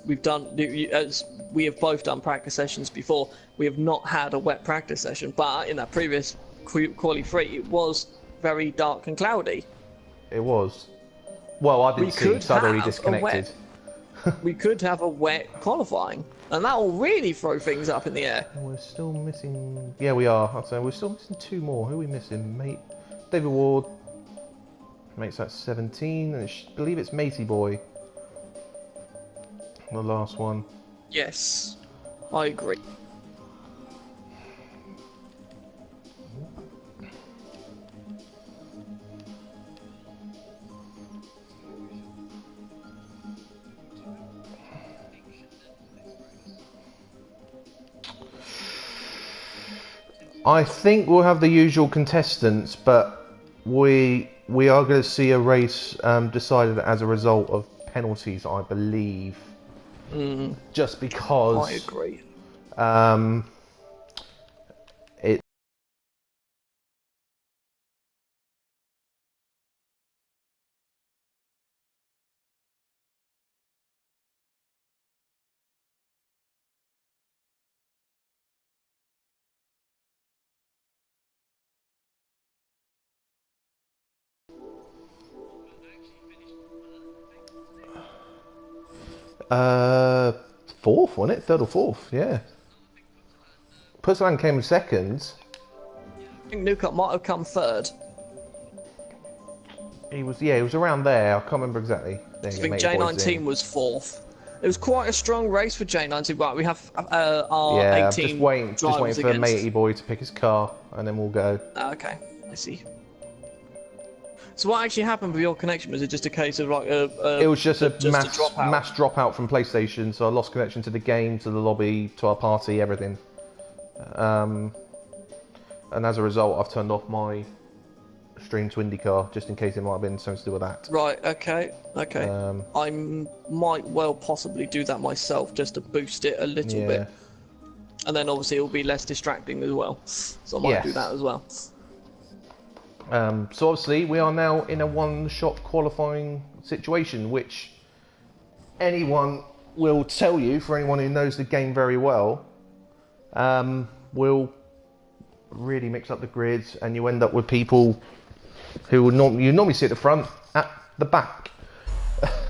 we've done, as we have both done practice sessions before, we have not had a wet practice session, but in that previous quali 3 it was very dark and cloudy. It was. Well, I didn't see because I'd already disconnected. We could have a wet qualifying, and that will really throw things up in the air. We're still missing... Yeah, we are. I'd say we're still missing 2 more. Who are we missing? Mate, David Ward makes that 17, and I believe it's Matey Boy. The last one. Yes, I agree. I think we'll have the usual contestants, but we are going to see a race decided as a result of penalties, I believe. Just because I agree. It fourth, wasn't it? 3rd or 4th, yeah. Puslan came in 2nd. I think Newcott might have come 3rd. He was around there. I can't remember exactly. I think J19 was 4th. It was quite a strong race for J19. Right, we have our 18 just waiting for Matey Boy to pick his car, and then we'll go. Okay, I see. So what actually happened with your connection? Was it just a case of like it was just a mass dropout from PlayStation, so I lost connection to the game, to the lobby, to our party, everything. And as a result, I've turned off my stream to IndyCar, just in case it might have been something to do with that. Right, okay. I might well possibly do that myself, just to boost it a little bit. And then obviously it will be less distracting as well. So I might do that as well. So obviously we are now in a one-shot qualifying situation, which anyone will tell you, for anyone who knows the game very well, will really mix up the grids, and you end up with people who would normally sit at the front, at the back.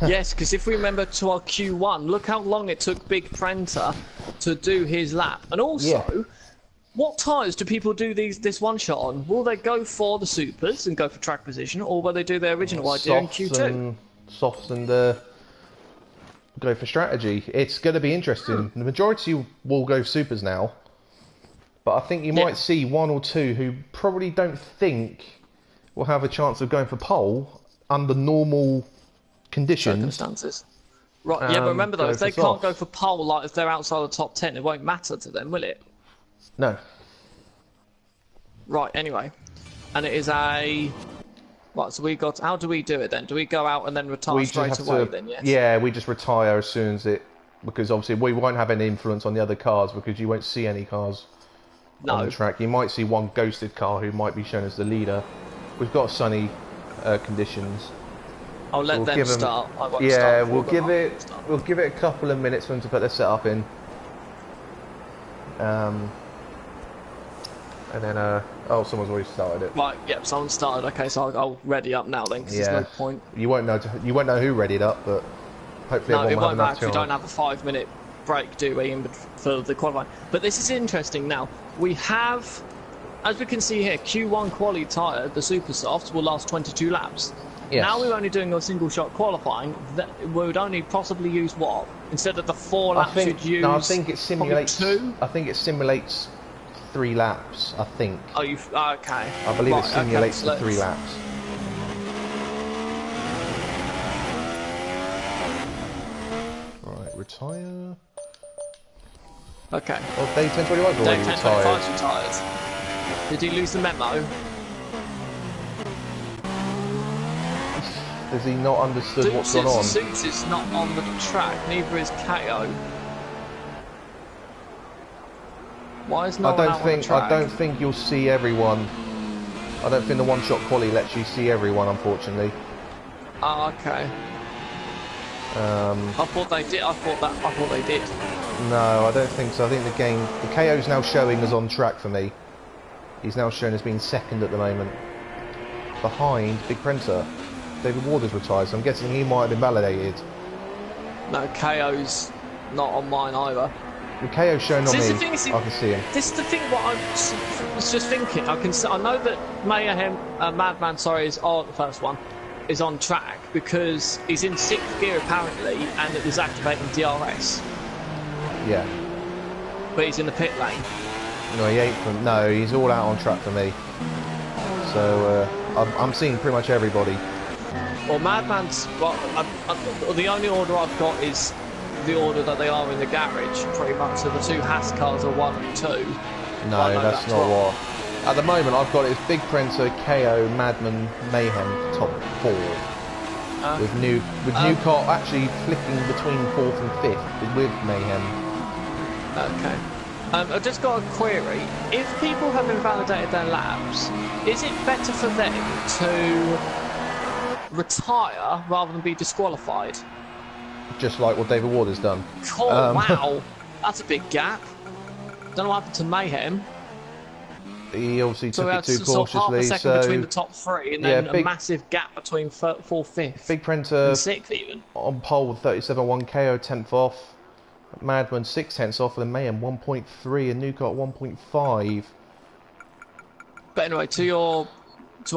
Yes, because if we remember to our Q1, look how long it took Big Prenta to do his lap, and also. What tyres do people do this one shot on? Will they go for the supers and go for track position, or will they do their original idea in Q2? Softs and go for strategy. It's going to be interesting. The majority will go supers now, but I think you might see 1 or 2 who probably don't think will have a chance of going for pole under normal conditions. Circumstances. Right, yeah, but remember though, if they can't go for pole, like if they're outside the top 10, it won't matter to them, will it? No. Right, anyway. And it is a... Right, so we got... How do we do it then? Do we go out and then retire straight away then, yes? Yeah, we just retire as soon as it... Because obviously we won't have any influence on the other cars, because you won't see any cars on the track. You might see one ghosted car who might be shown as the leader. We've got sunny conditions. I'll let them start. I won't start we'll give it a couple of minutes for them to put their setup in. And then, oh, someone's already started it. Right, yep, someone started. Okay, so I'll ready up now then, because there's no point. You won't know who readied up, but hopefully everyone will have enough time. No, it won't matter if we don't have a 5-minute break, do we, for the qualifying. But this is interesting now. We have, as we can see here, Q1 quali tyre, the super softs, will last 22 laps. Yes. Now we're only doing a single shot qualifying. We would only possibly use what? Instead of the 4 laps, you'd use. No, I think it simulates 2. I think it simulates 3 laps. I think. Oh, you okay? I believe it simulates the 3 laps. Right, retire. Okay. Well, Dave 1021's already retired. Dave 1025's retired. Did he lose the memo? Has he not understood what's gone on? Suits is not on the track, neither is KO. Why is no one out on the track? I don't think you'll see everyone. I don't think the one-shot quali lets you see everyone, unfortunately. Oh, okay. I thought they did. I thought they did. No, I don't think so. I think the KO's now showing as on track for me. He's now shown as being second at the moment. Behind Big Printer. David Ward is retired, so I'm guessing he might have been validated. No, KO's not on mine either. The KO's shown on me. I can see him. This is the thing. What I was just thinking. I know that Mayhem, Madman, is on the first one, is on track because he's in 6th gear apparently, and it was activating DRS. Yeah. But he's in the pit lane. No, he ain't from. No, he's all out on track for me. So I'm seeing pretty much everybody. Well, Madman's. Well, the only order I've got is the order that they are in the garage, pretty much. So the 2 Haas cars are 1 and 2. No, that's not what. At the moment, I've got it as Big Printer, KO, Madman, Mayhem, top 4. With new car actually flicking between 4th and 5th with Mayhem. Okay. I've just got a query. If people have invalidated their laps, is it better for them to retire rather than be disqualified? Just like what David Ward has done. Cool, wow. That's a big gap. Don't know what happened to Mayhem. He obviously took it too cautiously. So half a second between the top 3 and then a massive gap between 4th, 5th. Big Printer and 6th even. On pole with 37.1, KO 10th off. Madman 6/10 off, and then Mayhem 1.3 and Newcott 1.5. But anyway, to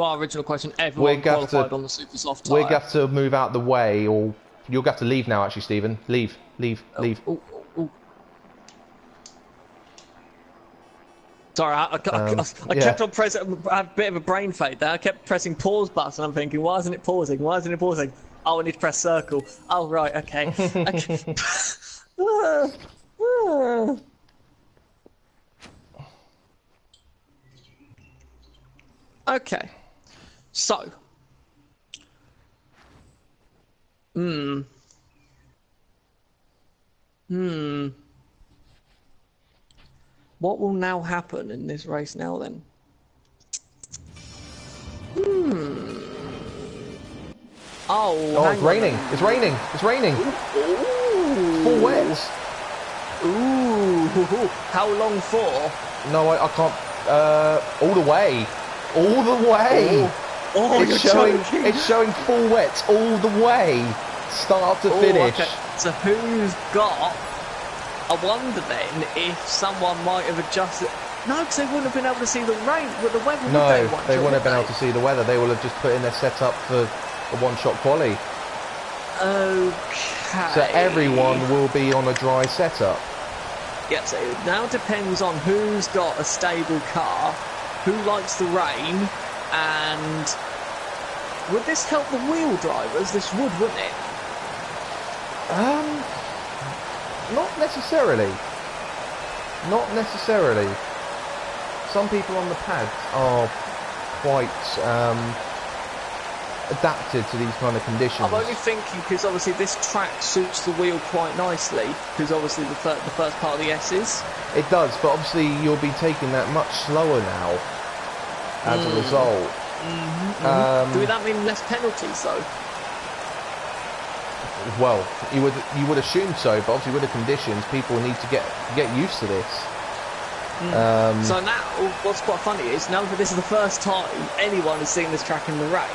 our original question, everyone qualified on the super soft tyre. We're going to have to move out the way, or you'll have to leave now. Actually, Stephen, leave. Sorry, I kept on pressing. I had a bit of a brain fade there. I kept pressing pause button. I'm thinking, why isn't it pausing? Why isn't it pausing? Oh, I need to press circle. Oh, right, okay. Okay, so what will now happen in this race now then? Oh, it's raining. It's raining. It's raining. Full wet. Ooh. How long for? No, I can't. All the way. All the way. Oh, it's showing full wet all the way. Start to finish. Okay. So who's got... I wonder then if someone might have adjusted... No, because they wouldn't have been able to see the rain with the weather. No, they wouldn't have been able to see the weather. They will have just put in their setup for a one-shot quali. Okay. So everyone will be on a dry setup. Yeah, so it now depends on who's got a stable car, who likes the rain, and would this help the wheel drivers? This would, wouldn't it? Not necessarily. Not necessarily. Some people on the pads are quite adapted to these kind of conditions. I'm only thinking because obviously this track suits the wheel quite nicely, because obviously the first part of the S's. It does, but obviously you'll be taking that much slower now as a result. Do that mean less penalties though? Well, you would assume so, but obviously with the conditions, people need to get used to this. So now, what's quite funny is now that this is the first time anyone has seen this track in the rain.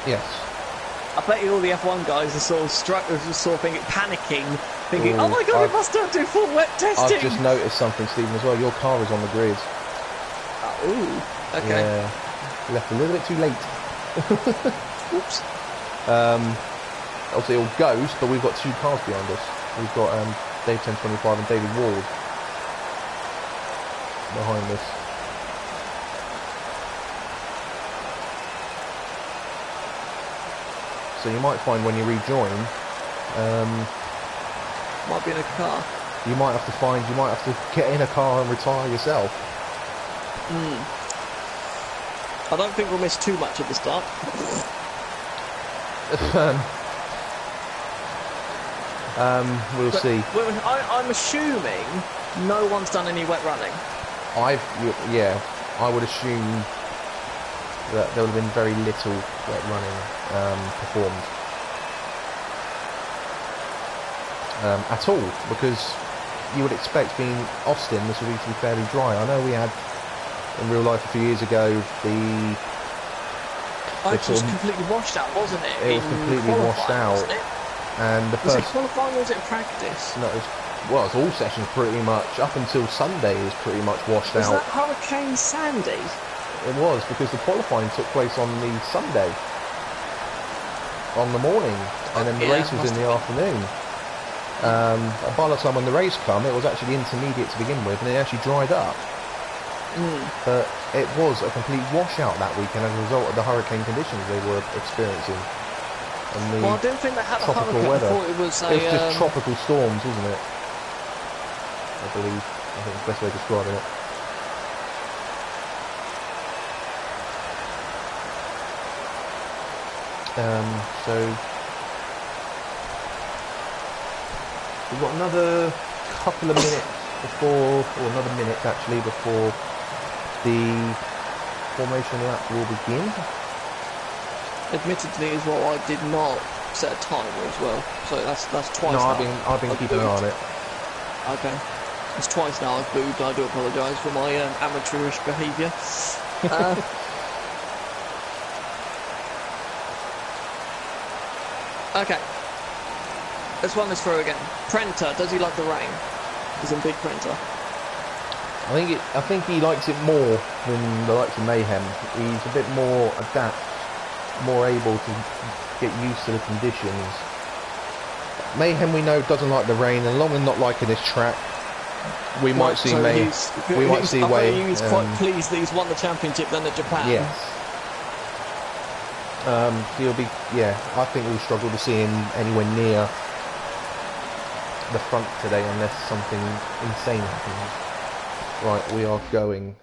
Yes. I bet you all the F1 guys are sort of panicking, thinking, "Oh my god, we must not do full wet testing." I've just noticed something, Stephen, as well. Your car is on the grid. Ooh, okay. Yeah, left a little bit too late. Oops. Obviously, it'll ghost, but we've got 2 cars behind us. We've got Dave 1025 and David Ward behind us. So you might find when you rejoin, might be in a car. You might have to get in a car and retire yourself. I don't think we'll miss too much at the start. We'll see. I'm assuming no one's done any wet running. I would assume that there would have been very little wet running performed. at all, because you would expect, being Austin, this would be fairly dry. I know we had in real life a few years ago it was completely washed out, wasn't it? It was completely washed out. And the was first, it qualifying or was it practice? No, it was all sessions pretty much up until Sunday was pretty much washed out. Was that Hurricane Sandy? It was, because the qualifying took place on the Sunday, on the morning, and then the race was in the afternoon. By the time when the race come, it was actually intermediate to begin with, and it actually dried up. But it was a complete washout that weekend as a result of the hurricane conditions they were experiencing. And the I didn't think they had tropical a hurricane. weather. I thought it was just tropical storms, wasn't it? I believe. I think the best way of describing it. So we've got another couple of minutes before, or another minute actually, before the formation lap will begin. Admittedly, as well, I did not set a timer as well, so that's twice. No, now. I've been keeping an eye on it. Okay, it's twice now I've booed. I do apologise for my amateurish behaviour. Okay, let's run this through again. Prenter, does he like the rain? He's in big Prenter. I think he likes it more than the likes of Mayhem. He's a bit more adapt, more able to get used to the conditions. Mayhem, we know, doesn't like the rain, and along with not liking this track, we might see Mayhem. We might see Wayne. He's quite pleased that he's won the championship then at Japan. Yes. He'll be, I think we'll struggle to see him anywhere near the front today unless something insane happens. Right, we are going.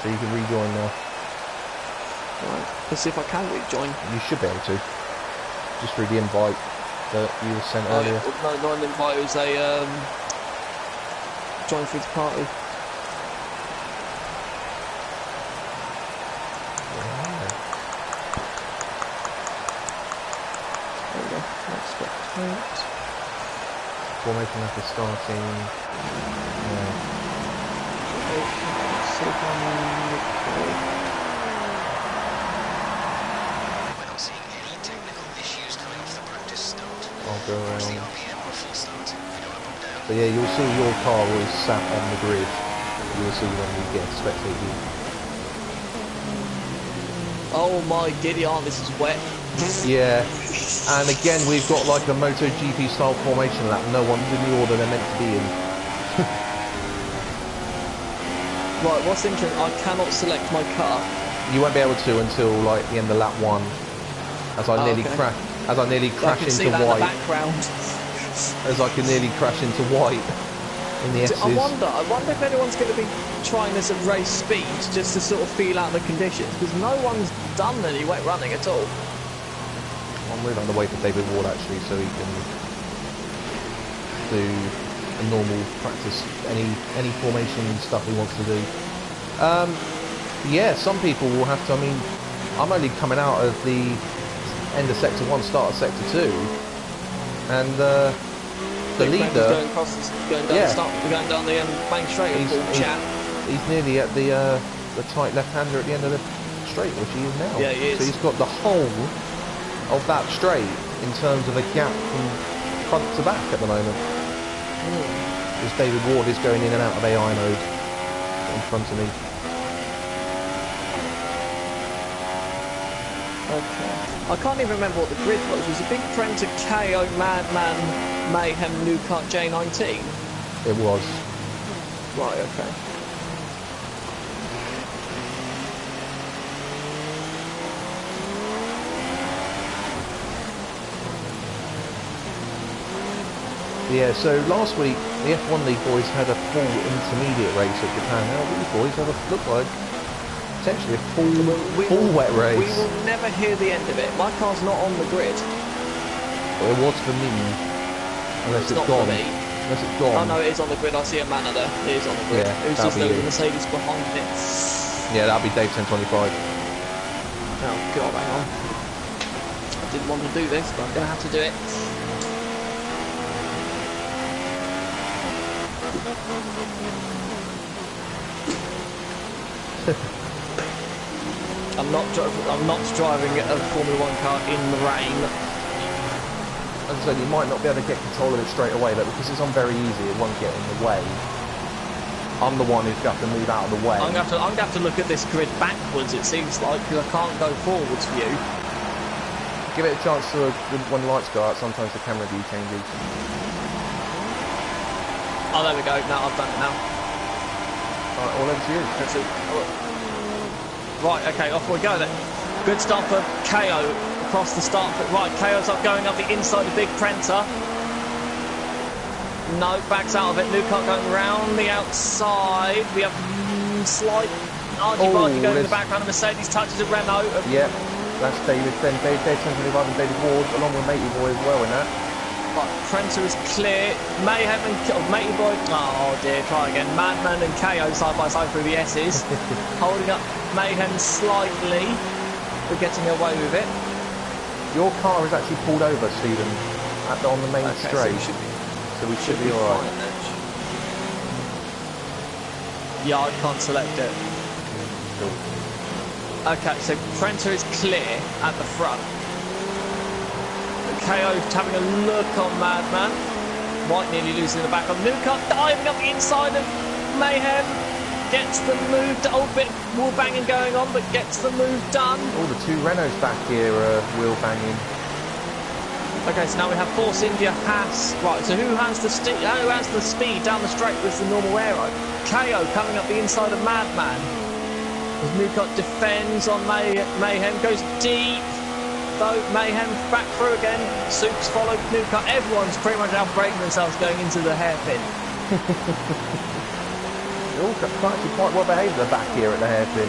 So you can rejoin now. Right, let's see if I can rejoin. You should be able to. Just through the invite that you were sent earlier. No, not an invite, it was a join through the party. Formation after starting. We're not seeing any technical issues coming off the practice start. I'll go around. The RPM or full start. We don't want to book down. So yeah, you'll see your car is sat on the grid. You'll see when you get spectated. Oh my giddy aunt, this is wet. Yeah, and again we've got like a MotoGP style formation lap. No one's in the order they're meant to be in. Right, what's interesting, I cannot select my car. You won't be able to until like the end of lap 1. As I nearly crash, into white. As I can nearly crash into white in the S's. I wonder if anyone's going to be trying this at race speed just to sort of feel out the conditions, because no one's done any wet running at all. I'm really on the way for David Ward actually, so he can do a normal practice, any formation stuff he wants to do. Yeah, some people will have to. I mean, I'm only coming out of the end of sector 1, start of sector 2, and the leader going down the main straight. He's nearly at the tight left-hander at the end of the straight, which he is now. Yeah, he is. So he's got the whole of that straight in terms of a gap from front to back at the moment. As David Ward is going in and out of AI mode in front of me. Okay. I can't even remember what the grid was. It was a big Prenter KO Madman Mayhem New Kart J19. It was. Right, okay. Yeah, so last week the F1 League boys had a full intermediate race at Japan. Now these boys have look like potentially a full wet race. We will never hear the end of it. My car's not on the grid. Well, it was for me, unless it's gone. Unless it's gone. Oh no, it is on the grid. I see a Manor there. It is on the grid. Yeah, it was just there was a Mercedes behind it. Yeah, that'll be Dave 1025. Oh god, hang on. didn't want to do this, but I'm going to have to do it. I'm not driving a Formula 1 car in the rain. As I said, you might not be able to get control of it straight away, but because it's on very easy, it won't get in the way. I'm the one who's got to move out of the way. I'm going to have to look at this grid backwards, it seems like, because I can't go forwards view. Give it a chance to, when the lights go out, sometimes the camera view changes. Oh, there we go. Now I've done it now. Alright, all over to you. That's it. Right, okay, off we go then. Good start for KO across the start. Right, KO's going up the inside of Big Prenter. No, backs out of it. Newcott going round the outside. We have slight argy-bargy going in the background. Mercedes touches a Renault. Yep, that's David. Then Dave 1025 and David Ward, along with Matey Boy as well in that. Right, Prenter is clear. Mayhem and Matey Boy. Oh dear, try again. Madman and KO side by side through the S's. Holding up Mayhem slightly. We're getting away with it. Your car is actually pulled over, Stephen, on the main straight. So we should be alright. Yeah, I can't select it. Cool. Okay, so Prenter is clear at the front. KO having a look on Madman. White nearly losing the back on Newcott, diving up the inside of Mayhem. Gets the move, a bit wheel banging going on, but gets the move done. All the two Renaults back here are wheel banging. Okay, so now we have Force India, Haas. Right, so who has the speed down the straight with the normal aero? KO coming up the inside of Madman. As Newcott defends on Mayhem, goes deep. Though Mayhem back through again. Soups followed Newcott. Everyone's pretty much outbreaking themselves going into the hairpin. They're all actually quite well behaved at the back here at the hairpin.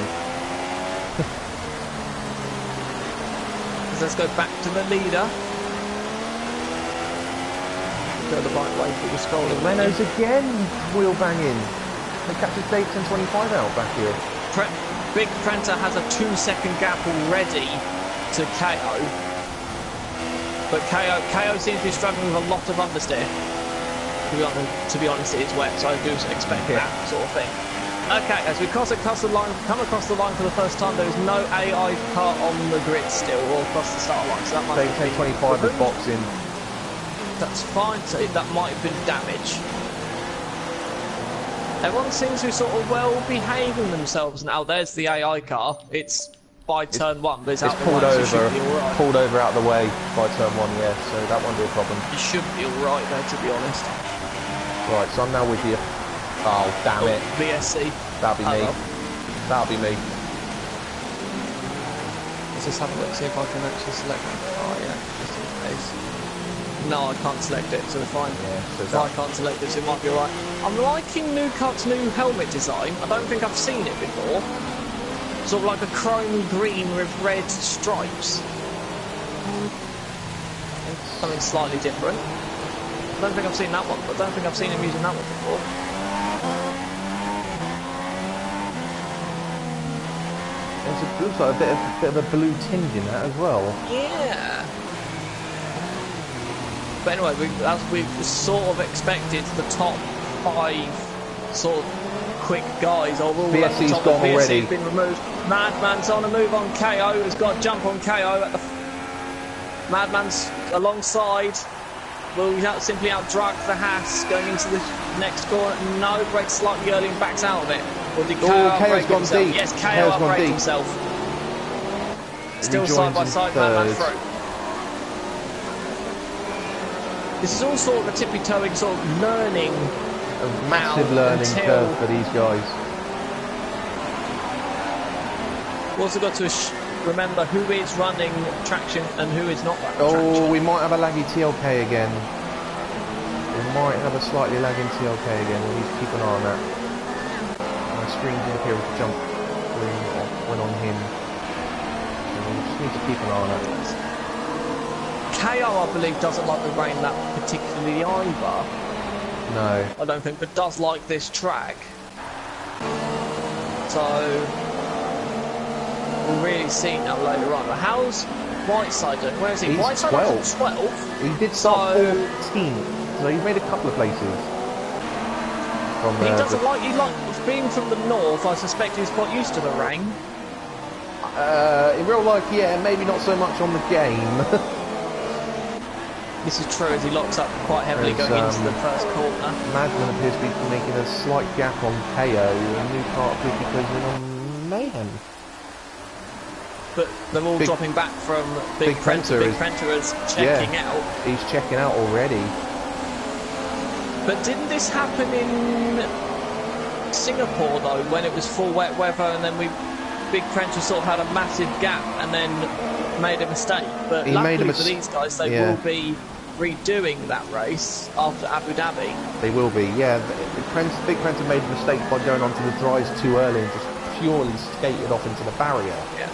Let's go back to the leader. Go the right way through the scrolling. Renault's again wheel banging. They catches Dave 1025 out back here. Big Prenter has a 2-second gap already to KO. But KO seems to be struggling with a lot of understeer. To be honest, it is wet, so I do expect that sort of thing. Okay, as we come across the line for the first time, there is no AI car on the grid still, or across the start line. So that might Dave 1025 is boxing. That's fine, so that might have been damage. Everyone seems to be sort of well behaving themselves now. There's the AI car. It's by turn one, but it's out pulled the way, over, so it should be all right. pulled over out of the way by turn one, yeah. So that won't be a problem. It should be all right though, to be honest. Right, so I'm now with you. Oh, damn it. VSC. That'll be me. Well. That'll be me. Let's just have a look, see if I can actually select my car, yeah, just in case. No, I can't select it, so we're fine. Yeah, so I can't select it, so it might be alright. I'm liking Newcott's new helmet design. I don't think I've seen it before. Sort of like a chrome green with red stripes. Something slightly different. I don't think I've seen that one, but I don't think I've seen him using that one before. There's a bit of a blue tinge in that as well. Yeah. But anyway, as we sort of expected, the top 5 sort of quick guys are all at the top. Gone already. VSC's been removed. Madman's on a move on KO. Has got a jump on KO. Madman's alongside. Will simply outdrug the Haas going into the next corner. No, brakes slightly early and backs out of it. Or did KO outbrake himself? Deep. Yes, KO outbraked himself. Still side by side, Madman through. This is all sort of a tippy-toeing sort of learning. A massive learning curve for these guys. We've also got to remember who is running traction and who is not running traction. Oh, we might have a laggy TLK again. We might have a slightly lagging TLK again. We need to keep an eye on that. My screen did appear to jump went on him. So we just need to keep an eye on that. KO, I believe, doesn't like the rain that particularly either. No. I don't think, but does like this track. So we'll really see now later on. But how's Whiteside doing? Where is he? He's Whiteside 12th. 12th. He did start 14th, so he made a couple of places. From, he doesn't like, being from the north, I suspect he's quite used to the rain. In real life, yeah, maybe not so much on the game. This is true as he locks up quite heavily going into the first corner. Madman appears to be making a slight gap on KO, and New Kart appears to be closing in on Mayhem. But they're all dropping back from Big Prenter. Big Prenter is checking out. He's checking out already. But didn't this happen in Singapore though, when it was full wet weather, and then Big Prenter sort of had a massive gap and then made a mistake? But luckily for these guys, they will be redoing that race after Abu Dhabi. They will be, yeah. Big Prenter made a mistake by going onto the dries too early and just purely skated off into the barrier. Yeah.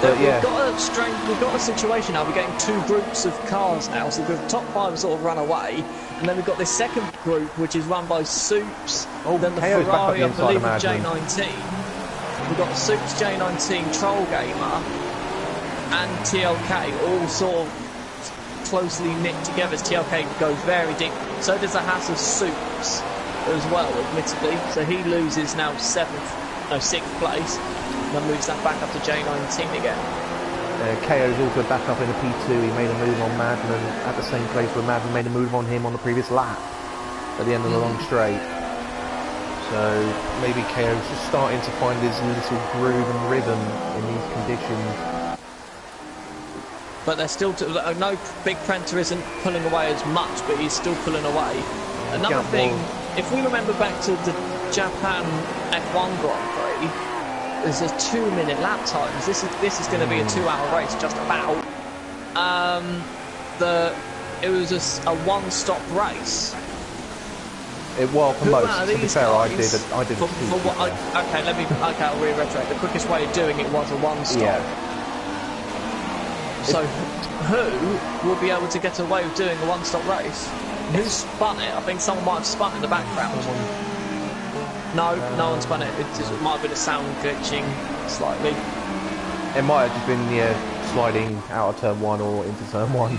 But we've got a situation now. We're getting two groups of cars now. So the top five have sort of run away, and then we've got this second group which is run by Soups. Then the KO's Ferrari, I believe, of J19. We've got the Soups, J19, Troll Gamer, and TLK all sort of closely knit together as TLK goes very deep. So does the Haas of Soups as well, admittedly. So he loses now 6th place. And then moves that back up to J19 again. KO's also back up in the P2. He made a move on Madman at the same place where Madman made a move on him on the previous lap at the end of the long straight. So maybe KO's just starting to find his little groove and rhythm in these conditions. But they're still... I know Big Prenter isn't pulling away as much, but he's still pulling away. Another thing, if we remember back to the Japan F1 Grand Prix, there's a 2-minute lap times. This is going to be a 2-hour race, just about. It was a one-stop race. For most. To be fair, I did. Okay, I'll reiterate. The quickest way of doing it was a one-stop. Yeah. So, who will be able to get away with doing a one-stop race? Who spun it? I think someone might have spun in the background. No one spun it. It might have been a sound glitching slightly. It might have just been sliding out of turn 1 or into turn 1.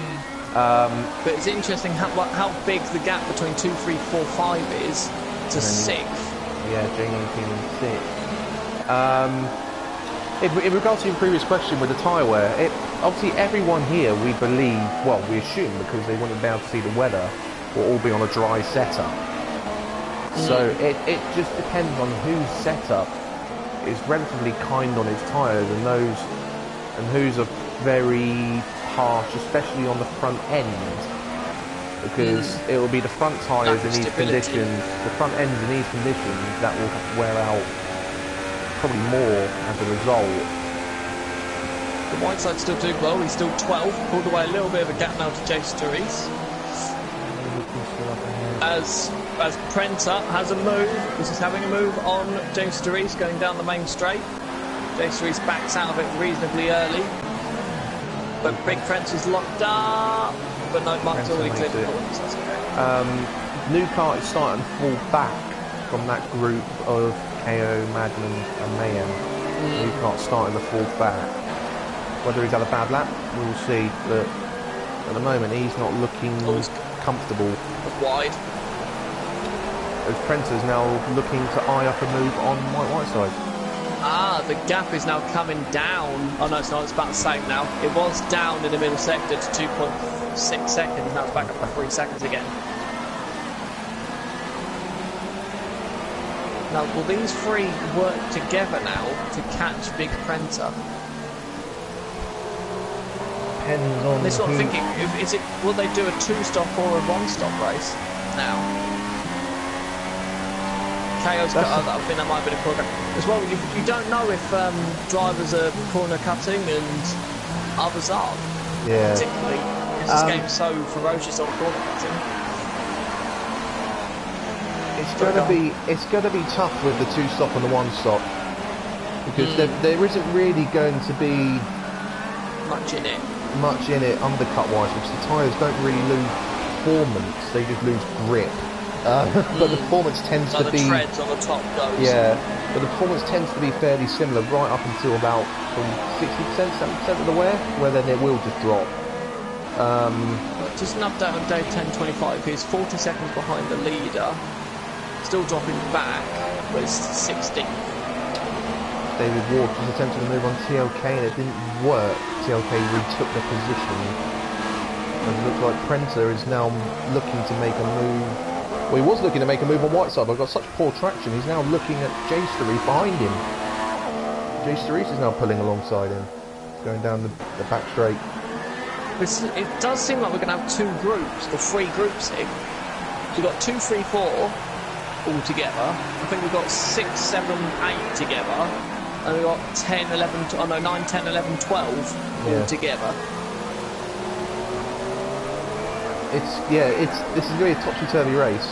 But it's interesting how big the gap between 2, 3, 4, 5 is to 6th. Yeah, J19 and 6th. In regards to your previous question with the tyre wear, obviously everyone here, we believe, well, we assume because they wouldn't be able to see the weather, will all be on a dry setup. So it just depends on whose setup is relatively kind on his tyres and who's a very harsh, especially on the front end, because it will be the front tyres in these conditions, the front ends in these conditions that will wear out probably more as a result. The Whiteside's still doing well. He's still 12th, pulled away a little bit of a gap now to Jace Therese. As Prenter has a move, this is having a move on James Therese going down the main straight. James Therese backs out of it reasonably early. But Big Prenter's locked up. But no, Mark's already cleared the points, that's okay. New Kart is starting to fall back from that group of KO, Madman and Mayhem. New Kart starting to fall back. Whether he's had a bad lap, we'll see. But at the moment, he's not looking comfortable. Wide. As Prenter's now looking to eye up a move on Whiteside. The gap is now coming down. Oh no, it's not, it's about the same now. It was down in the middle sector to 2.6 seconds, now it's back up to 3 seconds again. Now, will these three work together now to catch Big Prenter? Depends on this is what I'm thinking. Will they do a 2-stop or a 1-stop race now? KO's got, I think that might have been a corner as well. You don't know if drivers are corner cutting and others aren't. Yeah. Particularly because this game's so ferocious on corner cutting. It's gonna be tough with the 2-stop and the 1-stop because there isn't really going to be much in it undercut wise, because the tyres don't really lose performance, they just lose grip. but the performance tends to the be... treads on the top goes. Yeah, but the performance tends to be fairly similar right up until about from 60%, 70% of the wear, where then it will just drop. Just an update on day 10:25. He's 40 seconds behind the leader, still dropping back, but it's 16. David Ward was attempting to move on TLK and it didn't work. TLK retook the position. And it looks like Prenter is now looking to make a move. Well, he was looking to make a move on Whiteside, but got such poor traction. He's now looking at Jay Starese behind him. Jay Starese is now pulling alongside him, going down the back straight. It does seem like we're going to have two groups, or three groups here. So we've got 2, 3, 4 all together. I think we've got 6, 7, 8 together. And we've got 10, 11, oh no, 9, 10, 11, 12 all together. This is going to be a topsy-turvy race.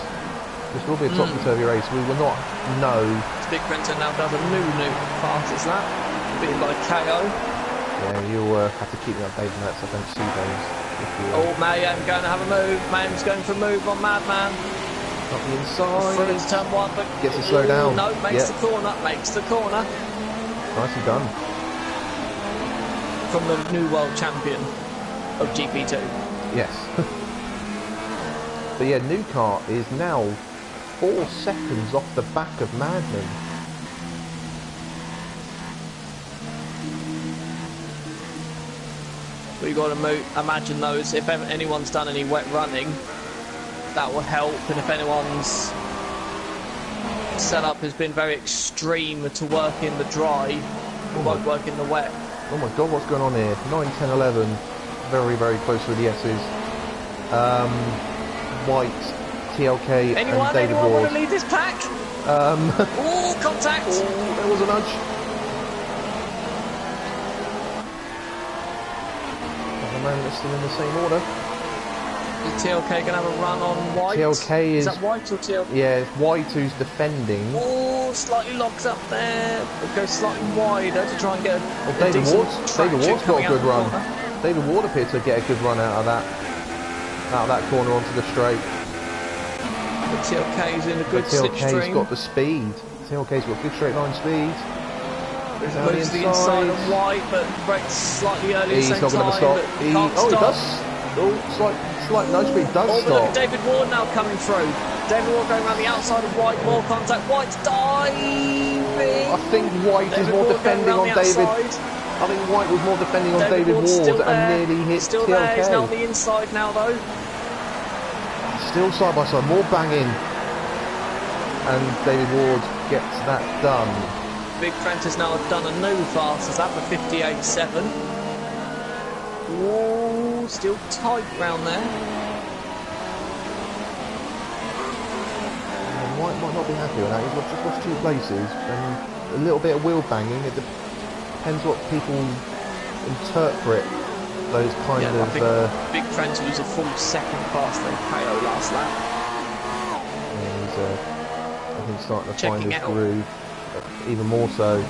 This will be a topsy-turvy race. We will not know. Big Prenter now does a new pass, is that? Beaten by KO. Yeah, you'll have to keep me updated on that so I don't see those. Oh, Mayhem going to have a move. Mayhem's going for a move on Madman. Not the inside. Through into turn 1, but gets to slow down. No, makes the corner. Makes the corner. Nicely done. From the new world champion of GP2. Yes. But yeah, new car is now 4 seconds off the back of Madman. We've got to imagine those. If anyone's done any wet running, that will help. And if anyone's setup has been very extreme to work in the dry, it won't work in the wet. Oh my god, what's going on here? 9, 10, 11. Very, very close with the S's. White, TLK, and David Ward. Anyone want to lead this pack? Oh, contact! Oh, there was a nudge. At the moment, it's still in the same order. Is TLK going to have a run on White? TLK is that White or TLK? Yeah, it's White who's defending. Oh, slightly locks up there. It goes slightly wider to try and get a David Ward's got a good run. Corner. David Ward appeared to get a good run out of that corner onto the straight. But TLK's in a good slipstream. TLK's got the speed. TLK's got good straight line speed. Moves the inside of White, but brakes slightly early. He's not going to stop. He does. Oh, slight nudge, but he does stop. Look at David Ward now coming through. David Ward going around the outside of White, more contact. White's diving. I think White is more defending on David. I think White was more defending on David Ward and nearly hit still TLK. There. He's not on the inside now though. Still side by side, more banging. And David Ward gets that done. Big Prenter's now done a new fast. Is that for 58.7? Whoa, still tight round there. And White might not be happy with that. He's just lost 2 places and a little bit of wheel banging. It depends what people interpret those kind of. I think Big Prenter was a full second faster than KO last lap. And he's, I think, starting to find his groove even more so.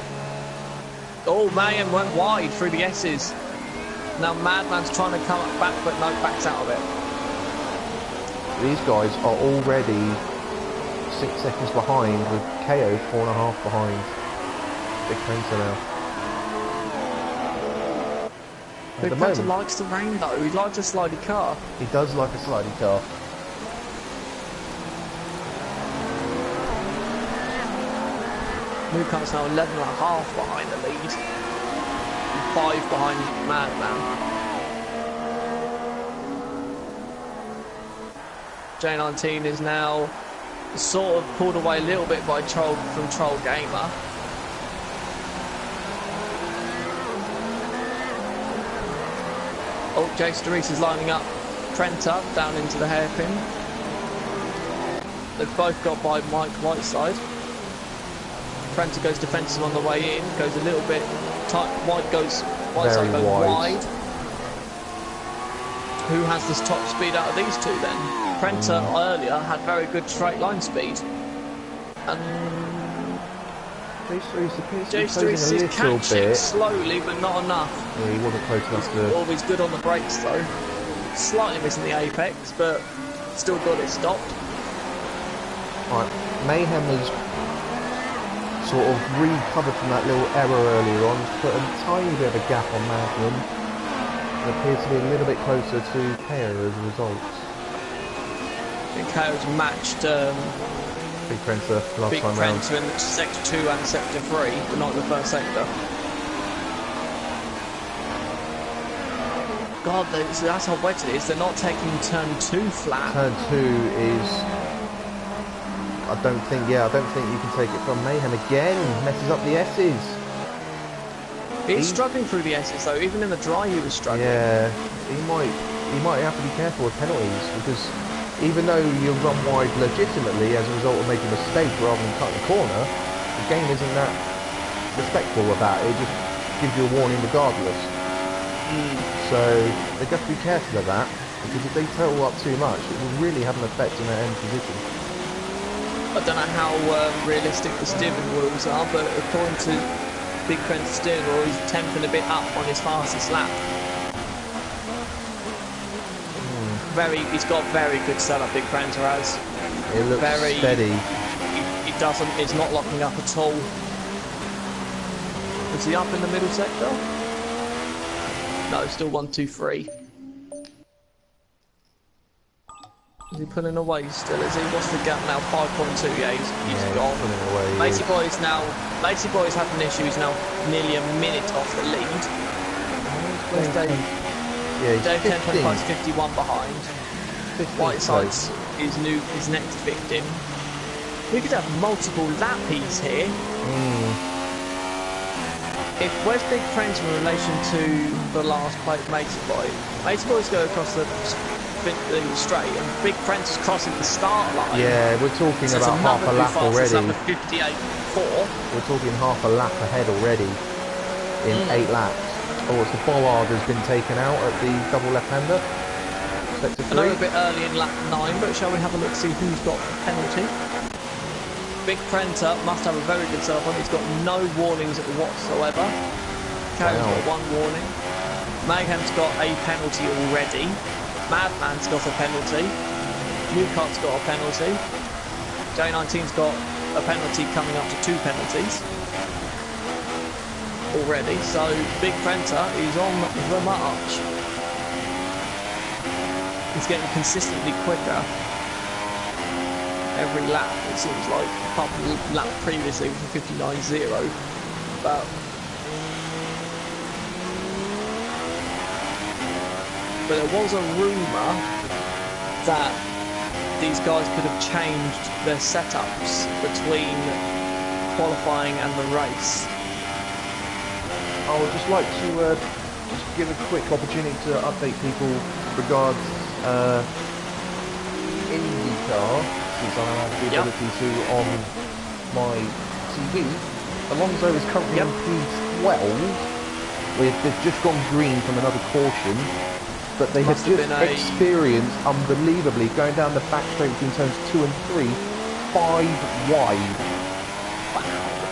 Oh, Mayhem went wide through the S's. Now Madman's trying to come back, but no, backs out of it. These guys are already 6 seconds behind, with KO 4.5 behind. Big Prenter now. Big Prenter likes the rain though. He likes a slidey car. He does like a slidey car. New car's now 11.5 behind the lead. 5 behind Madman. J19 is now sort of pulled away a little bit by Troll Gamer. Oh, Jay Starese is lining up Prenter down into the hairpin. They've both got by Mike Whiteside. Prenter goes defensive on the way in, goes a little bit tight. Whiteside goes wide. Who has this top speed out of these two then? Prenter earlier had very good straight line speed. And Jay Starese is catching slowly, but not enough. Yeah, he wasn't close enough to. Always good on the brakes though. Slightly missing the apex, but still got it stopped. Right, Mayhem has sort of recovered from that little error earlier on, put a tiny bit of a gap on Magnum, and appears to be a little bit closer to KO as a result. I think KO's matched Big Prenter last Big time round. Prenter in Sector 2 and Sector 3, but not in the first sector. God, that's how wet it is. They're not taking turn 2 flat. Turn 2 is... I don't think you can take it from Mayhem again. Messes up the S's. He's struggling through the S's though. Even in the dry, he was struggling. Yeah, he might have to be careful with penalties, because even though you run wide legitimately as a result of making a mistake rather than cutting a corner, the game isn't that respectful of that. It just gives you a warning regardless. So they've got to be careful of that, because if they total up too much, it will really have an effect on their end position. I don't know how realistic the steering wheels are, but according to Big Prenter's steering wheel, he's 10th and a bit up on his fastest lap. He's got very good setup, Big Prenter has. It looks very steady. It's not locking up at all. Is he up in the middle sector? No, still 1, 2, 3. Is he pulling away still? Is he? What's the gap now? 5.2. Yeah, he's gone. Pulling away. Lazy Boy's having issues now. Nearly a minute off the lead. Where's Dave? Yeah, he's Dave 10.25 is 51 behind. Whiteside's his next victim. We could have multiple lappies here. Where's Big Prenter in relation to the last plate, Matey Boy? Matey Boy's going across the straight, and Big Prenter's crossing the start line. Yeah, we're talking about half a lap already. It's 58.4. We're talking half a lap ahead already in 8 laps. Oh, the bollard has been taken out at the double left-hander. Sector 3. I know a bit early in lap 9, but shall we have a look, see who's got the penalty? Big Prenter must have a very good setup on. He's got no warnings whatsoever. KO's got 1 warning. Mayhem's got a penalty already. Madman's got a penalty. Newcart's got a penalty. J19's got a penalty coming up to 2 penalties already. So Big Prenter is on the march. He's getting consistently quicker every lap, it seems like. Apart from the lap previously, which was 59.0. But there was a rumour that these guys could have changed their setups between qualifying and the race. I would just like to just give a quick opportunity to update people regards IndyCar, since I have the ability to on my TV. Alonso is currently on P12. They've just gone green from another caution, but they have just experienced unbelievably going down the back straight between turns 2 and 3, 5 wide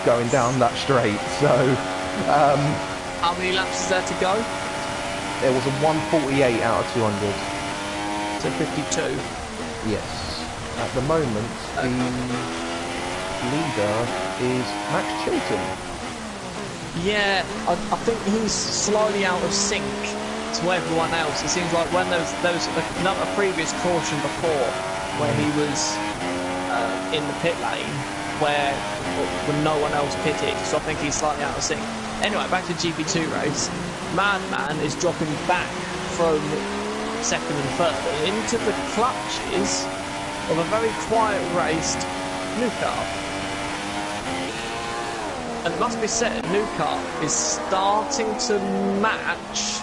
going down that straight. So how many laps is there to go? There was a 148 out of 200. So 52. Yes. At the moment, the leader is Max Chilton. Yeah, I think he's slightly out of sync to everyone else. It seems like when there was a previous caution before where he was in the pit lane when no one else pitted, so I think he's slightly out of sync. Anyway, back to GP2 race. Madman is dropping back from 2nd and 3rd into the clutches of a very quiet raced Newcar. And it must be said, Newcar is starting to match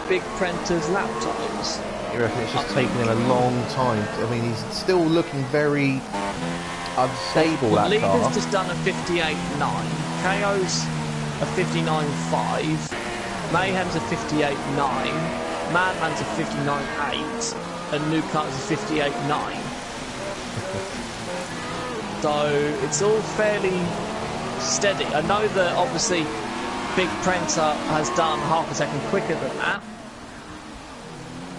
Big Prenter's lap times. You reckon it's just taking him a long time? I mean, he's still looking very unstable, that car. Leader's just done a 58.9. KO's a 59.5. Mayhem's a 58.9. Madman's a 59.8. And Newcart's a 58.9. So it's all fairly steady. I know that obviously Big Prenter has done half a second quicker than that.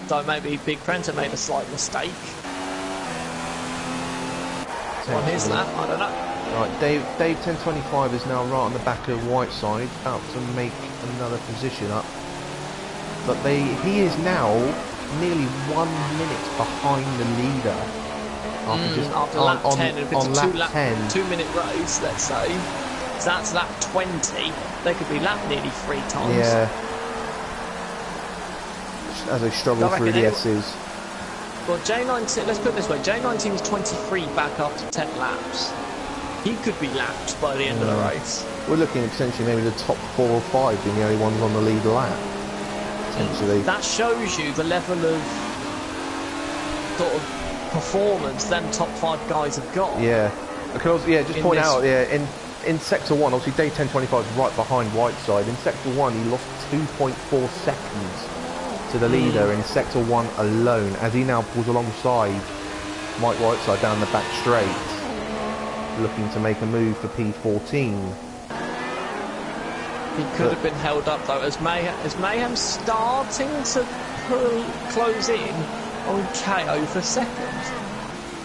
So maybe Big Prenter made a slight mistake. on his lap, I don't know. Right, Dave 1025 is now right on the back of Whiteside, about to make another position up. But he is now nearly 1 minute behind the leader. After lap 10, if it's a lap 10. 2 minute race, let's say, so that's lap 20, they could be lapped nearly 3 times. Yeah. As they struggle through the S's. Well, J19, let's put it this way, J19 is 23 back after 10 laps. He could be lapped by the end of the race. We're looking at potentially maybe the top 4 or 5 being the only ones on the lead lap. Potentially. That shows you the level of sort of performance them top 5 guys have got. Yeah. I can also, just point out, in Sector 1, obviously Dave 1025 is right behind Whiteside. In Sector 1, he lost 2.4 seconds to the leader in Sector 1 alone, as he now pulls alongside Mike Whiteside down the back straight, looking to make a move for P14. He could have been held up though, as Mayhem starting to close in on KO for second.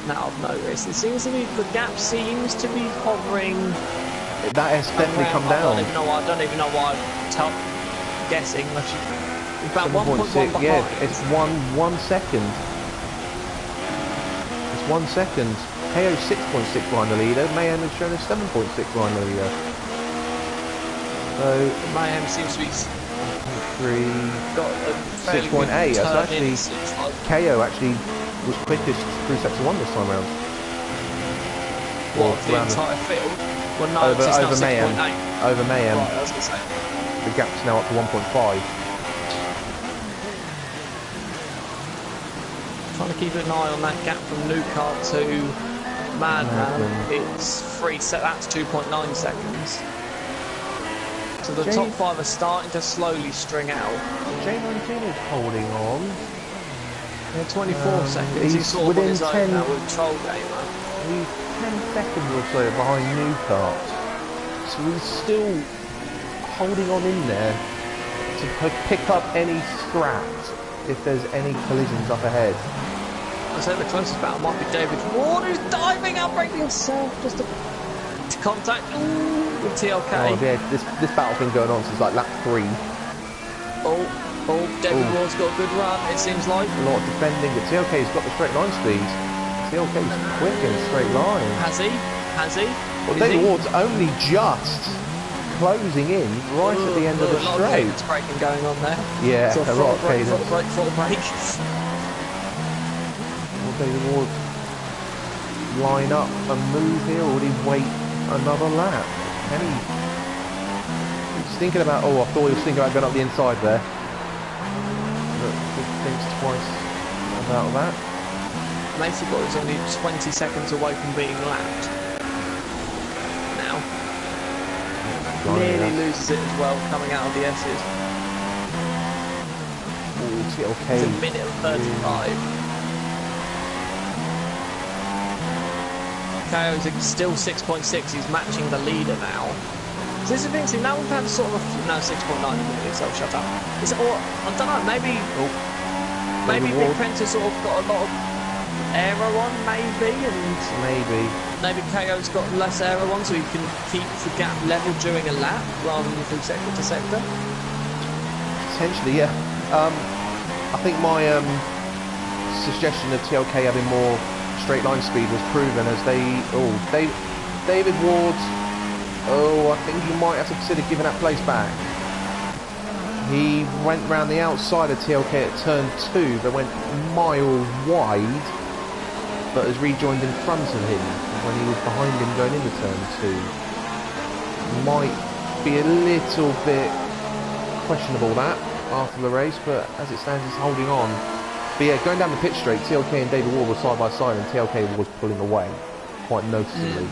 Now I've noticed, it seems to be, the gap seems to be hovering. That has definitely come down. I don't even know why I'm guessing. About 1.1 behind. Yeah, it's one second. It's 1 second. KO 6.6 behind the leader. Mayhem has shown us 7.6 behind the leader. So Mayhem seems to be 6.8. So actually, KO actually was quickest through Sector 1 this time round. What, the entire field? Well, no, over Mayhem. Over Mayhem. Right, I was going to say. The gap's now up to 1.5. Trying to keep an eye on that gap from New Car to Madman. It's that's 2.9 seconds. So the top 5 are starting to slowly string out. J19 is holding on. Yeah, 24 seconds. He's sort of on his own now with Troll Gamer. He's 10 seconds or so behind New Car. So he's still holding on in there to pick up any scraps if there's any collisions up ahead. I'd say the closest battle might be David Ward, who's diving out, breaking himself just to contact with TLK. Oh yeah, this battle's been going on since like lap 3. David Ward's got a good run, it seems like. A lot of defending, but TLK's got the straight line speed. TLK's quick in a straight line. Has he? Well, David Ward's only just closing in right at the end of the straight. It's braking going on there. Yeah, so a lot of cadence. Full brake. Will David Ward line up and move here, or would he wait another lap? Can he? He's thinking about, I thought he was thinking about going up the inside there. But he thinks twice about that. Macy Boy is only 20 seconds away from being lapped. Now. Nearly loses it as well, coming out of the S's. TLK. It's a minute and 35. KO's still 6.6, he's matching the leader now. So this is the thing, see, now we've had sort of no 6.9, so shut up. Is it, or, I don't know, maybe Big Prince has sort of got a lot of aero on, maybe maybe KO's got less aero on, so he can keep the gap level during a lap rather than through sector to sector. Potentially, yeah. I think my suggestion of TLK having more straight line speed was proven as David Ward. I think he might have to consider giving that place back. He went round the outside of TLK at turn 2, but went mile wide, but has rejoined in front of him when he was behind him going into turn 2. Might be a little bit questionable that after the race, but as it stands, he's holding on. But yeah, going down the pit straight, TLK and David Ward were side by side, and TLK was pulling away quite noticeably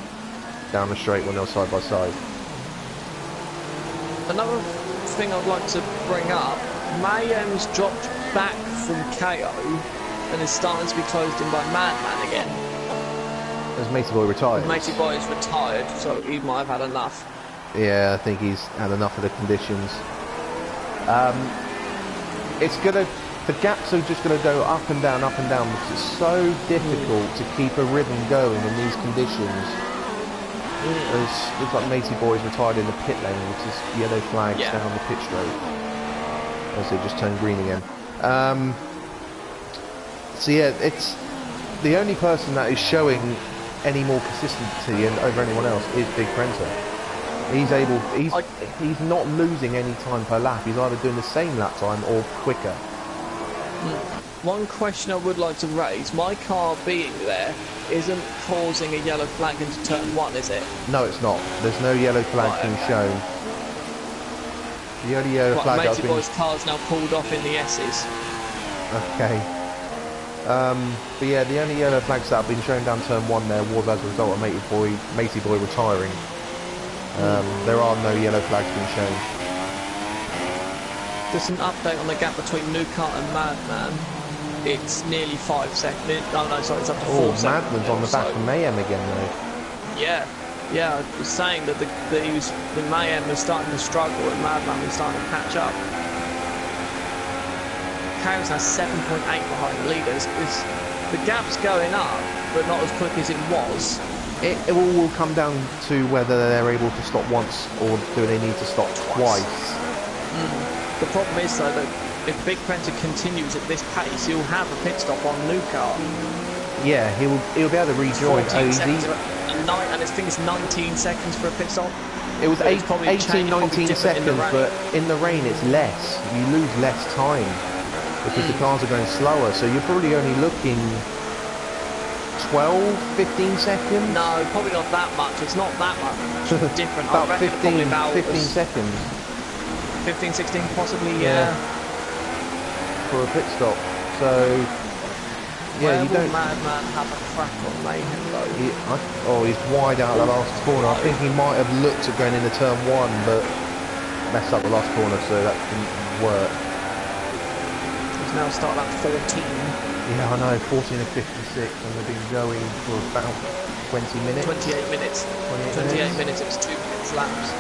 down the straight when they were side by side. Another thing I'd like to bring up, Mayhem's dropped back from KO and is starting to be closed in by Madman again. As Matey Boy retired. Matey Boy is retired, so he might have had enough. Yeah, I think he's had enough of the conditions. It's gonna the gaps are just going to go up and down because it's so difficult to keep a rhythm going in these conditions. Looks like Matey Boy's retired in the pit lane, which is yellow flags down the pit straight. As they just turned green again. So yeah, it's the only person that is showing any more consistency over anyone else is Big Prenter. He's not losing any time per lap. He's either doing the same lap time or quicker. One question I would like to raise, my car being there isn't causing a yellow flag into turn 1, is it? No, it's not. There's no yellow flag being shown. The only yellow flag Matey Boy's car's now pulled off in the S's. Okay. But yeah, the only yellow flags that have been shown down turn 1 there was as a result of Matey Boy retiring. There are no yellow flags being shown. Just an update on the gap between Newcart and Madman. It's nearly 5 seconds. Oh no, sorry, it's up to 4 seconds. Madman's on the back of Mayhem again though. Yeah, I was saying that the Mayhem was starting to struggle and Madman was starting to catch up. Chaos has 7.8 behind the leaders. The gap's going up, but not as quick as it was. It will come down to whether they're able to stop once or do they need to stop twice. The problem is though that if Big Prenter continues at this pace, he'll have a pit stop on Newcart. Yeah, he'll be able to rejoin OZ. And I think it's 19 seconds for a pit stop. It was 18-19 seconds, but in the rain it's less. You lose less time because the cars are going slower, so you're probably only looking 12-15 seconds? No, probably not that much. It's not that much different. About 15 seconds. 15, 16 possibly, yeah. For a pit stop. So, yeah, you don't... Madman have a crack on Mayhem though? He's wide out the last corner. I think he might have looked at going into turn 1, but messed up the last corner, so that didn't work. He's now started at 14. Yeah, I know, 14 and 56, and they've been going for about 20 minutes. 28 minutes. 28 minutes, it was 2 minutes laps.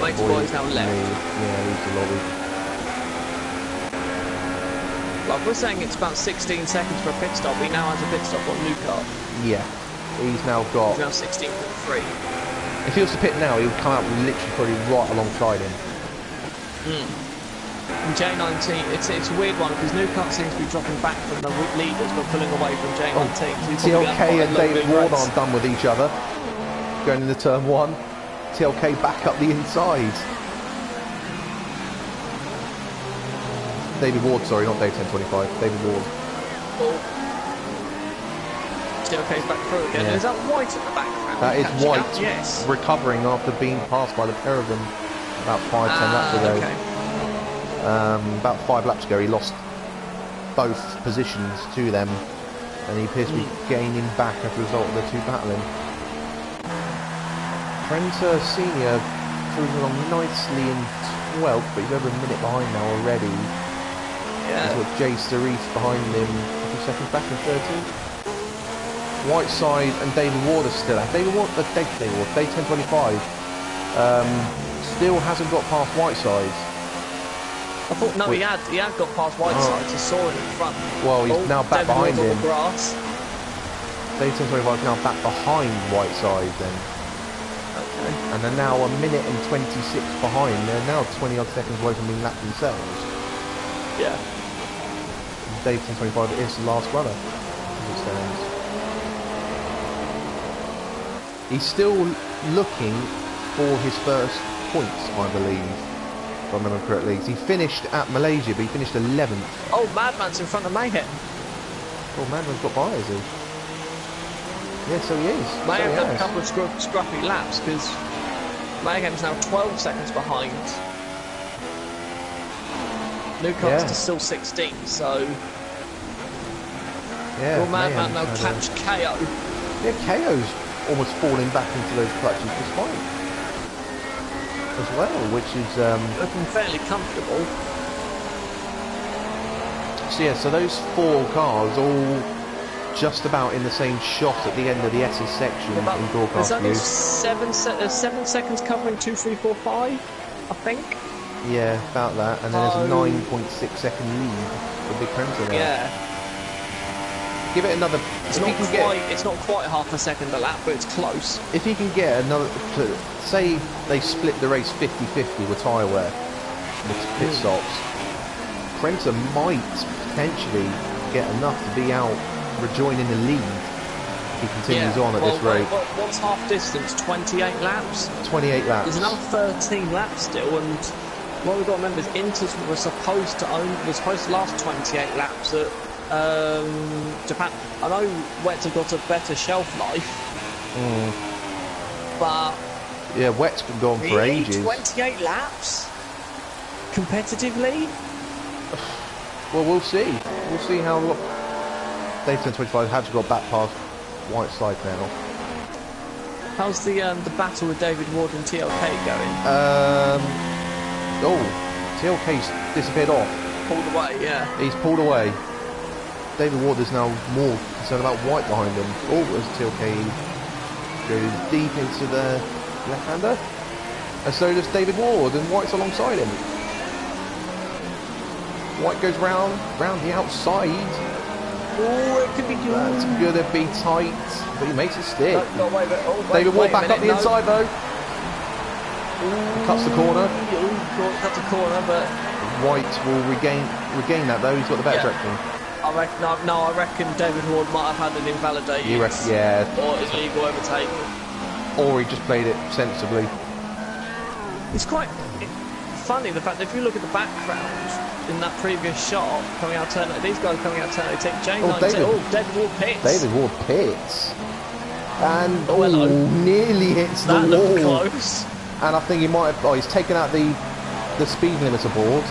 Matey Boy's now left. Yeah, leaves the lobby. Like we're saying it's about 16 seconds for a pit stop. He now has a pit stop on Newcart. Yeah, he's now 16.3. If he was to pit now, he would come out literally probably right alongside him. And J19, it's a weird one because Newcart seems to be dropping back from the leaders but pulling away from J19. TLK and David Ward aren't done with each other. Going into turn 1. TLK back up the inside. David Ward, sorry, not Dave 1025. David Ward. TLK's back through again. Yeah. Is that White at the background? That is White, yes. Recovering after being passed by the pair of them about 5-10 laps ago. Okay. About 5 laps ago he lost both positions to them and he appears to be gaining back as a result of the two battling. Prenter Senior cruising along nicely in 12th, but he's over a minute behind now already. Yeah. He's got Jay Cerise behind him, a few seconds back in 13th. Whiteside and David Ward are still out. David Ward, Dave 1025 still hasn't got past Whiteside. I thought, no, he had got past Whiteside, I saw him in front. Well, he's now back behind him. Grass. Dave 1025 is now back behind Whiteside then. Okay. And they're now a minute and 26 behind. They're now 20 odd seconds away from being lapped themselves. Yeah. Dave 1025 is the last runner, as it stands. He's still looking for his first points, I believe. If I remember correctly. He finished at Malaysia, but he finished 11th. Oh, Madman's in front of Mayhem. Oh, Madman's got by, is he? Yeah, so he is. Mayhem had a couple of scruffy laps because Mayhem's now 12 seconds behind. Newcart's still 16, so... Yeah, will Madman now catch KO? Yeah, KO's almost falling back into those clutches despite as well, which is looking fairly comfortable. So yeah, so those 4 cars all just about in the same shot at the end of the S's section in broadcast view. There's only 7 seconds covering 2, 3, 4, 5, I think. Yeah, about that. And then there's a 9.6 second lead for Big Printer now. Yeah. Give it another... It's not quite half a second a lap, but it's close. If he can get another... Say they split the race 50-50 with tyre wear, with pit stops, Printer might potentially get enough to be out rejoining the lead if he continues on at this rate. What's half distance? 28 laps? 28 laps. There's another 13 laps still, and what we've got to remember is Inters was supposed to last 28 laps at Japan. I know Wets have got a better shelf life, but yeah, Wet's been gone for ages. 28 laps competitively. Well, we'll see. We'll see how Daytona 25 has got back past Whiteside now. How's the battle with David Ward and TLK going? TLK's disappeared off. Pulled away, yeah. He's pulled away. David Ward is now more concerned about White behind him. As TLK goes deep into the left-hander. And so does David Ward, and White's alongside him. White goes round the outside. Oh, it could be good. That's good, it'd be tight, but he makes it stick. Wait, David Ward back up the inside though. Cuts the corner. Cuts the corner, but White will regain that though. He's got the better direction. I reckon David Ward might have had an invalidated. Yeah. Or illegal overtake. Or he just played it sensibly. It's quite funny the fact that if you look at the background in that previous shot, coming out turn, these guys coming out turn, they take J19. David Ward pits. David Ward pits. And nearly hits the wall. That looked close. And I think he might have. He's taken out the speed limiter board,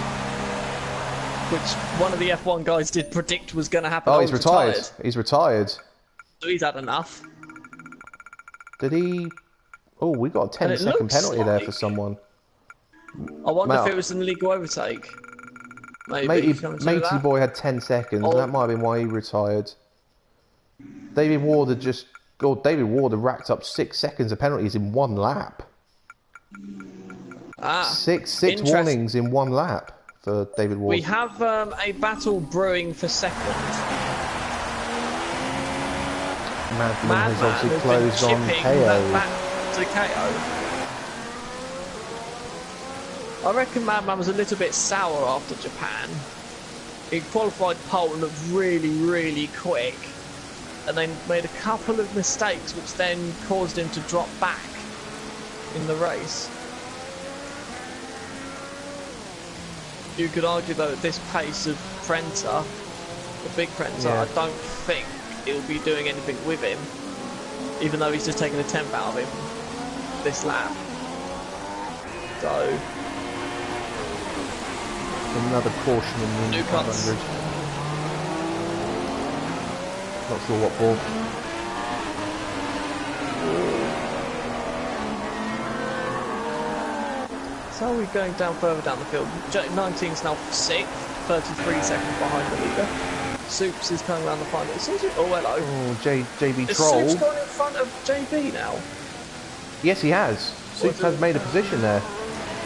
which one of the F1 guys did predict was going to happen. Oh, he's retired. He's retired. So he's had enough. Did he? Oh, we got a 10-second penalty there for someone. I wonder if it was an illegal overtake. Maybe. Matey boy had 10 seconds, and that might have been why he retired. David Ward had racked up 6 seconds of penalties in one lap. Six warnings in one lap for David Ward. We have a battle brewing for second. Madman has obviously closed on KO. Back to KO. I reckon Madman was a little bit sour after Japan. He qualified pole and looked really, really quick, and then made a couple of mistakes which then caused him to drop back in the race. You could argue though at this pace of Prenter, the big Prenter, I don't think he'll be doing anything with him, even though he's just taken a temp out of him this lap. So another caution in the 500. Not sure what for. So we're going down further down the field. 19's now 6th, 33 seconds behind the leader. Soups is coming around the final. Oh, hello. Oh, JB Troll. Is Soups gone in front of JB now? Yes, he has. Soups has made a position there.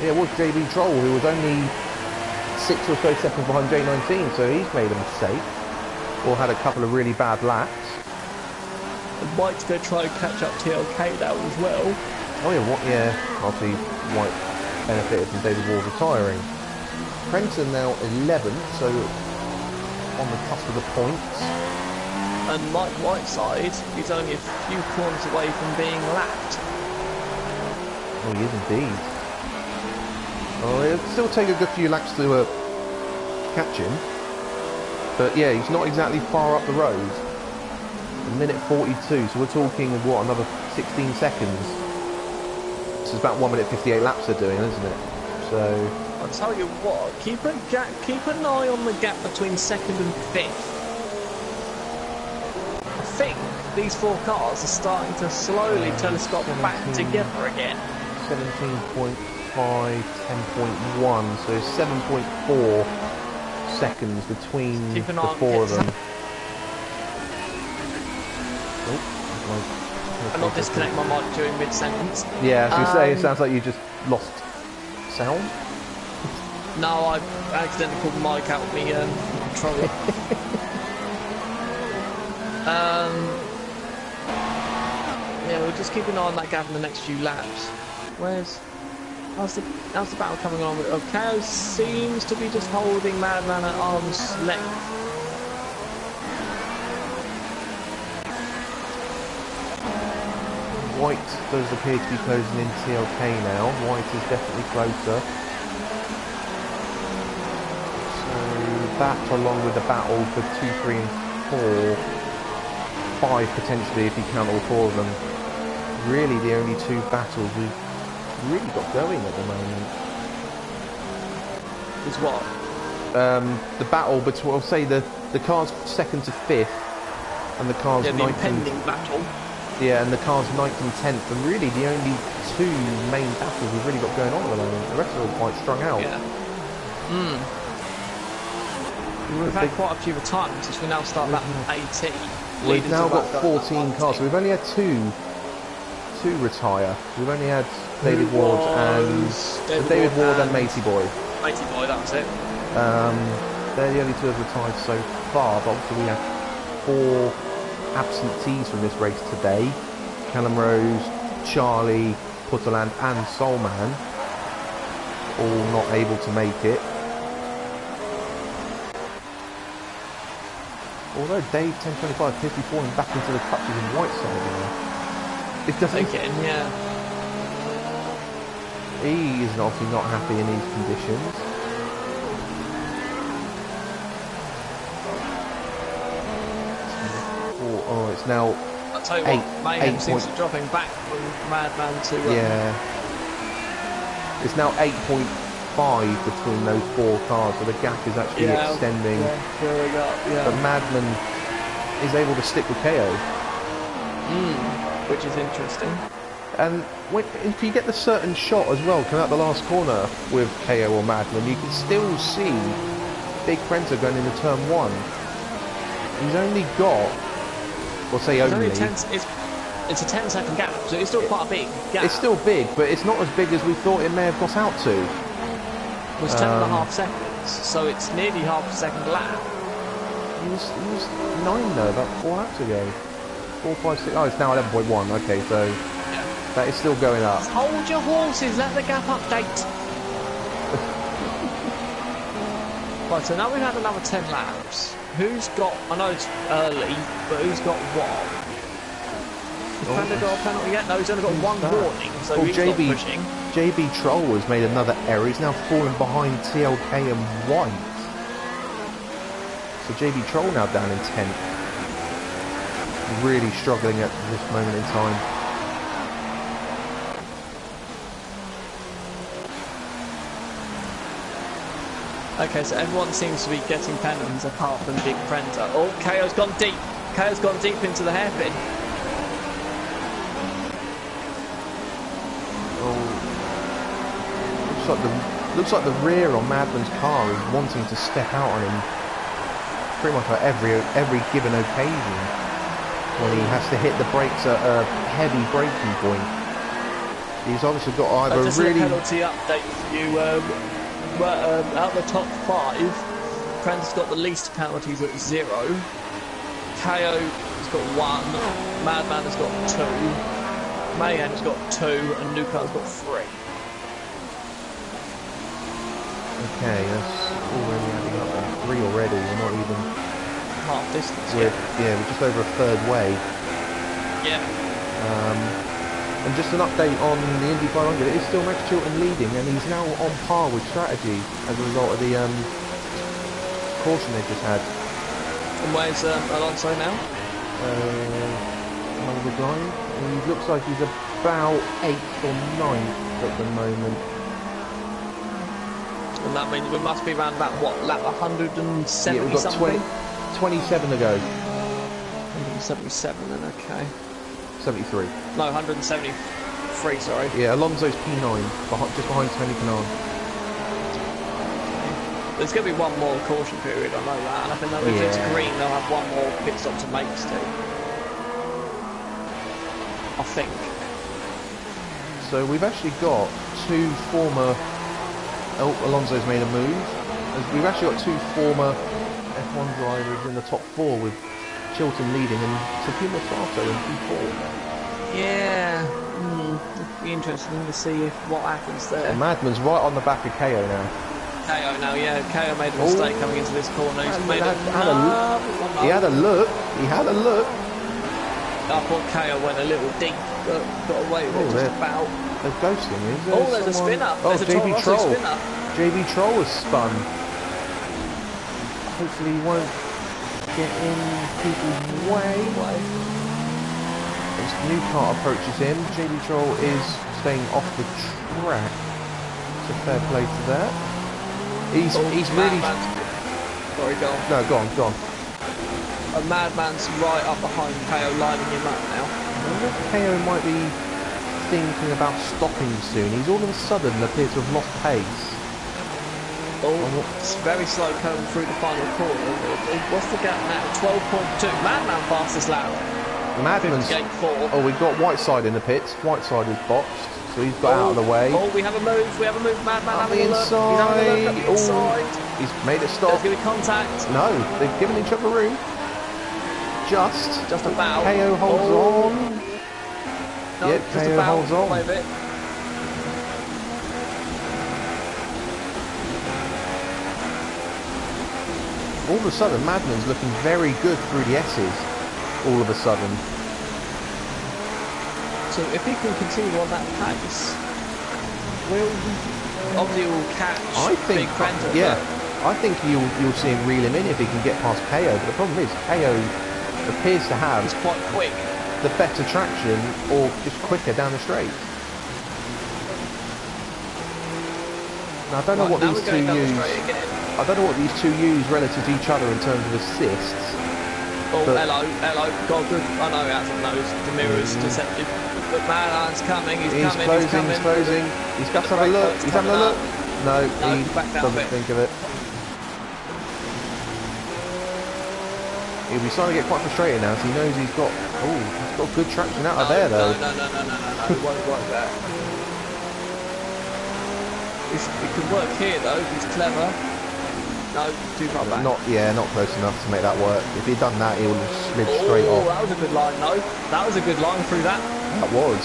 Yeah, it was JB Troll who was only 6 or so seconds behind J19, so he's made a mistake. Or had a couple of really bad laps. And White's going to try and catch up TLK now as well. Oh yeah, obviously White benefited from David Ward retiring. Prenton now 11th, so on the cusp of the points. And Mike Whiteside, he's only a few corners away from being lapped. Oh, he is indeed. Oh, it'll still take a good few laps to catch him. But yeah, he's not exactly far up the road. A minute 42, so we're talking of what, another 16 seconds. This is about 1 minute 58 laps they're doing, isn't it? So I'll tell you what, keep an eye on the gap between 2nd and 5th. I think these 4 cars are starting to slowly telescope back together again. 17.5, 10.1, so 7.4 seconds between the 4 of them. And not disconnect my mic during mid-sentence. Yeah, I was going to say, it sounds like you just lost sound. No, I accidentally pulled the mic out of me controller. Yeah, we'll just keep an eye on that gap in the next few laps. How's the battle coming on? KO seems to be just holding Madman at arm's length. White does appear to be closing in TLK now. White is definitely closer. So that, along with the battle for 2, 3 and 4, 5 potentially if you count all 4 of them, really the only 2 battles we've really got going at the moment. Is what? The battle between, I'll say the cars 2nd to 5th and the cars 9th the impending battle. Yeah, and the cars 9th and 10th are really the only 2 main battles we've really got going on at the moment. The rest are all quite strung out. Yeah. We've had quite a few retirements as we now start lap 18. We've now got 14 cars, so we've only had 2 retire. We've only had David Ward and Matey Boy. Matey Boy, that was it. They're the only 2 have retired so far, but obviously we have 4 absentees from this race today. Callum Rose, Charlie, Putterland and Soulman all not able to make it. Although Dave 1025 appears to be falling back into the touches in Whiteside now. It doesn't. Again, yeah. He is obviously not happy in these conditions. Oh, it's now. I'll tell you what, Mayhem seems to be dropping back from Madman to. Yeah. It's now 8.5 between those 4 cars, so the gap is actually extending. But Madman is able to stick with KO. Which is interesting. And if you get the certain shot as well, coming out the last corner with KO or Madman, you can still see Big Prenta going into turn 1. He's only got, we'll say only. It's a 10-second gap, so it's still quite a big gap. It's still big, but it's not as big as we thought it may have got out to. It was 10.5 seconds, so it's nearly half a second lap. He was 9 though, about 4 laps ago. 4, 5, 6. Oh, it's now 11.1. Okay, so that is still going up. Just hold your horses. Let the gap update. Right, so now we've had another 10 laps. Who's got? I know it's early, but who's got what? Has Panda got a penalty yet? No, he's only got 1 warning, so he's not pushing. JB Troll has made another error. He's now fallen behind TLK and White. So JB Troll now down in 10th. Really struggling at this moment in time. Okay, so everyone seems to be getting penalties apart from Big Prenta. Oh, KO's gone deep. KO's gone deep into the hairpin. Looks like the rear on Madman's car is wanting to step out on him pretty much at every given occasion when he has to hit the brakes at a heavy braking point. He's obviously got either just really... a penalty update for you. Out of the top 5, Prenta's got the least penalties at 0. KO has got 1, Madman has got 2, Mayhem has got 2, and Nuka has got 3. Okay, that's already adding up there. 3 already, we're not even... half distance. We're just over a third way. Yeah. And just an update on the Indy 500, it is still Max Chilton leading, and he's now on par with Strategy as a result of the caution they just had. And where's Alonso now? Along the line. He looks like he's about 8th or 9th at the moment. And that means we must be around about, what, lap 170 yeah, we've got something? 27 to go. 177 then, okay. 73. No, 173, sorry. Yeah, Alonso's P9, just behind Tony Kanaan. There's going to be 1 more caution period, I know that, and I think that if it's green, they'll have 1 more pit stop to make still. I think. So we've actually got 2 former Oh, Alonso's made a move. We've actually got 2 former F1 drivers in the top 4 with Chilton leading and Takuma Sato in P4. Yeah, it'd be interesting to see what happens there. Madman's right on the back of KO now. KO now, yeah. KO made a mistake coming into this corner. He had a look. He had a look. I thought KO went a little deep, but got away with it just about. They're ghosting. There's a spinner. Oh, there's a JB Troll. spinner. JB Troll has spun. Hopefully he won't get in people's way. As the new car approaches him, JB Troll is staying off the track. So fair play to that. He's really... Sorry, go on. No, go on. A Madman's right up behind KO, lining him up now. I wonder if KO might be thinking about stopping soon. He's all of a sudden appears to have lost pace. It's very slow coming through the final corner. What's the gap now? 12.2. Madman fastest lap. Madman's... 58.4. Oh, we've got Whiteside in the pits. Whiteside is boxed, so he's got out of the way. We have a move. Madman having a look. He's inside. He's made a stop. There's going to be contact. No, they've given each other room. Just about. KO holds on. No, yep, KO holds on. All of a sudden, Madman's looking very good through the S's. All of a sudden. So if he can continue on that pace, obviously will catch Big Prender. Yeah, I think you'll see him reel him in if he can get past KO. But the problem is, KO appears to have it's quite quick. The better traction, or just quicker down the straight. Now I don't know what these two use. I don't know what these two use relative to each other in terms of assists. Oh, hello, got good. I know he hasn't noticed the mirror's deceptive. But Madman's coming, he's closing. He's got to have a look. He's having a look. No, he doesn't think of it. He'll be starting to get quite frustrated now, so he knows he's got good traction out of there though. No, it won't work there. It could work here though, if he's clever. No, too far back. Not close enough to make that work. If he'd done that, he would have slid straight off. That was a good line though. That was a good line through that. That was.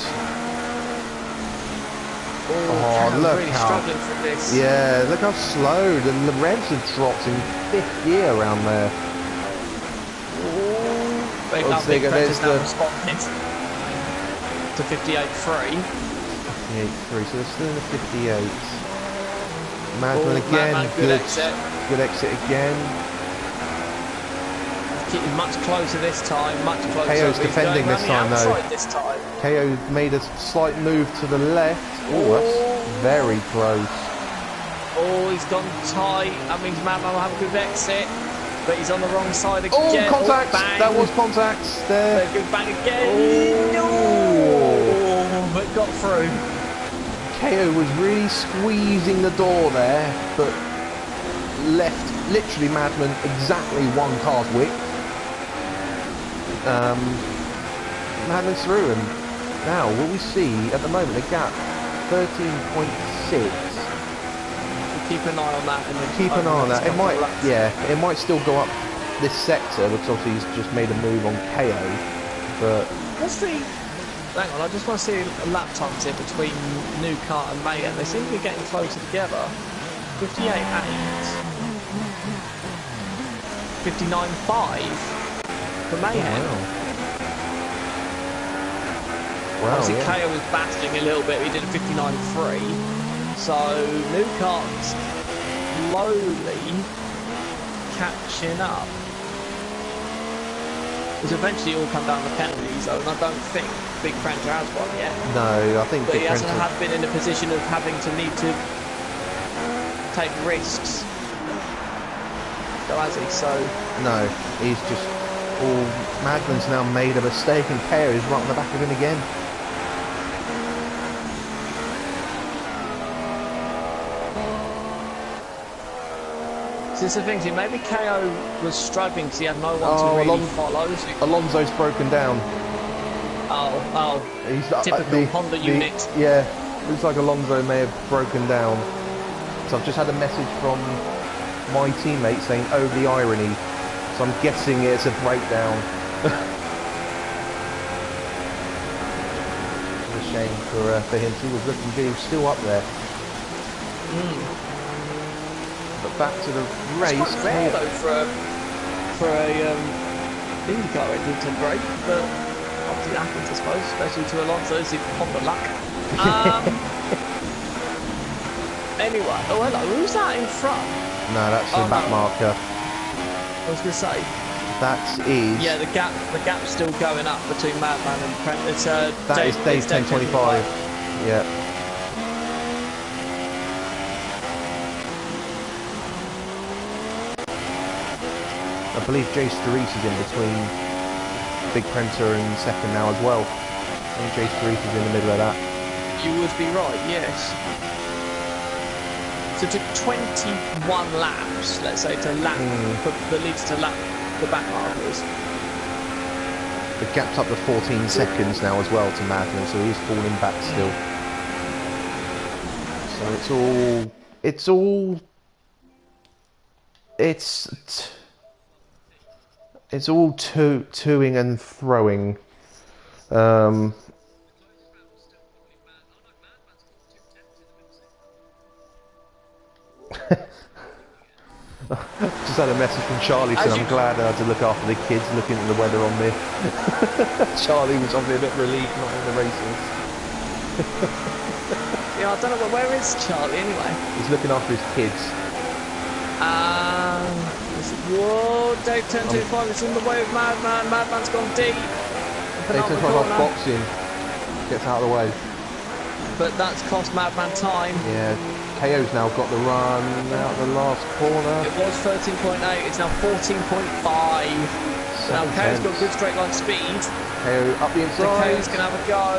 Look really struggling through this. Yeah, look how slow. The revs have dropped in 5th gear around there. Big there's now responded to 58.3. 58.3, so they're still in the 58. Madman again, good exit. Good exit again. Keeping much closer this time, much closer. KO's defending this time though. This time. KO made a slight move to the left. Oh, that's very close. Oh, he's gone tight. That means Madman will have a good exit. But he's on the wrong side again. Oh, contact! That was contact there. Good bang again. Oh, but got through. KO was really squeezing the door there, but left literally Madman exactly one car's width. Madman's through, and now will we see at the moment the gap 13.6. Keep an eye on that. Keep an eye on that. It might still go up this sector because obviously he's just made a move on KO. But what's the? Hang on, I just want to see lap times here between New Kart and Mayhem. They seem to be getting closer together. 58.8, 59.5 for Mayhem. Wow. Obviously, KO was battling a little bit. He did a 59.3. So New Kart's slowly catching up. Because eventually it will come down to the penalty zone. I don't think Big Prender has one yet. No, I think. But he hasn't been in a position of having to need to take risks. So has he? So no, he's just. Madman's now made a mistake, and KO is right on the back of him again. This is the thing, see, maybe KO was struggling because he had no one to really follow. Alonso's broken down. He's typical Honda unit. Yeah, looks like Alonso may have broken down. fact, I've just had a message from my teammate saying, "Oh, the irony." So I'm guessing it's a breakdown. It's a shame for him. He was looking good. He was still up there. But back to the race. It's quite rare though for a IndyCar engine to break, but obviously it happens, I suppose, especially to Alonso. So on the luck. Anyway, oh hello, who's that in front? No, that's the back marker. I was going to say. That is. Yeah, the gap's still going up between Madman and Prent. It's that is Dave 1025. Yeah. I believe Jace Doris is in between Big Prenter and second now as well. I think Jace Doris is in the middle of that. You would be right, yes. So it took 21 laps, let's say, to lap the leads to lap the back markers. The gap's up to 14 seconds now as well to Madman, so he is falling back still. So it's all toing and throwing. Just had a message from Charlie saying I'm glad I had to look after the kids looking at the weather on me. Charlie was obviously a bit relieved not in the races. Yeah, I don't know, where is Charlie anyway? He's looking after his kids. Whoa, Dave 1025 is in the way of Madman. Madman's gone deep. Dave 1025 boxing. Gets out of the way. But that's cost Madman time. Yeah. KO's now got the run out the last corner. It was 13.8, it's now 14.5. Now KO's got good straight line speed. KO up the inside. So KO's going to have a go.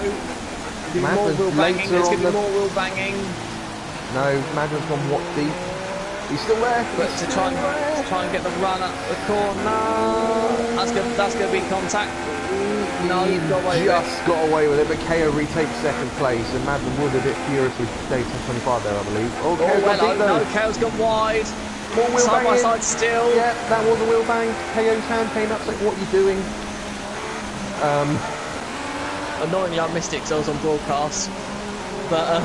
There's more wheel banging, there's going to be more wheel banging. No, Madman's gone what deep. He's still there. But to try and get the run up the corner. That's going to be contact. No, he got away with it, but KO retakes second place, and Madman would a bit furious with Dave 1025 there, I believe. Oh, KO's gone wide. More wheel side banging. by side still. Yeah, that was a wheel bang. KO's hand came up saying, "What are you doing?" Annoyingly, I missed it because I was on broadcast. But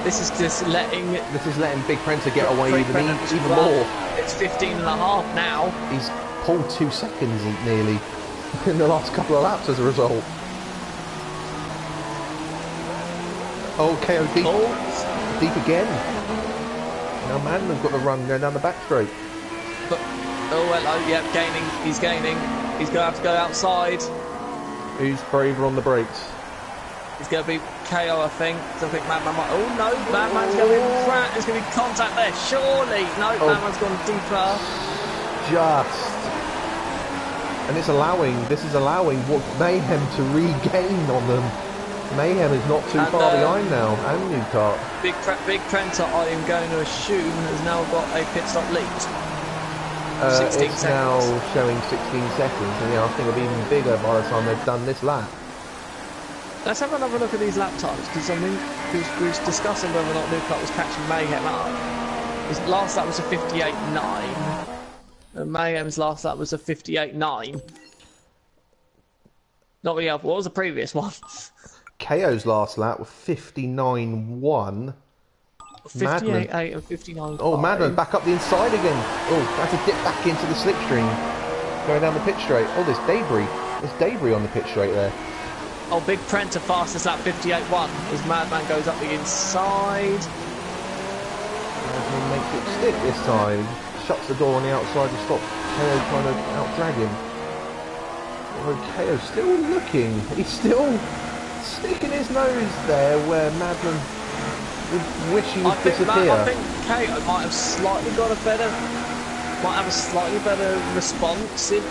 this is just letting Big Prenter get away even more. It's 15.5 now. He's pulled 2 seconds nearly in the last couple of laps as a result. Oh, KO deep. Deep again. Now Madman's got the run going down the back straight. But, oh hello, yep, gaining. He's gaining. He's going to have to go outside. Who's braver on the brakes? It's going to be KO, I think. So I think Madman might... Oh no, Madman's going to be flat. There's going to be contact there, surely. No, Madman's gone deeper. Just. And this is allowing what Mayhem to regain on them. Mayhem is not too far behind now, and Newcart. Big Prenter, I am going to assume, has now got a pit stop lead. 16 it's seconds. Now showing 16 seconds, and I think it'll be even bigger by the time they've done this lap. Let's have another look at these lap times, because I mean, we was discussing whether or not Newcart was catching Mayhem up. His last lap was a 58.9. And Mayhem's last lap was a 58.9. Not really helpful. What was the previous one? KO's last lap was 59.1. 58.8 and 59.5. Oh, Madman's back up the inside again. Oh, had to dip back into the slipstream. Going down the pit straight. Oh, there's debris. There's debris on the pit straight there. Oh, Big Prenter fastest lap 58.1 as Madman goes up the inside. Madman makes it stick this time. Shuts the door on the outside to stop KO trying to out-drag him. Oh, KO's still looking. He's still sticking his nose there where Madman would wish he would disappear. I think KO might have slightly have a slightly better responsive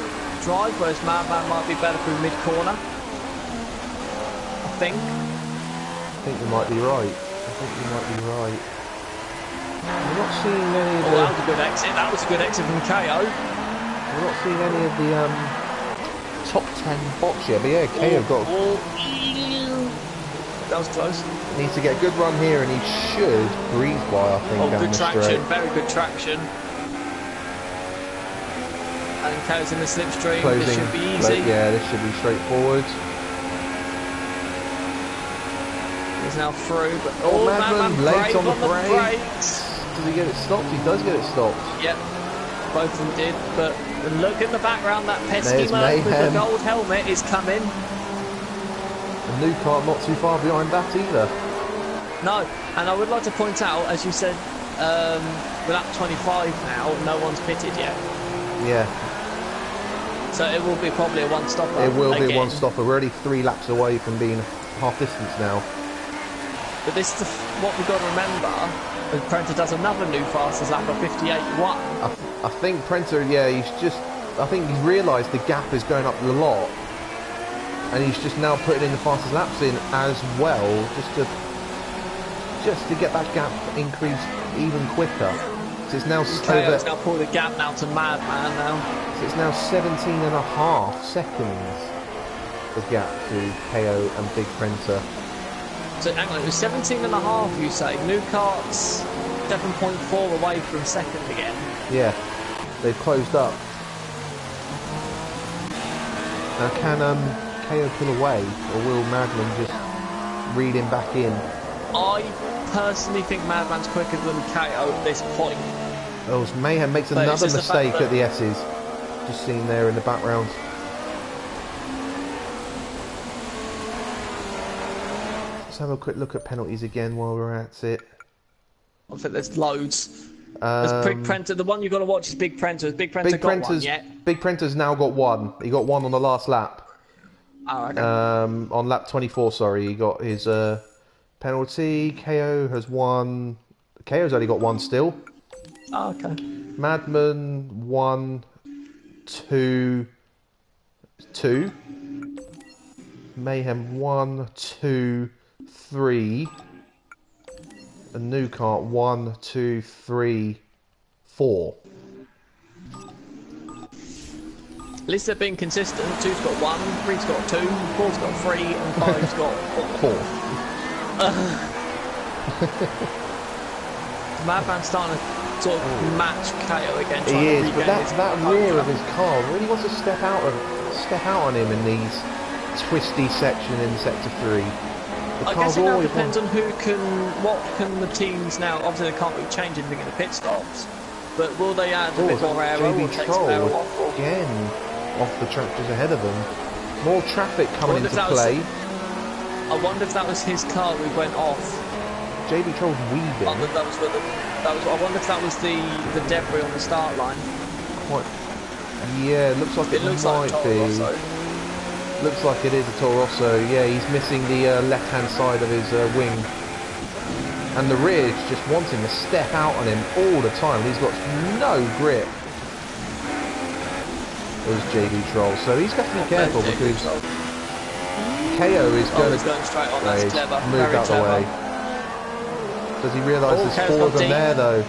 drive, whereas Madman might be better through mid-corner. I think you might be right. We're not seeing any of the... that was a good exit. That was a good exit from KO. We're not seeing any of the top 10 box yet, but yeah, KO got... that was close. Needs to get a good run here, and he should breeze by, I think, down good the traction, straight. very good traction. And Co's in the slipstream. Closing, this should be easy. Yeah, this should be straightforward. He's now through, but Madman late on the brakes. Does he get it stopped? He does get it stopped. Yep, both of them did. But look in the background, that pesky There's man with the Mayhem. gold helmet is coming. The new car not too far behind that either. No, and I would like to point out, as you said, we're at 25 now. No one's pitted yet. Yeah. So it will be probably a one-stopper. It will be again. a one-stopper. We're already 3 laps away from being half distance now. But this is what we've got to remember. When Prenter does another new fastest lap of 58.1. I think Prenter, yeah, I think he's realised the gap is going up a lot. And he's just now putting in the fastest laps in as well, just to get that gap increased even quicker. So it's now KO's now pulled the gap now to Madman now. So it's now 17.5 seconds the gap to KO and Big Prenter. So hang on, it was 17.5 you say. New Kart's 7.4 away from second again. Yeah, they've closed up. Now can KO pull away, or will Madman just read him back in? I personally think Madman's quicker than KO at this point. Oh, Mayhem makes another mistake at the S's. Just seen there in the background. Let's have a quick look at penalties again while we're at it. I think there's loads. There's Big Prenter. The one you've got to watch is Big Prenter. Has Big Prenter got one yet? Big Prenter's now got one. He got one on the last lap. Oh, okay. On lap 24, sorry, he got his penalty. KO has one. KO's only got one still. Oh, okay. Madman 1, 2, 2. Mayhem 1, 2, 3. And New Kart 1, 2, 3, 4. At least they're being consistent. 2's got 1, 3's got 2, 4's got 3, and 5's got 4. Madman's starting to sort of match KO again. He is, but that rear of his car really wants to step out on him in these twisty section in sector 3. I guess it now depends on what can the teams now. Obviously, they can't really change anything in the pit stops, but will they add a bit more aero or take some aero off? Again, off the track just ahead of them. More traffic coming into play. I wonder if that was his car who went off. JB Troll's weaving. I wonder if that was the debris on the start line. Yeah, it looks like it might be. Looks like it is a Toro Rosso. Yeah, he's missing the left-hand side of his wing. And the rear's just wanting to step out on him all the time. He's got no grip. There's JB Troll. So he's got to be careful because KO is going straight on. That's clever. Moved out the way. Does he realise there's 4 of them there though?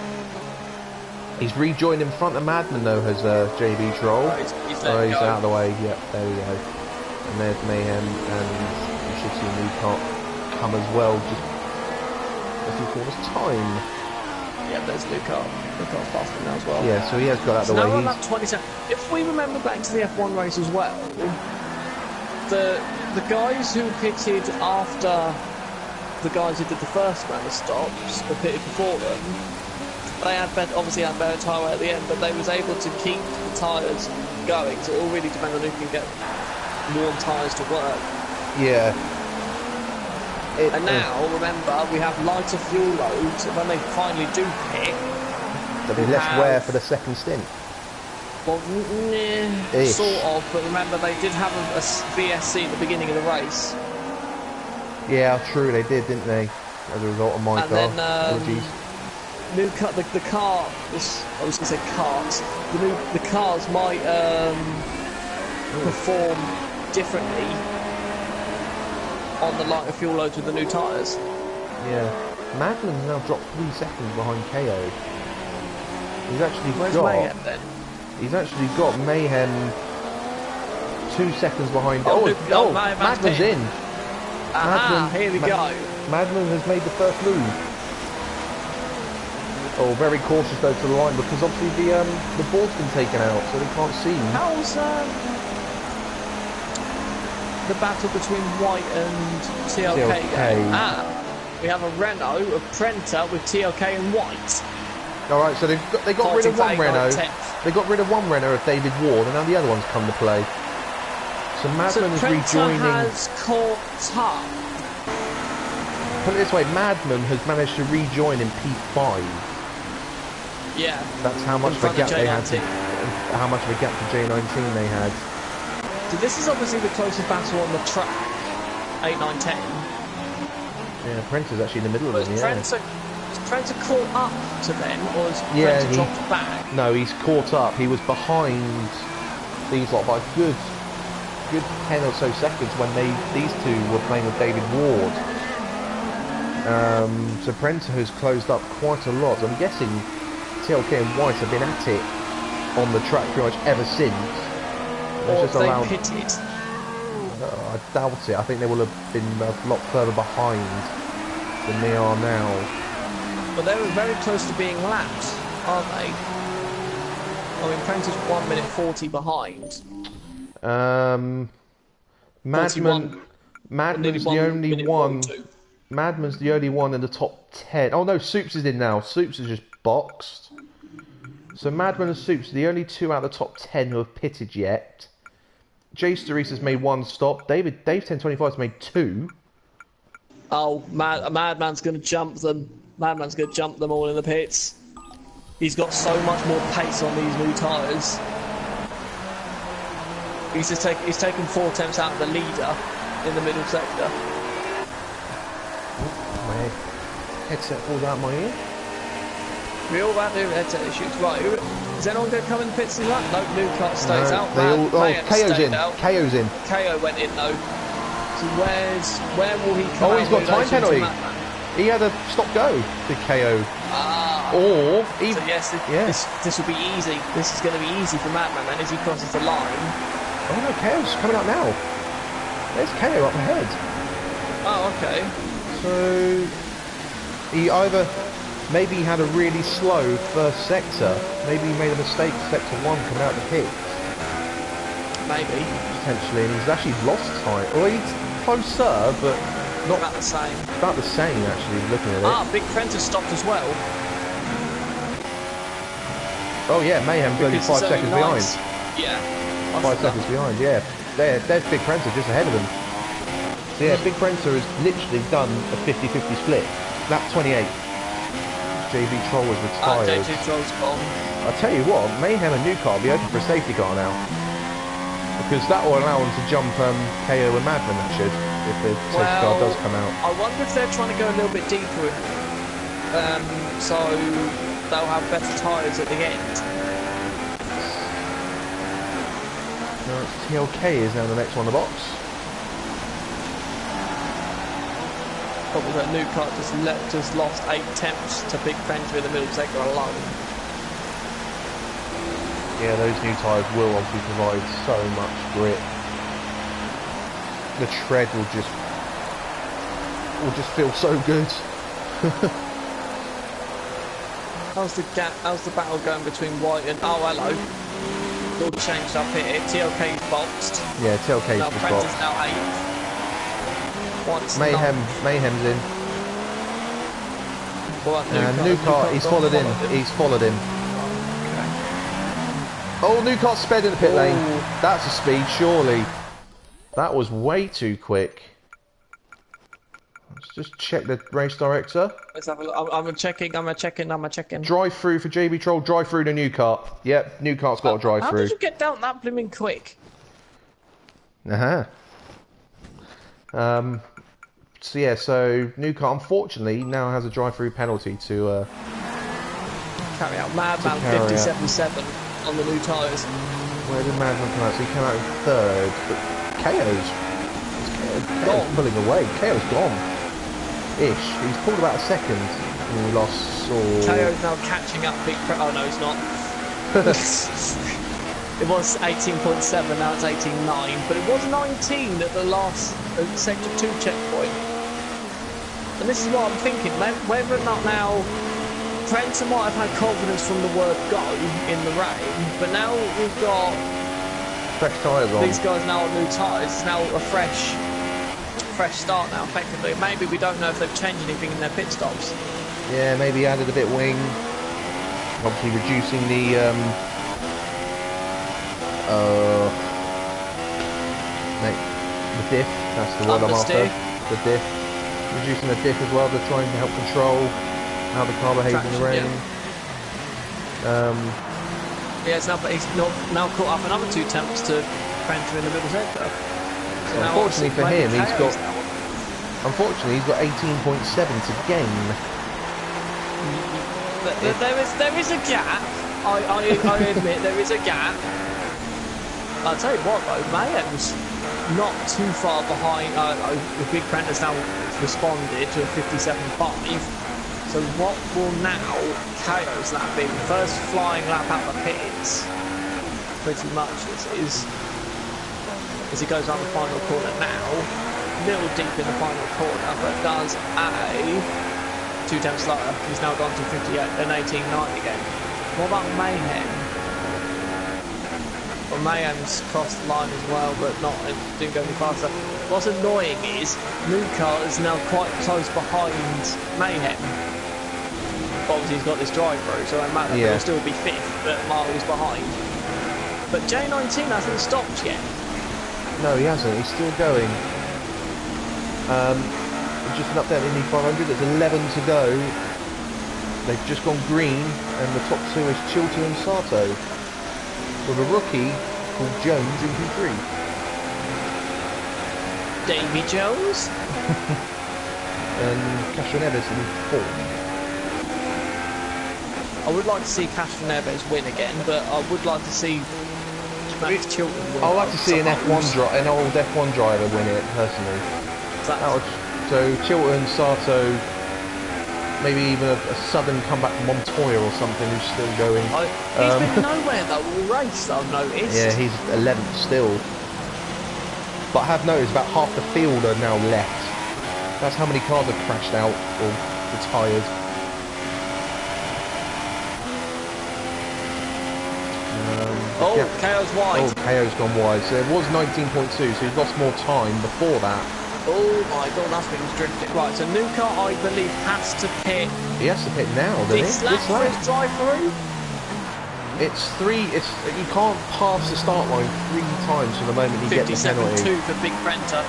He's rejoined in front of Madman though, has JB Troll. He's out of the way. Yep, there we go. And there's Mayhem, and you should see New Kart come as well, just a few corners time. Yeah, there's New Kart. New Kart's faster now as well. Yeah, so he has got out of the way. Now on lap 27. If we remember back to the F1 race as well, the guys who pitted after the guys who did the first round of stops, who pitted before them, they obviously had better tyre wear at the end, but they was able to keep the tyres going. So it all really depends on who can get warm tyres to work. Yeah. And now, remember, we have lighter fuel loads, and when they finally do pit, there'll be less wear for the second stint. Well, sort of, but remember they did have a VSC at the beginning of the race. Yeah, true, they did, didn't they? As a result of my car. And then, the car, I was going to say carts, the cars might perform differently on the lighter fuel loads with the new tyres. Yeah. Madman's now dropped 3 seconds behind KO. He's actually Mayhem then? He's actually got Mayhem 2 seconds behind. Madman's in. Aha, here we go. Madman has made the first move. Oh, very cautious though to the line because obviously the board's been taken out, so they can't see. How's the battle between White and TLK going? We have a Renault, a Prenta with TLK and White. All right, so they got rid of one Renault. They got rid of one Renault of David Ward, and now the other one's come to play. So Madman is rejoining. Has caught up. Put it this way, Madman has managed to rejoin in P5. Yeah. That's how much of a gap they had. How much of a gap to J19 they had. So this is obviously the closest battle on the track. 8, 9, 10. Yeah, Prenta's actually in the middle of them. Yeah. Is Prenta caught up to them, or has Prenta dropped back? No, he's caught up. He was behind these lot by a good 10 or so seconds when these two were playing with David Ward. So Prenta has closed up quite a lot. I'm guessing TLK and White have been at it on the track pretty much ever since. Or they pitted. I doubt it. I think they will have been a lot further behind than they are now. But they were very close to being lapped, aren't they? I mean, Prenta's 1 minute 40 behind. Madman's the only one. Madman's the only one in the top 10. Oh no, Soups is in now. Soups is just boxed. So Madman and Soups are the only two out of the top 10 who have pitted yet. Jay Sturris has made one stop. Dave 1025 has made two. Oh, Madman's going to jump them. Madman's going to jump them all in the pits. He's got so much more pace on these new tyres. He's taken 4 attempts out of the leader in the middle sector. My headset falls out my ear. We all have their headset issues. Right, is anyone going to come in the pits in that? No, new car stays out. KO's in. KO's in. KO went in though. So where will he come out? Oh, he's got time penalty. He had a stop-go to KO. Or even... So yes, this will be easy. This is going to be easy for Madman then as he crosses the line. Oh no, KO's coming up now. There's KO up ahead. Oh, okay. So he either... Maybe he had a really slow first sector. Maybe he made a mistake sector 1 coming out the pit. Maybe. Potentially, and he's actually lost time. Or he's closer, but not... About the same. About the same, actually, looking at it. Big Prentice stopped as well. Oh yeah, Mayhem's only 5 seconds behind. Yeah. 5 seconds behind, yeah. There's Big Prentice just ahead of him. So yeah, Big Prentice has literally done a 50-50 split. Lap 28. JB Troll was retired. JB Troll's gone. I'll tell you what, Mayhem and New Car will be open for a safety car now. Because that will allow them to jump KO and Madman, that should, if the safety car does come out. I wonder if they're trying to go a little bit deeper, so they'll have better tyres at the end. TLK is now the next one in the box. Probably that new car just lost 8 attempts to Big Prentice in the middle sector alone. Yeah, those new tyres will obviously provide so much grip. The tread will just feel so good. How's the battle going between White and... Oh, hello. All changed up here. TLK's boxed. Yeah, TLK's now Prentice now 8th. Mayhem's in. New car, he's followed him. He's followed him. Okay. Oh, New car sped in the pit lane. That's a speed, surely. That was way too quick. Let's just check the race director. Let's have a look. I'm checking. Drive through for JB Troll. Drive through to New car. Yep, New car's got to drive through. How did you get down that blooming quick? So yeah, so New car unfortunately now has a drive-through penalty to carry out. Madman 57.7 on the new tyres. Where did Madman come out? So he came out in 3rd, but KO's pulling away. KO's gone. Ish. He's pulled about a second. And we lost. KO's now catching up. Oh no, he's not. It was 18.7, now it's 18.9, but it was 19 at the last sector 2 checkpoint. And this is what I'm thinking, whether or not now Prenter might have had confidence from the word go in the rain, but now we've got fresh tyres on. These guys now on new tyres. It's now a fresh start now, effectively. Maybe we don't know if they've changed anything in their pit stops. Yeah, maybe added a bit wing. Obviously reducing the diff. That's the word I'm after. The diff. Reducing the diff as well to try and help control how the car behaves in the rain. Yeah, it's now, but he's now caught up another 2 attempts to Prenter in the middle sector. So unfortunately for him, he's got 18.7 to gain. There is a gap. I admit there is a gap. I'll tell you what though, Mayhem's not too far behind. The Big Prenter's now responded to a 57.5. So what will now chaos that be? First flying lap out the pits, pretty much this is, as he goes on the final corner now, a little deep in the final corner, but does a 2 tenths slower. He's now gone to 58 and 18.9 again. What about Mayhem? Well, Mayhem's crossed the line as well, but didn't go any faster. What's annoying is Nuka is now quite close behind Mayhem. Obviously he's got this drive-through, so it matter. He'll still be 5th, but miles behind. But J19 hasn't stopped yet. No, he hasn't. He's still going. Just an update on the 500. There's 11 to go. They've just gone green, and the top 2 is Chilton and Sato, with a rookie called Jones in Q3. Davy Jones? And Castro Neves in 4th. I would like to see Castro Neves win again, but I would like to see Max Chilton win. I'd like to see an old F1 driver win it, personally. So Chilton, Sato, maybe even a sudden comeback Montoya or something who's still going. He's been nowhere though all race, I've noticed. Yeah, he's 11th still. But I have noticed about half the field are now left. That's how many cars have crashed out or retired. KO's wide. Oh, KO's gone wide. So it was 19.2, so he's lost more time before that. Oh my god, that's been drifted. Right, so Nuka, I believe, has to pit. He has to pit now, doesn't he? This lap for his drive-through? It's 3. You can't pass the start line 3 times from the moment you get the penalty. 57.2 for Big Prenter.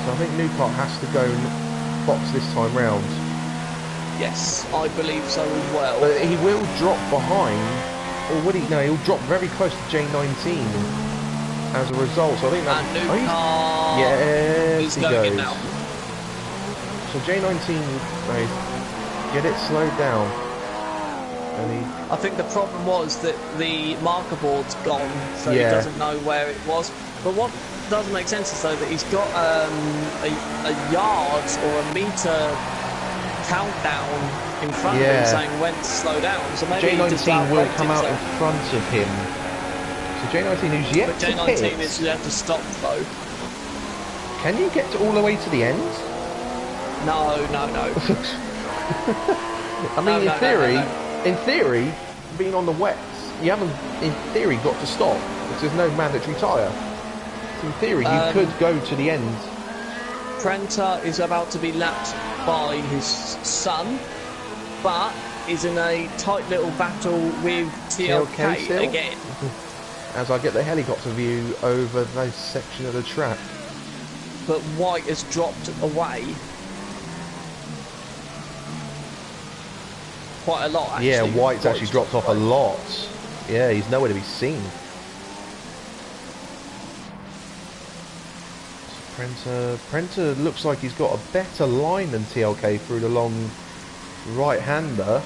So I think Nuka has to go box this time round. Yes, I believe so as well. But he will drop behind. Or would he? No, he'll drop very close to J19 as a result. So I think that. And Nuka yes, he goes. Now. So J19, get it slowed down. I think the problem was that the marker board's gone, so he doesn't know where it was. But what doesn't make sense is though that he's got a yards or a meter countdown in front of him saying when to slow down. So maybe J19 will come out in front of him. So J19 who's yet to J19 pit. is yet to stop though. Can you get all the way to the end? No. I mean, in theory, being on the wets, you haven't, in theory, got to stop because there's no mandatory tyre. So in theory, you could go to the end. Prenter is about to be lapped by his son, but is in a tight little battle with TLK again. As I get the helicopter view over this section of the track. But White has dropped away. Quite a lot, actually. Yeah, White's actually dropped off a lot. Yeah, he's nowhere to be seen. So Prenter looks like he's got a better line than TLK through the long right-hander.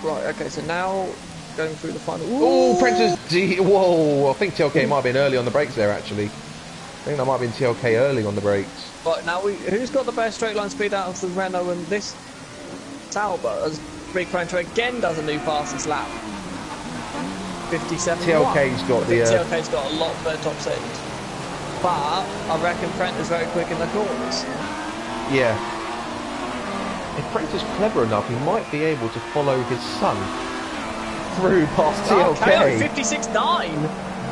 Right, okay, so now going through the final... Oh, Prenter's... Whoa, I think TLK might have been early on the brakes there, actually. I think that might have been TLK early on the brakes. Right, now who's got the best straight line speed out of the Renault and this? Talbot as Big Prenter again does a new fastest lap. 57. TLK's got the. TLK's got a lot better top speed. But I reckon Prenter's very quick in the corners. Yeah. If Prenter's clever enough, he might be able to follow his son through past TLK. KO 56.9.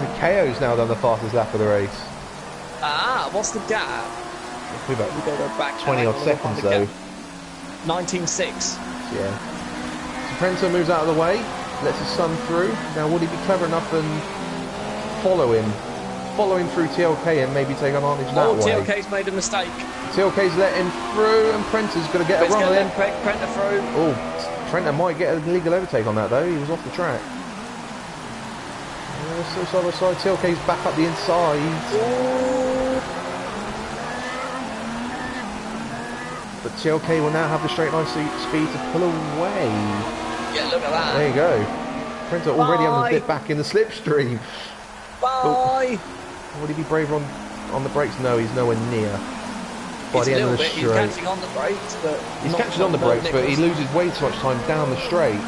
The KO's now done the fastest lap of the race. Ah, what's the gap? We've got We gotta go back 20 odd seconds though. 19.6. Yeah. So Prenter moves out of the way, lets his son through. Now would he be clever enough and follow him through TLK and maybe take advantage that way? TLK's made a mistake. TLK's let him through and Prenter's going to get a run on him. Prenter through. Oh, Prenter might get a legal overtake on that though. He was off the track. Still side by side. TLK's back up the inside. Ooh. But TLK will now have the straight line speed to pull away. Yeah, look at that. There you go. Prenter already having a bit back in the slipstream. Bye. Oh. Would he be braver on the brakes? No, he's nowhere near. By the end of the straight. He's catching on the brakes, but he's catching on the brakes, but he loses way too much time down the straight.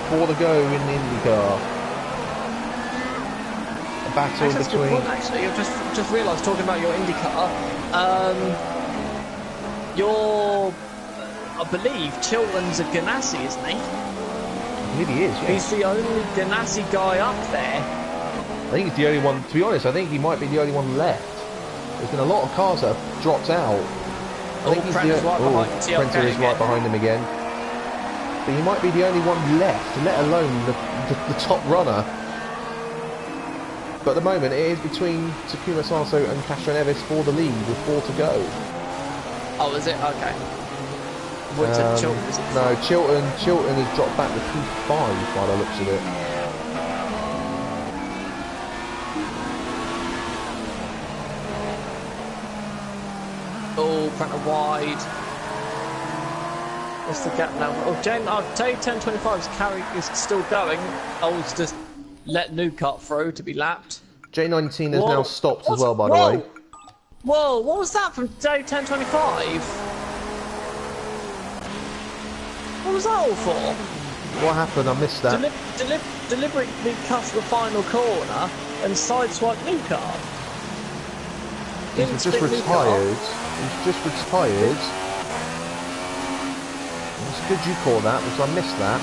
For the go in the IndyCar. A battle between. Actually, I've just realised, talking about your IndyCar, I believe Chilton's a Ganassi, isn't he? I believe he is. Yes. He's the only Ganassi guy up there. I think he's the only one. To be honest, I think he might be the only one left. There's been a lot of cars that have dropped out. I think he's Prenter's right behind TLK. Prenter is right behind him again. But he might be the only one left, let alone the top runner. But at the moment, it is between Takuma Sato and Castro Neves for the lead with 4 to go. Oh, is it? Okay. Chilton, is it? No, Chilton has dropped back to P5 by the looks of it. Oh, Prenter wide. What's the gap now? Oh, J1025 is still going. Old's just let new cut through to be lapped. J19 has now stopped as well, by the way. Whoa, what was that from J1025? What was that all for? What happened? I missed that. Deliberately cuts the final corner and sideswiped new car. He's just retired. It's good you call that because I missed that.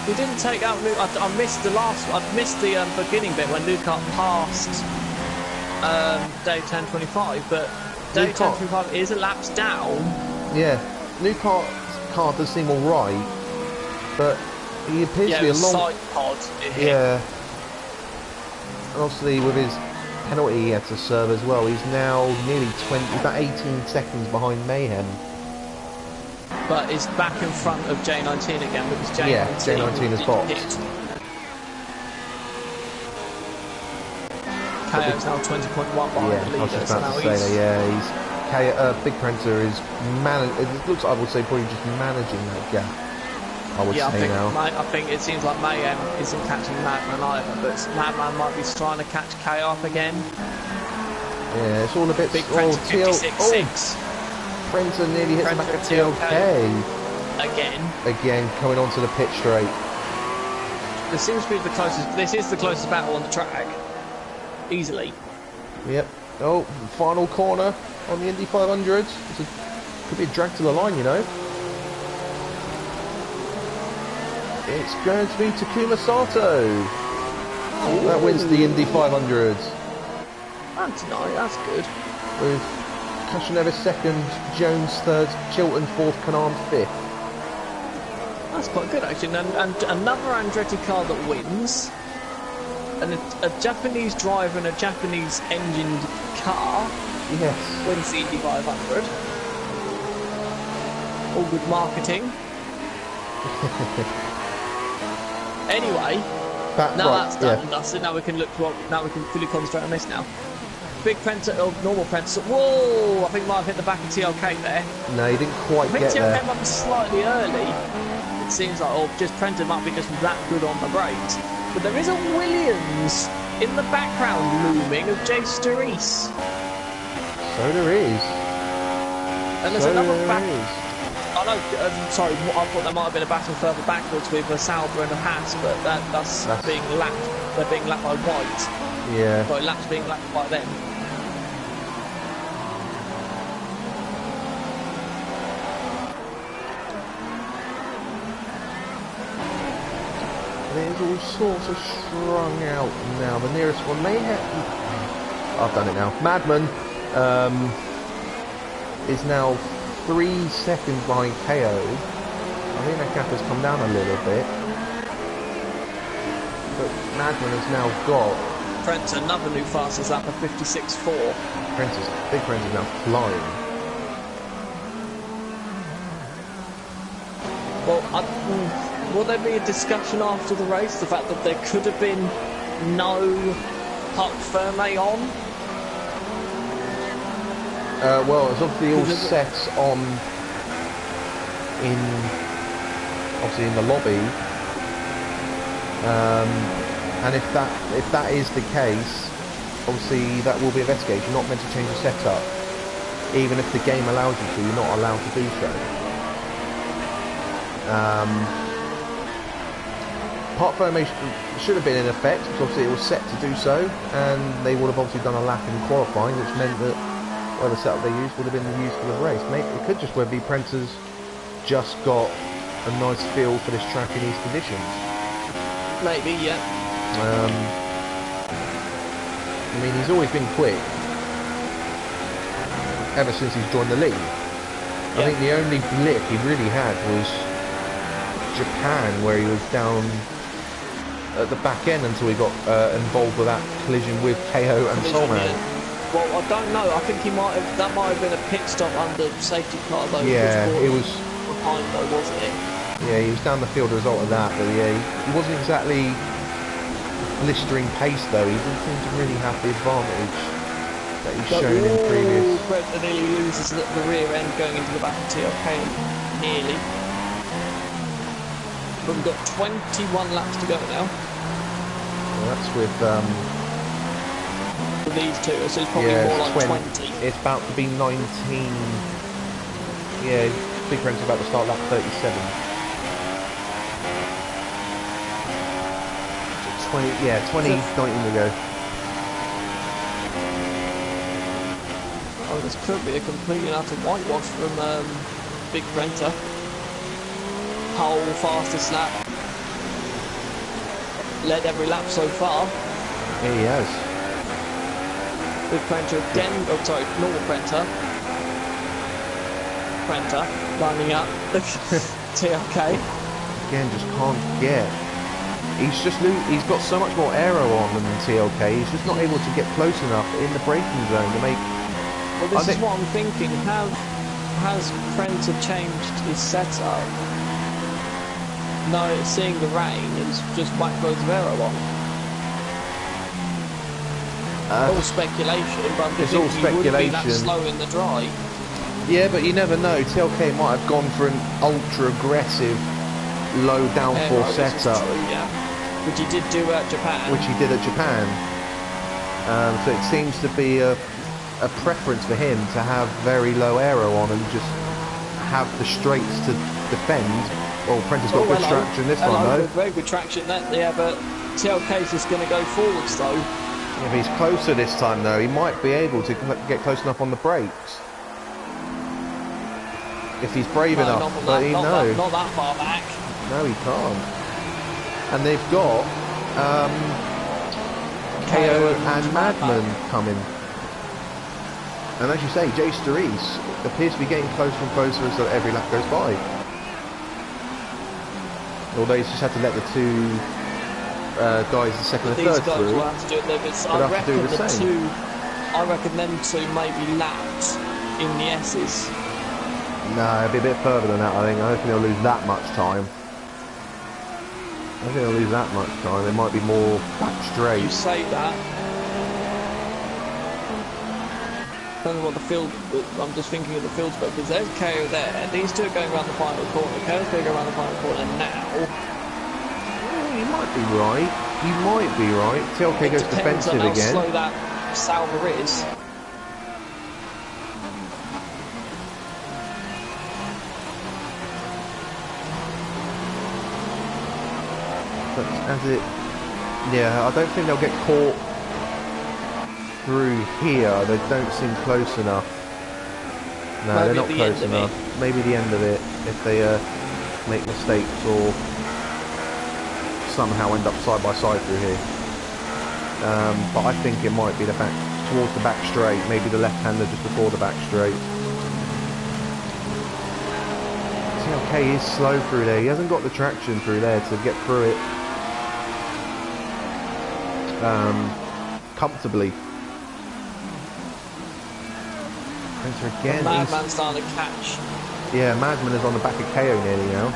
He didn't take out New. I missed the last. I missed the beginning bit when Newcart passed Day 1025, but Day 1025 is a laps down. Yeah, Newcart's car does seem all right, but he appears to be a long side pod. Yeah, and obviously with his penalty he had to serve as well. He's now nearly about 18 seconds behind Mayhem. But it's back in front of J19 again because J19 is boxed. KO's now 20.1 behind the leader. I was just about to say that, Big Prenter is it looks like I would say probably just managing that gap. I think it seems like Mayhem isn't catching Madman either, but Madman might be trying to catch KO up again. Yeah, it's all a bit. Big Prenter 56.6. Prenter nearly hits back at TLK. Again, coming onto the pit straight. This seems to be the closest. This is the closest battle on the track. Easily. Yep. Oh, final corner on the Indy 500. Could be a drag to the line, you know. It's going to be Takuma Sato. That wins the Indy 500. That's good. With Castroneves second, Jones third, Chilton fourth, Canaan fifth. That's quite good actually. And another Andretti car that wins. And a Japanese driver and a Japanese engined car. Yes. Wins the Indy 500. All good marketing. Anyway, that's done and dusted. Now we can fully concentrate on this now. Big Prenter, normal Prenter. Whoa! I think might have hit the back of TLK there. No, he didn't quite get there. I think TLK might be slightly early. it seems like, or just Prenta might be just that good on the brakes. But there is a Williams in the background looming of Jay Sturris. So there is. And there's another battle. I know, sorry, I thought there might have been a battle further backwards with a Sauber and a Haas, but that's being lapped. They're being lapped by White. Yeah. Sorry, laps being lapped by them. There's all sorts of strung out now. The nearest one may have... I've done it now. Madman is now 3 seconds behind KO. I think that gap has come down a little bit. But Madman has now got... Prenta, another new fastest lap of 56.4. Big Prenta's now flying. Well, will there be a discussion after the race? The fact that there could have been no Parc Ferme on? Well, it's obviously all set on obviously in the lobby, and if that is the case, obviously that will be investigated. You're not meant to change the setup, even if the game allows you to. You're not allowed to do so. Parc Ferme should have been in effect because obviously it was set to do so, and they would have obviously done a lap in qualifying, which meant that whatever setup they used would have been used for the race. Maybe it could just be Prenta's just got a nice feel for this track in these conditions. Maybe, yeah. I mean, he's always been quick ever since he's joined the league. I think the only blip he really had was Japan, where he was down at the back end until he got involved with that collision with KO and Solman. Well, I don't know. I think that might have been a pit stop under safety car though. Yeah, it was behind though, wasn't it? Yeah, he was down the field as a result of that, but yeah, he wasn't exactly blistering pace though. He didn't seem to really have the advantage that he's shown in previous. Brett nearly loses the rear end going into the back of TLK, nearly. But we've got 21 laps to go now. Well, that's with these two, so it's probably more like 20. It's about to be 19. Yeah, Big Prenta's about to start lap 37. 20, yeah, 20, 19 to go. Oh, this could be a complete and utter whitewash from Big Prenta. Whole fastest lap. Led every lap so far. Yeah, he has. Big Prenta again, oh sorry, normal Prenta. Prenta lining up. TLK. Again, just can't get. He's got so much more aero on than TLK. He's just not able to get close enough in the braking zone to make. Well, this is what I'm thinking. Has Prenta changed his setup? No, seeing the rain and just whacked loads of aero on. All speculation, but I'm just thinking he wouldn't be that slow in the dry. Yeah, but you never know. TLK might have gone for an ultra aggressive, low downforce setup. True, yeah. Which he did do at Japan. Which he did at Japan. So it seems to be a preference for him to have very low aero on and just have the straights to defend. Well, Prenta's got good traction this time though. Very good traction there, yeah, but TLK's just going to go forwards though. If he's closer this time though, he might be able to get close enough on the brakes. If he's brave enough, but not that far back. No, he can't. And they've got KO and Madman coming. And as you say, Jay Sturris appears to be getting closer and closer as every lap goes by. Although he's just had to let the two guys, the second and third through. These guys will have to do it there, but I reckon them two may be lapped in the S's. No, it'll be a bit further than that, I think. I don't think they'll lose that much time. They might be more back straight. You say that. don't know what the field. I'm just thinking of the field split because there's KO there. These two are going around the final corner. KO's going to go around the final corner now. You might be right. You might be right. TLK goes defensive on how again. Slow that Sauber is. But as it, yeah, I don't think they'll get caught through here. They don't seem close enough. No, Maybe they're not close enough. Maybe the end of it if they make mistakes or somehow end up side by side through here. But I think it might be the back towards the back straight. Maybe the left-hander just before the back straight. TLK is slow through there. He hasn't got the traction through there to get through it comfortably. Printer again. Madman's starting to catch. Yeah, Madman is on the back of KO nearly now.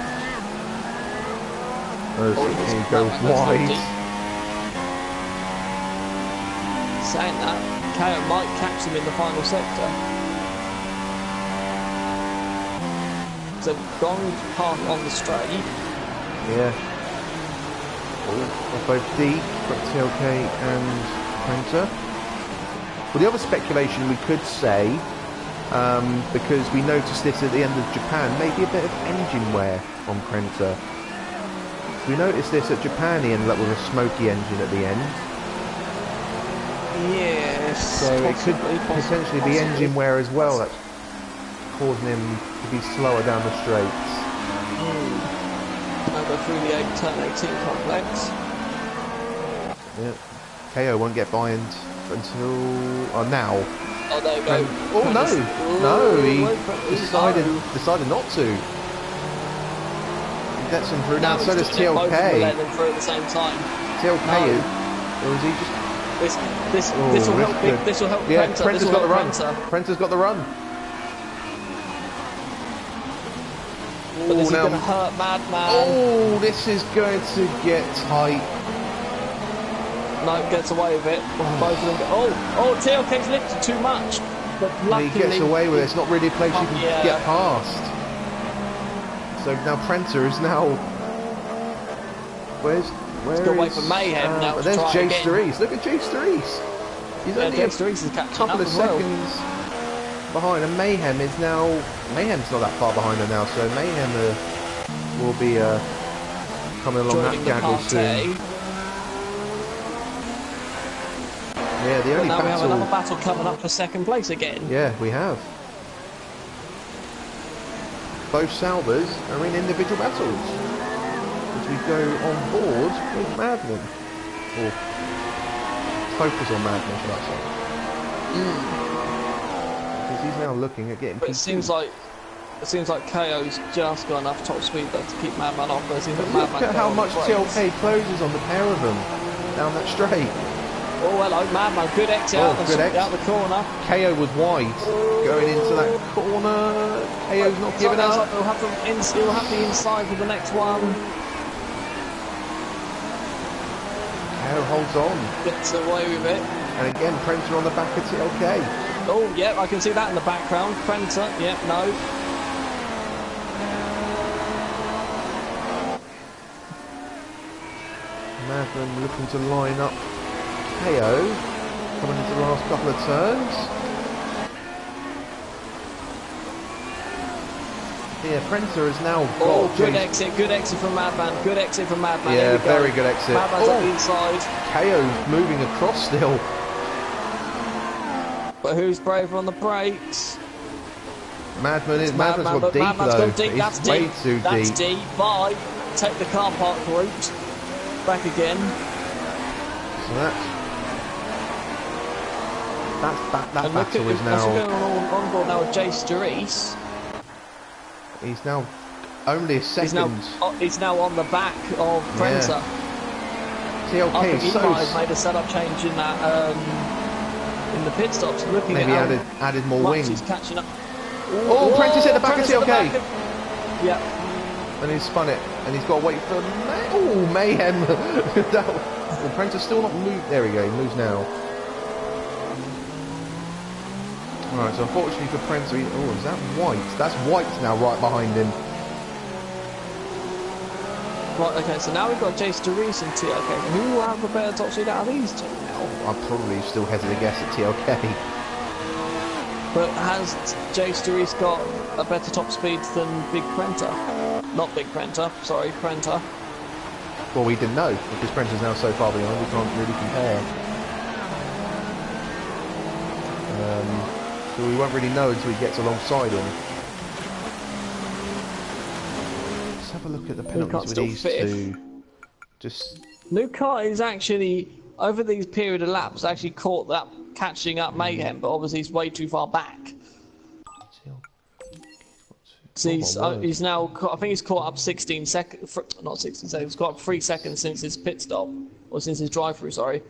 As he goes wide. Saying that, KO might catch him in the final sector. So gone past on the straight. Yeah. They're both deep, got TLK and Printer. Well, the other speculation we could say, because we noticed this at the end of Japan, maybe a bit of engine wear on Printer. We noticed this at Japan, he ended up with a smoky engine at the end. Yes. So it could potentially be engine wear as well that's causing him to be slower down the straights. Now go through the turn 18 complex. Yeah. KO won't get by until now. Oh, there you go. Oh no, he decided not to. He gets him through now. So does TLK. Both of them let them through at the same time. TLK is, or is he just? This will help. This will help. Yeah, Prenter. Prenter's got the run. Prenter's got the run. But this is going to hurt Madman. Oh, this is going to get tight. No, gets away with it. Both of them go, oh, TLK's lifted too much. But luckily, he gets away with it. It's not really a place you can get past. So now Printer is now... Where's He's got to wait for Mayhem now. There's Jace Reese. Look at Jace Reese. He's only a couple of seconds behind, and Mayhem is now... Mayhem's not that far behind her now, so Mayhem will be coming along that gaggle soon. Yeah, the only battle... we have another battle coming up for second place again. Yeah, we have. Both Salvers are in individual battles as we go on board with Madman. Or focus on Madman, should I say. Because he's now looking at getting... But it seems like KO's just got enough top speed though to keep Madman off. But look at how much TLK closes on the pair of them down that straight. Oh, hello, Madman. Good exit out the corner. KO was wide going into that corner. KO's not giving up. He'll have the inside for the next one. KO holds on. Gets away with it. And again, Printer on the back of TLK. Oh, yeah, I can see that in the background. Printer, yeah, no. Madman looking to line up KO coming into the last couple of turns. Yeah, Printer is now got... Oh, good exit from Madman, good exit from Madman. Yeah, very good exit. Madman's on the inside. KO's moving across still. But who's braver on the brakes? Madman's got deep though. That's deep. Way too deep. That's deep. Bye. Take the car park route. Back again. So that battle is now... Going on board now with Jace Reese. He's now only a second. He's now on the back of Printer. Yeah. TLK I think he so... might have made a setup change in that in the pit stops. Looking maybe at added more wing. He's catching up. Oh, Printer's hit the back of TLK. Yeah. And he's spun it, and he's got to wait for Mayhem. Well, Printer's still not moved. There we go. He moves now. Right, so unfortunately for Prenter, oh, is that White? That's White now right behind him. Right, okay, so now we've got Jace DeReese and TLK. Who will have a better top speed out of these two now? I'd probably still hazard a guess at TLK. But has Jace DeReese got a better top speed than Big Prenter? Not Big Prenter, sorry, Prenter. Well, we didn't know, because Prenter's now so far behind, we can't really compare. So we won't really know until he gets alongside him. Let's have a look at the penalties with these two. Just... Nuka is actually, over these period of laps, actually caught that catching up Mayhem, but obviously he's way too far back. So he's now, I think he's caught up 16 seconds, not 16 seconds, he's caught up 3 seconds since his pit stop, or since his drive-through, sorry.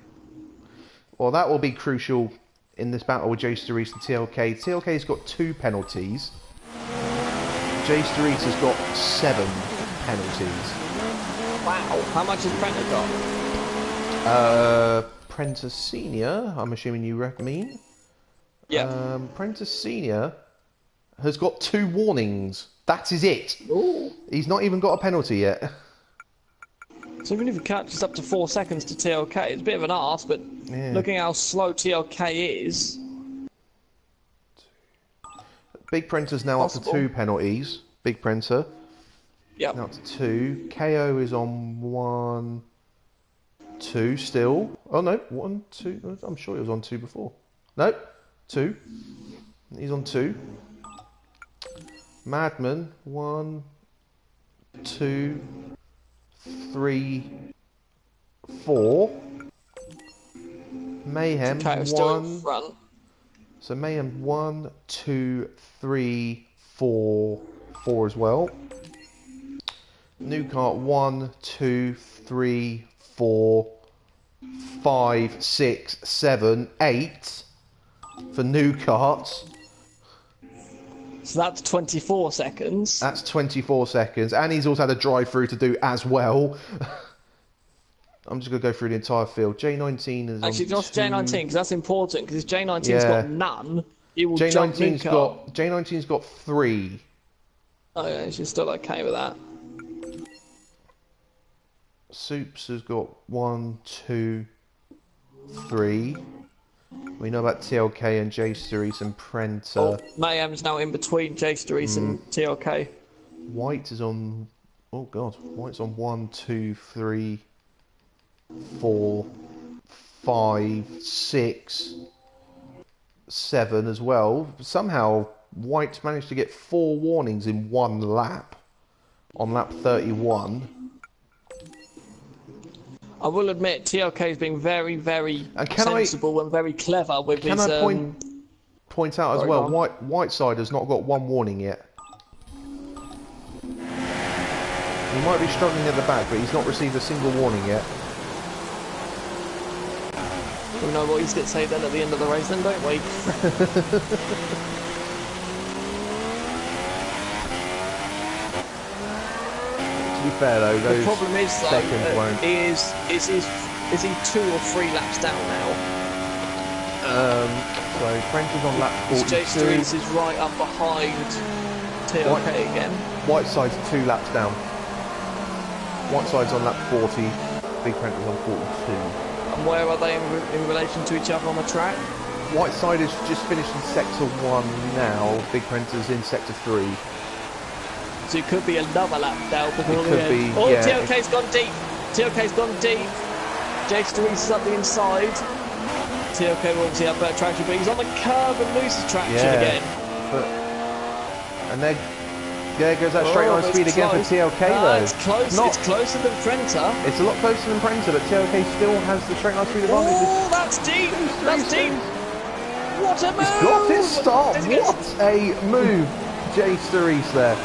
Well, that will be crucial in this battle with Jace DeReese and TLK. TLK's got 2 penalties. Jace DeReese has got 7 penalties. Wow, how much has Prenter got? Prenter Senior, I'm assuming you mean? Yeah. Prenter Senior has got 2 warnings. That is it. Ooh. He's not even got a penalty yet. So even if he catches up to 4 seconds to TLK, it's a bit of an arse, but looking how slow TLK is... Big Prenter's now up to 2 penalties. Big Prenter. Yep. Now to 2. KO is on 1, 2 still. Oh no, 1, 2. I'm sure he was on 2 before. No, 2. He's on 2. Madman, 1, 2, 3, 4. Mayhem, Okay, 1. Front. So Mayhem, 1, 2, 3, 4. 4 as well. New Kart, 1, 2, 3, 4, 5, 6, 7, 8 for New Karts. So that's 24 seconds. That's 24 seconds. And he's also had a drive-through to do as well. I'm just going to go through the entire field. J19 is actually, on just J19, because that's important, because if J19's got none, he will jump New Kart. J19's got 3. Oh yeah, she's still okay with that. Soups has got 1, 2, 3. We know about TLK and Jace DeReese and Prenter. Oh, Mayhem's now in between Jace DeReese and TLK. White is on... Oh god. White's on 1, 2, 3, 4, 5, 6, 7 as well. Somehow White's managed to get 4 warnings in 1 lap. On lap 31. I will admit, TLK is being very, very sensible and very clever with his... Can I point out as well, Whiteside has not got 1 warning yet. He might be struggling at the back, but he's not received a single warning yet. We know what he's going to say then at the end of the race then, don't we? To be fair though, the problem is though, seconds won't. Is he 2 or 3 laps down now? So Prenter's on lap 42. Jace DeReese is right up behind TLK again. Whiteside's 2 laps down. Whiteside's on lap 40. Big Prenter's on 42. And where are they in relation to each other on the track? Whiteside is just finished in sector 1 now. Big Prenter's in sector 3. So it could be another lap down. It could be, oh, yeah. TLK's gone deep. TLK's gone deep. Jace DeReese is up the inside. TLK will obviously have better traction, but he's on the curve and loses traction again. But, and there goes that straight line speed again for TLK though. It's close. It's closer than Prenter. It's a lot closer than Prenter, but TLK still has the straight line speed advantage. Oh, that's deep. That's deep. What a move! He's got his stop. What a move, Jace DeReese there.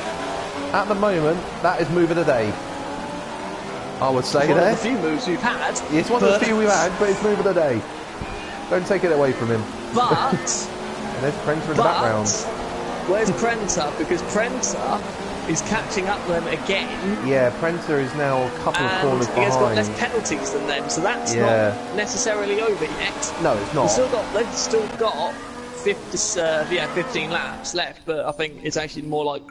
At the moment, that is move of the day. I would say one there. Of the few moves we've had. It's one of the few we've had, but it's move of the day. Don't take it away from him. But... and there's Prenter in the background. Where's Prenter? Because Prenter is catching up with them again. Yeah, Prenter is now a couple of corners behind. He has got less penalties than them, so that's not necessarily over yet. No, it's not. They've still got 15 laps left, but I think it's actually more like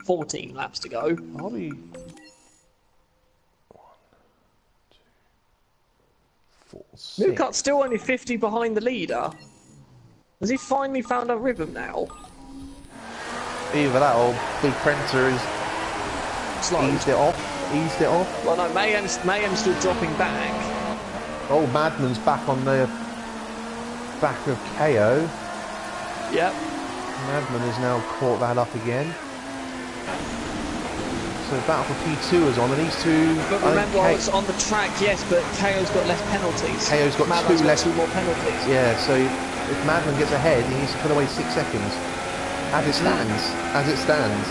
14 laps to go. Are we? 1, 2, 4, 6. Newcart's still only 50 behind the leader. Has he finally found a rhythm now? Either that or Big Prenter has eased it off. Well, no, Mayhem's still dropping back. Oh, Madman's back on the back of KO. Yep. Madman has now caught that up again. So battle for P2 is on, and these two. But remember, it's on the track, yes, but KO's got less penalties. KO's got two more penalties. Yeah, so if Madman gets ahead, he needs to put away 6 seconds. As it stands. As it stands.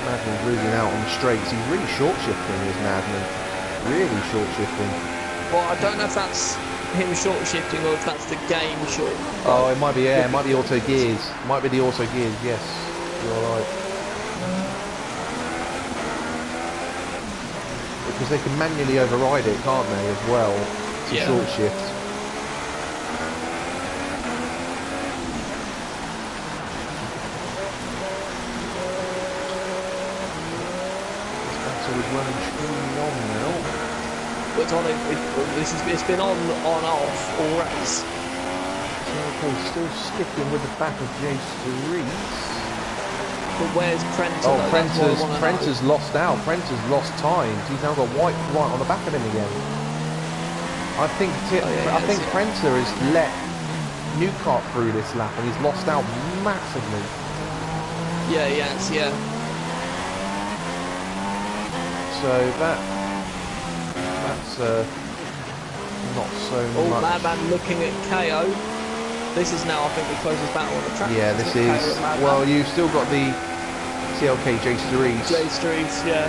Madman's losing out on the straights. He's really short shifting, is Madman. Really short shifting. Well, I don't know if that's him short shifting or if that's the game short. Oh, it might be, yeah, it might be auto gears. Might be the auto gears, yes. You're right. Because they can manually override it, can't they, as well, to short shift. This battle is running truly on now. But it's been on off all race. Okay, still sticking with the back of Jace Reese. But where's Prenter? Oh, Prenter's lost out. Prenter's lost time. He's now got White right on the back of him again. I think Prenter has let Newcart through this lap, and he's lost out massively. Yeah, he has, yeah. So that's not so much. Oh, Madman looking at KO. This is now, I think, the closest battle on the track. Yeah, this is. Well, you've still got the TLK Jace Reese. Jace Reese, yeah.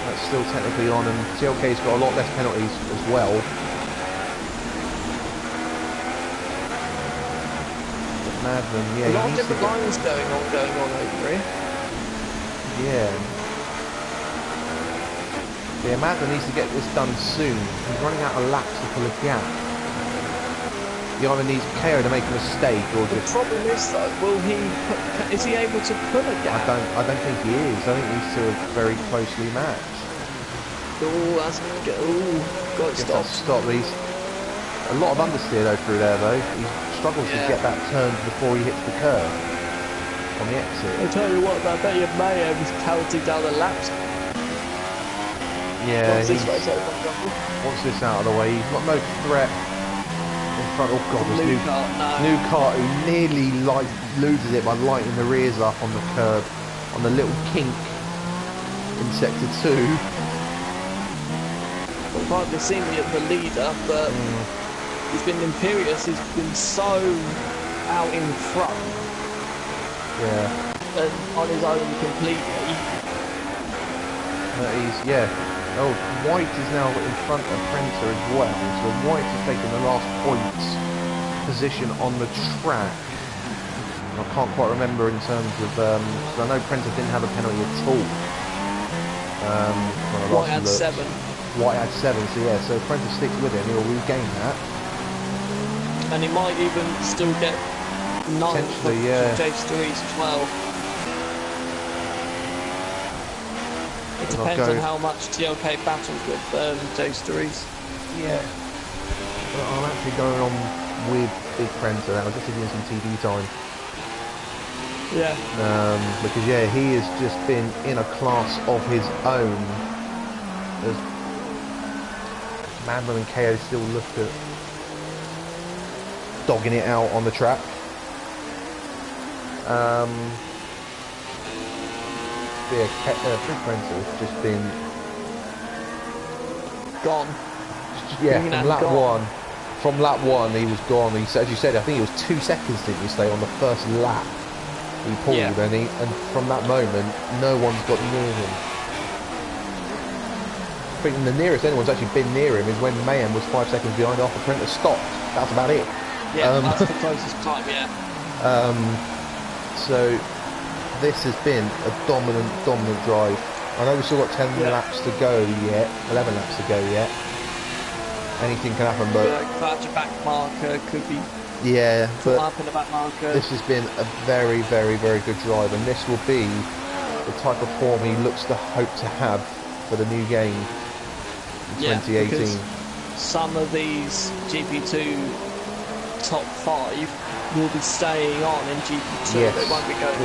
That's still technically on, and TLK's got a lot less penalties as well. But Madman, yeah. A lot of different lines going on over here. Yeah. Yeah, Madman needs to get this done soon. He's running out of laps to pull a gap. He either needs KO to make a mistake or just... The problem is though, is he able to pull a gap? I don't think he is. I think these two are very closely matched. Oh, that's good. Oh, got to stop. Stop these. A lot of understeer though through there though. He struggles to get that turned before he hits the curve on the exit. I tell you what, I bet you Mayhem is counting down the laps. Yeah, once this out of the way, he's got no threat in front. Oh god, there's Newcart who nearly loses it by lighting the rears up on the curb, on the little kink in sector 2. Well, hardly seen the leader, but he's been imperious. He's been so out in front, and on his own completely. Oh, White is now in front of Prenter as well, so White has taken the last points position on the track. I can't quite remember in terms of, so I know Prenter didn't have a penalty at all. White had 7. White had 7, so yeah, so if Prenter sticks with him, he'll regain that. And he might even still get 9 for Jace 3's 12. It depends on how much TLK battles with Jace Reese. Yeah. But I'm actually going on with Big Prenter now, just to give him some TV time. Yeah. Because he has just been in a class of his own. As Madman and KO still look at dogging it out on the track. Big Prenter has just been gone. Yeah, from lap one he was gone. He, as you said, I think it was 2 seconds, didn't you say, on the first lap he pulled, and from that moment no one's got near him. I think the nearest anyone's actually been near him is when Mayhem was 5 seconds behind after Prenter stopped. That's about it. Yeah, that's the closest time. Yeah. So this has been a dominant drive. I know we've still got 10 laps to go yet, 11 laps to go yet. Anything can happen, but Clutch back marker could be but up in the back marker. this has been a very good drive, and this will be the type of form he looks to hope to have for the new game in 2018. Some of these GP2 top 5 will be staying on in GP2. Yes, they won't be going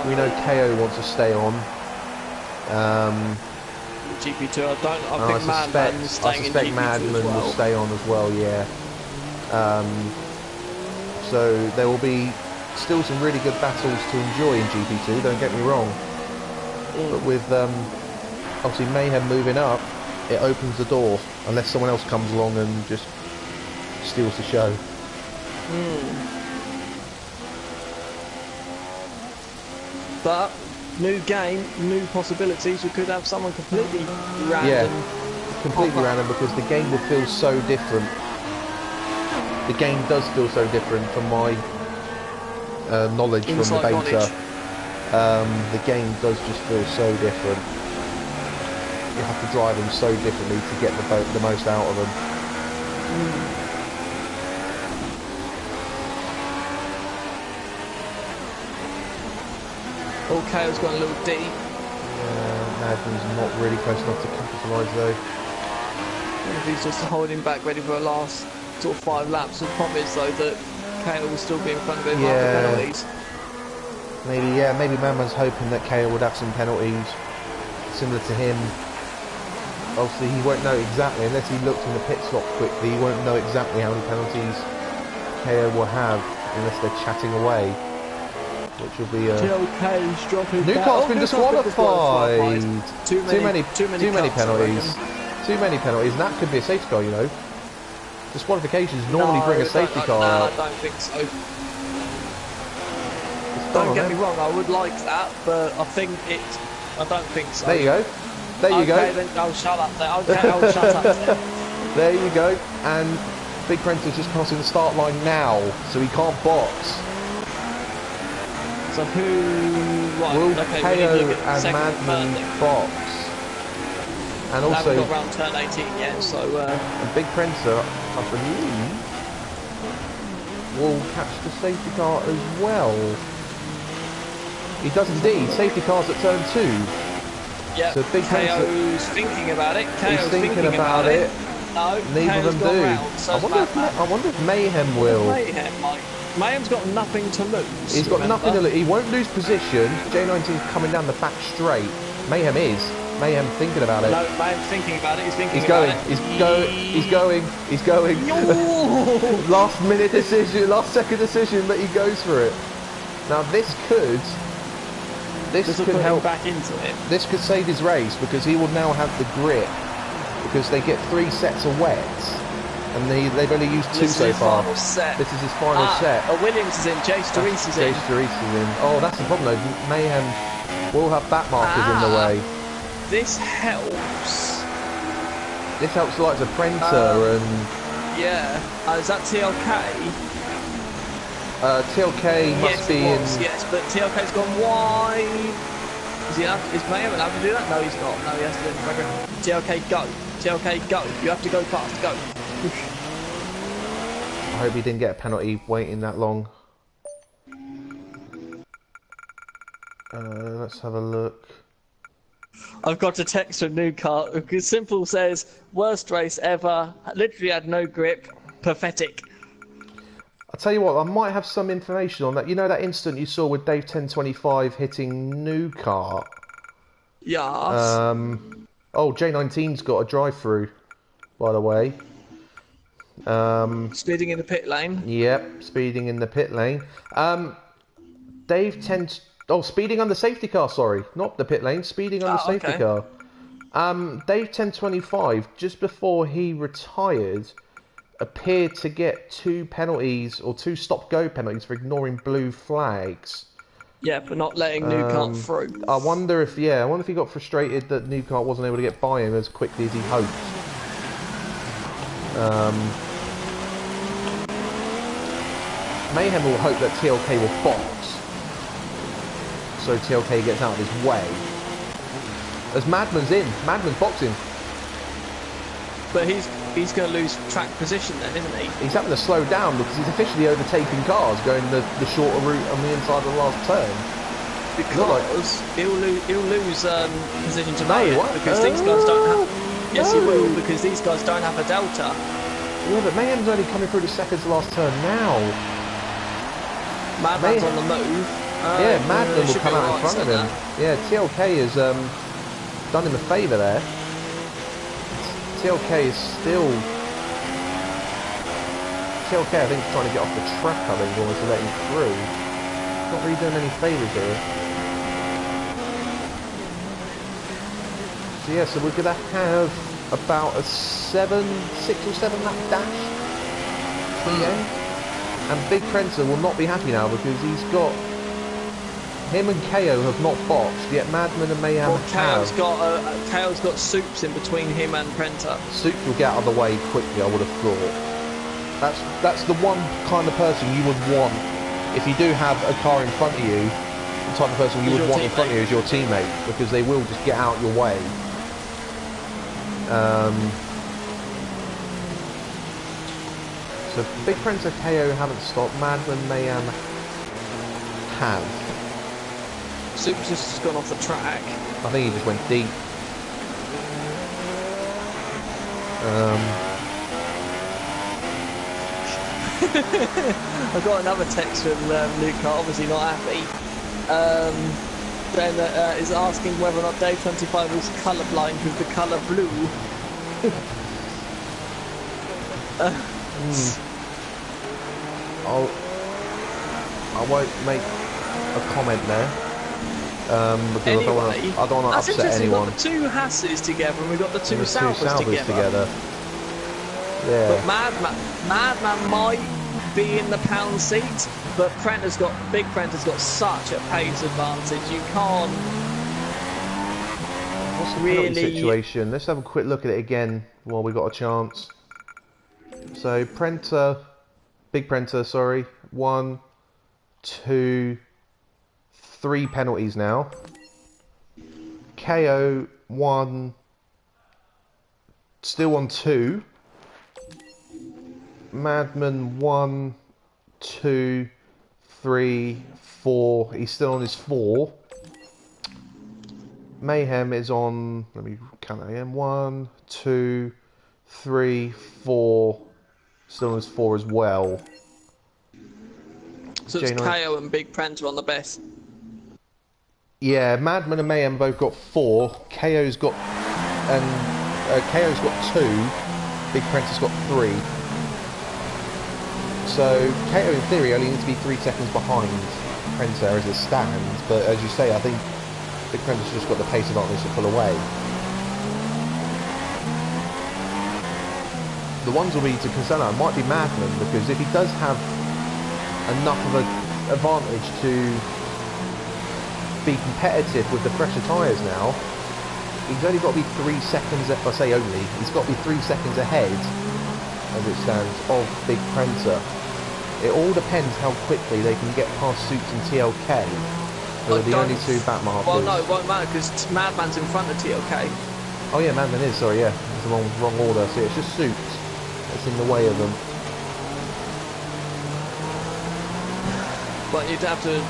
we know KO wants to stay on. GP2, I think Madman's staying in GP2 Madman as well. will stay on as well, yeah. So there will be still some really good battles to enjoy in GP2, don't get me wrong. But with obviously Mayhem moving up, it opens the door, unless someone else comes along and just steals the show. But new game, new possibilities. We could have someone completely random. Yeah, completely random, because the game will feel so different. The game does feel so different from my knowledge from the beta. The game does just feel so different. You have to drive them so differently to get the most out of them. KO's gone a little deep. Madman's not really close enough to capitalise though. If he's just holding back, ready for a last sort of 5 laps. The problem is though that KO will still be in front of him after penalties. Maybe Madman's hoping that KO would have some penalties similar to him. Obviously he won't know exactly, unless he looks in the pit stop quickly, he won't know exactly how many penalties KO will have unless they're chatting away. Which will be TLK's dropping New car's been disqualified. Too many penalties. Too many penalties, and that could be a safety car, you know. Disqualifications normally bring a safety car out. I don't think so. Don't get me wrong, I would like that, but I don't think so. There you go. There you go. Then I'll shut up there. I'll shut up there. There you go. And Big Prince's just crossing the start line now, so he can't box. So who... Right, will KO and Madman box? And also... We've got round turn 18 yet, so... And Big Prince, I believe, will catch the safety car as well. He does indeed. Safety car's at turn 2. Yeah, so Big KO's thinking about it. He's thinking about it. No, neither of them do. Round, so I wonder if Mayhem will. Mayhem's got nothing to lose. He's got nothing to lose. He won't lose position. J19's coming down the back straight. Mayhem is. Mayhem thinking about it. No, Mayhem's thinking about it. He's going. Last minute decision, last second decision, but he goes for it. Now this could help back into it. This could save his race, because he will now have the grip, because they get 3 sets of wets, and they've only used 2 so far. This is his final set. Williams is in. Chase Therese is in. Oh, that's the problem though. Mayhem will have back markers in the way. This helps. This helps the likes of Prenter and... Yeah. Is that TLK? TLK must be in... Yes, but TLK's gone wide. Is Mayhem allowed to do that? No, he's not. No, he has to do it. TLK, go. TLK, go. You have to go fast. Go. I hope he didn't get a penalty waiting that long. Let's have a look. I've got a text from New Car. Simple says, worst race ever. Literally had no grip. Pathetic. I'll tell you what, I might have some information on that. You know that instant you saw with Dave 1025 hitting New Car? Yes. Oh, J19's got a drive-through, by the way. Speeding in the pit lane. Yep, speeding in the pit lane. Dave 10... Oh, speeding on the safety car, sorry. Not the pit lane, speeding on the safety car. Dave 1025, just before he retired, appeared to get 2 penalties, or 2 stop-go penalties for ignoring blue flags. Yeah, but not letting Newcart through. I wonder if he got frustrated that Newcart wasn't able to get by him as quickly as he hoped. Mayhem will hope that TLK will box. so TLK gets out of his way. As Madman's in, Madman's boxing. But he's going to lose track position then, isn't he? He's having to slow down because he's officially overtaking cars going the shorter route on the inside of the last turn. Because he'll lose position to Mayhem because these guys don't have... Yes, he will, because these guys don't have a delta. Yeah, but Mayhem's only coming through the seconds last turn now. Madman's on the move. Yeah, Madman will come out in front of him. Yeah, TLK has done him a favour there. TLK is still... TLK, I think, is trying to get off the track, I think, almost to let him through. Not really doing any favours here. So yeah, so we're going to have about a 6 or 7 lap dash for the end. And Big Prensa will not be happy now because he's got... Him and KO have not boxed, yet Madman and Mayhem have. KO's got Soups in between him and Prenta. Soups will get out of the way quickly, I would have thought. That's the one kind of person you would want. If you do have a car in front of you, the type of person you would want in front of you is your teammate, because they will just get out your way. So Big Prince and KO haven't stopped, Madman, Mayhem have. Soups just gone off the track. I think he just went deep. I got another text from Luke, obviously not happy. Then is asking whether or not Day 25 is colourblind with the colour blue. I won't make a comment there. Because anyway, I don't want to upset anyone. We've got the two Hasses together and we've got the two Salvers together. Yeah. But Madman might be in the pound seat, but Big Prenta's got such a pace advantage. You can't. What's the penalty situation? Let's have a quick look at it again while we got a chance. So Big Prenta, sorry, 1, 2, 3 penalties now. KO 1, still on 2. Madman 1, 2, 3, 4. He's still on his 4. Mayhem is on. Let me count that again. 1, 2, 3, 4. Still on his 4 as well. So it's KO and Big Prenta on the best. Yeah, Madman and Mayhem both got 4. KO's got 2. Big Prenta's got 3. So KO in theory only needs to be 3 seconds behind Prenta as it stands, but as you say, I think Big Prenta's just got the pace advantage to pull away. The ones will be to concern about might be Madman, because if he does have enough of an advantage to be competitive with the fresher tyres now, he's only got to be 3 seconds, if I say only, he's got to be 3 seconds ahead, as it stands, of Big Prenta. It all depends how quickly they can get past Suits and TLK, who are the only 2 back markers. Well, no, it won't matter, because Madman's in front of TLK. Oh yeah, Madman is, sorry, yeah. It's the wrong order, so it's just Suits that's in the way of them. But you'd have to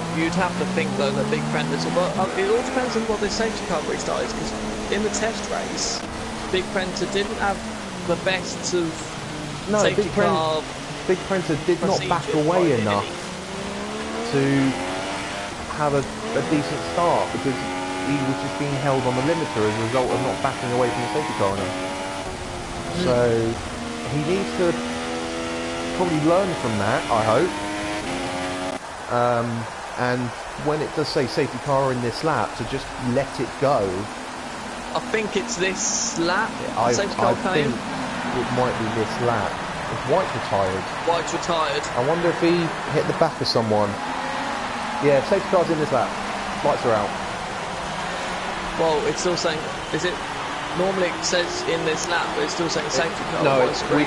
think though that Big Prenta's. Well, it all depends on what the safety car restart is, because in the test race, Big Prenta didn't have the best of safety car. Big Prenta did not back away enough to have a decent start, because he was just being held on the limiter as a result of not backing away from the safety car enough. So he needs to probably learn from that, I hope. And when it does say safety car in this lap, to just let it go. I think it's this lap. I think it might be this lap. If White's retired. White's retired. I wonder if he hit the back of someone. Yeah, safety car's in this lap. Lights are out. Well, it's still saying. Is it? Normally it says in this lap, but it's still saying safety car. No, we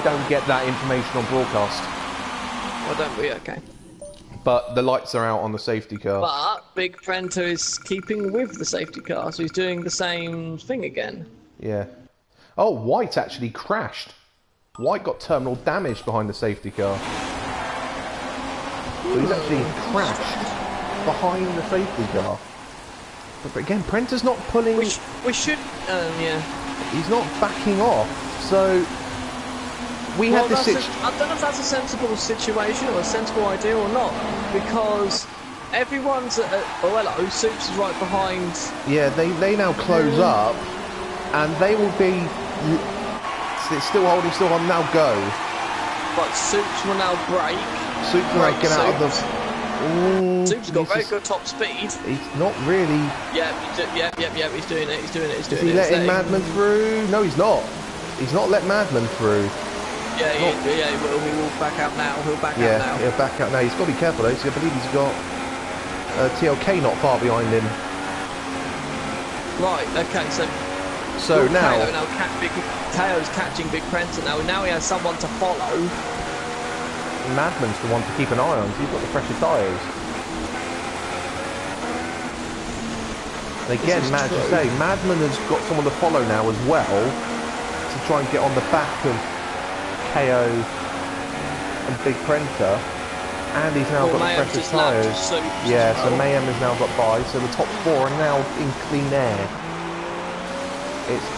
don't get that information on broadcast. Well, don't we? Okay. But the lights are out on the safety car. But Big Prento is keeping with the safety car, so he's doing the same thing again. Yeah. Oh, White actually crashed. White got terminal damage behind the safety car. So he's actually crashed behind the safety car. But again, Prenter's not pulling... We should... yeah. He's not backing off, so... We had this I don't know if that's a sensible situation or a sensible idea or not, because everyone's at... Oh, hello, Soups is right behind... Yeah, they now close up, and they will be... It's still holding, now go. But Soups will now brake. Soups will now get out of the... Ooh, Soups got very good top speed. He's not really... Yeah, he's doing it, Is he letting Madman through? No, he's not. He's not let Madman through. Yeah, he will. He will back out now. He'll back out now. Yeah, he'll back out now. He's got to be careful though, because I believe he's got TLK not far behind him. Right, okay, so now... KO's catching Big Prento now, and now he has someone to follow. Madman's the one to keep an eye on, because he's got the fresher tyres. And again, as you say, Madman has got someone to follow now as well, to try and get on the back of KO and Big Prento, and he's now got the fresher tyres. Yeah, so Mayhem has now got by, so the top 4 are now in clean air. It's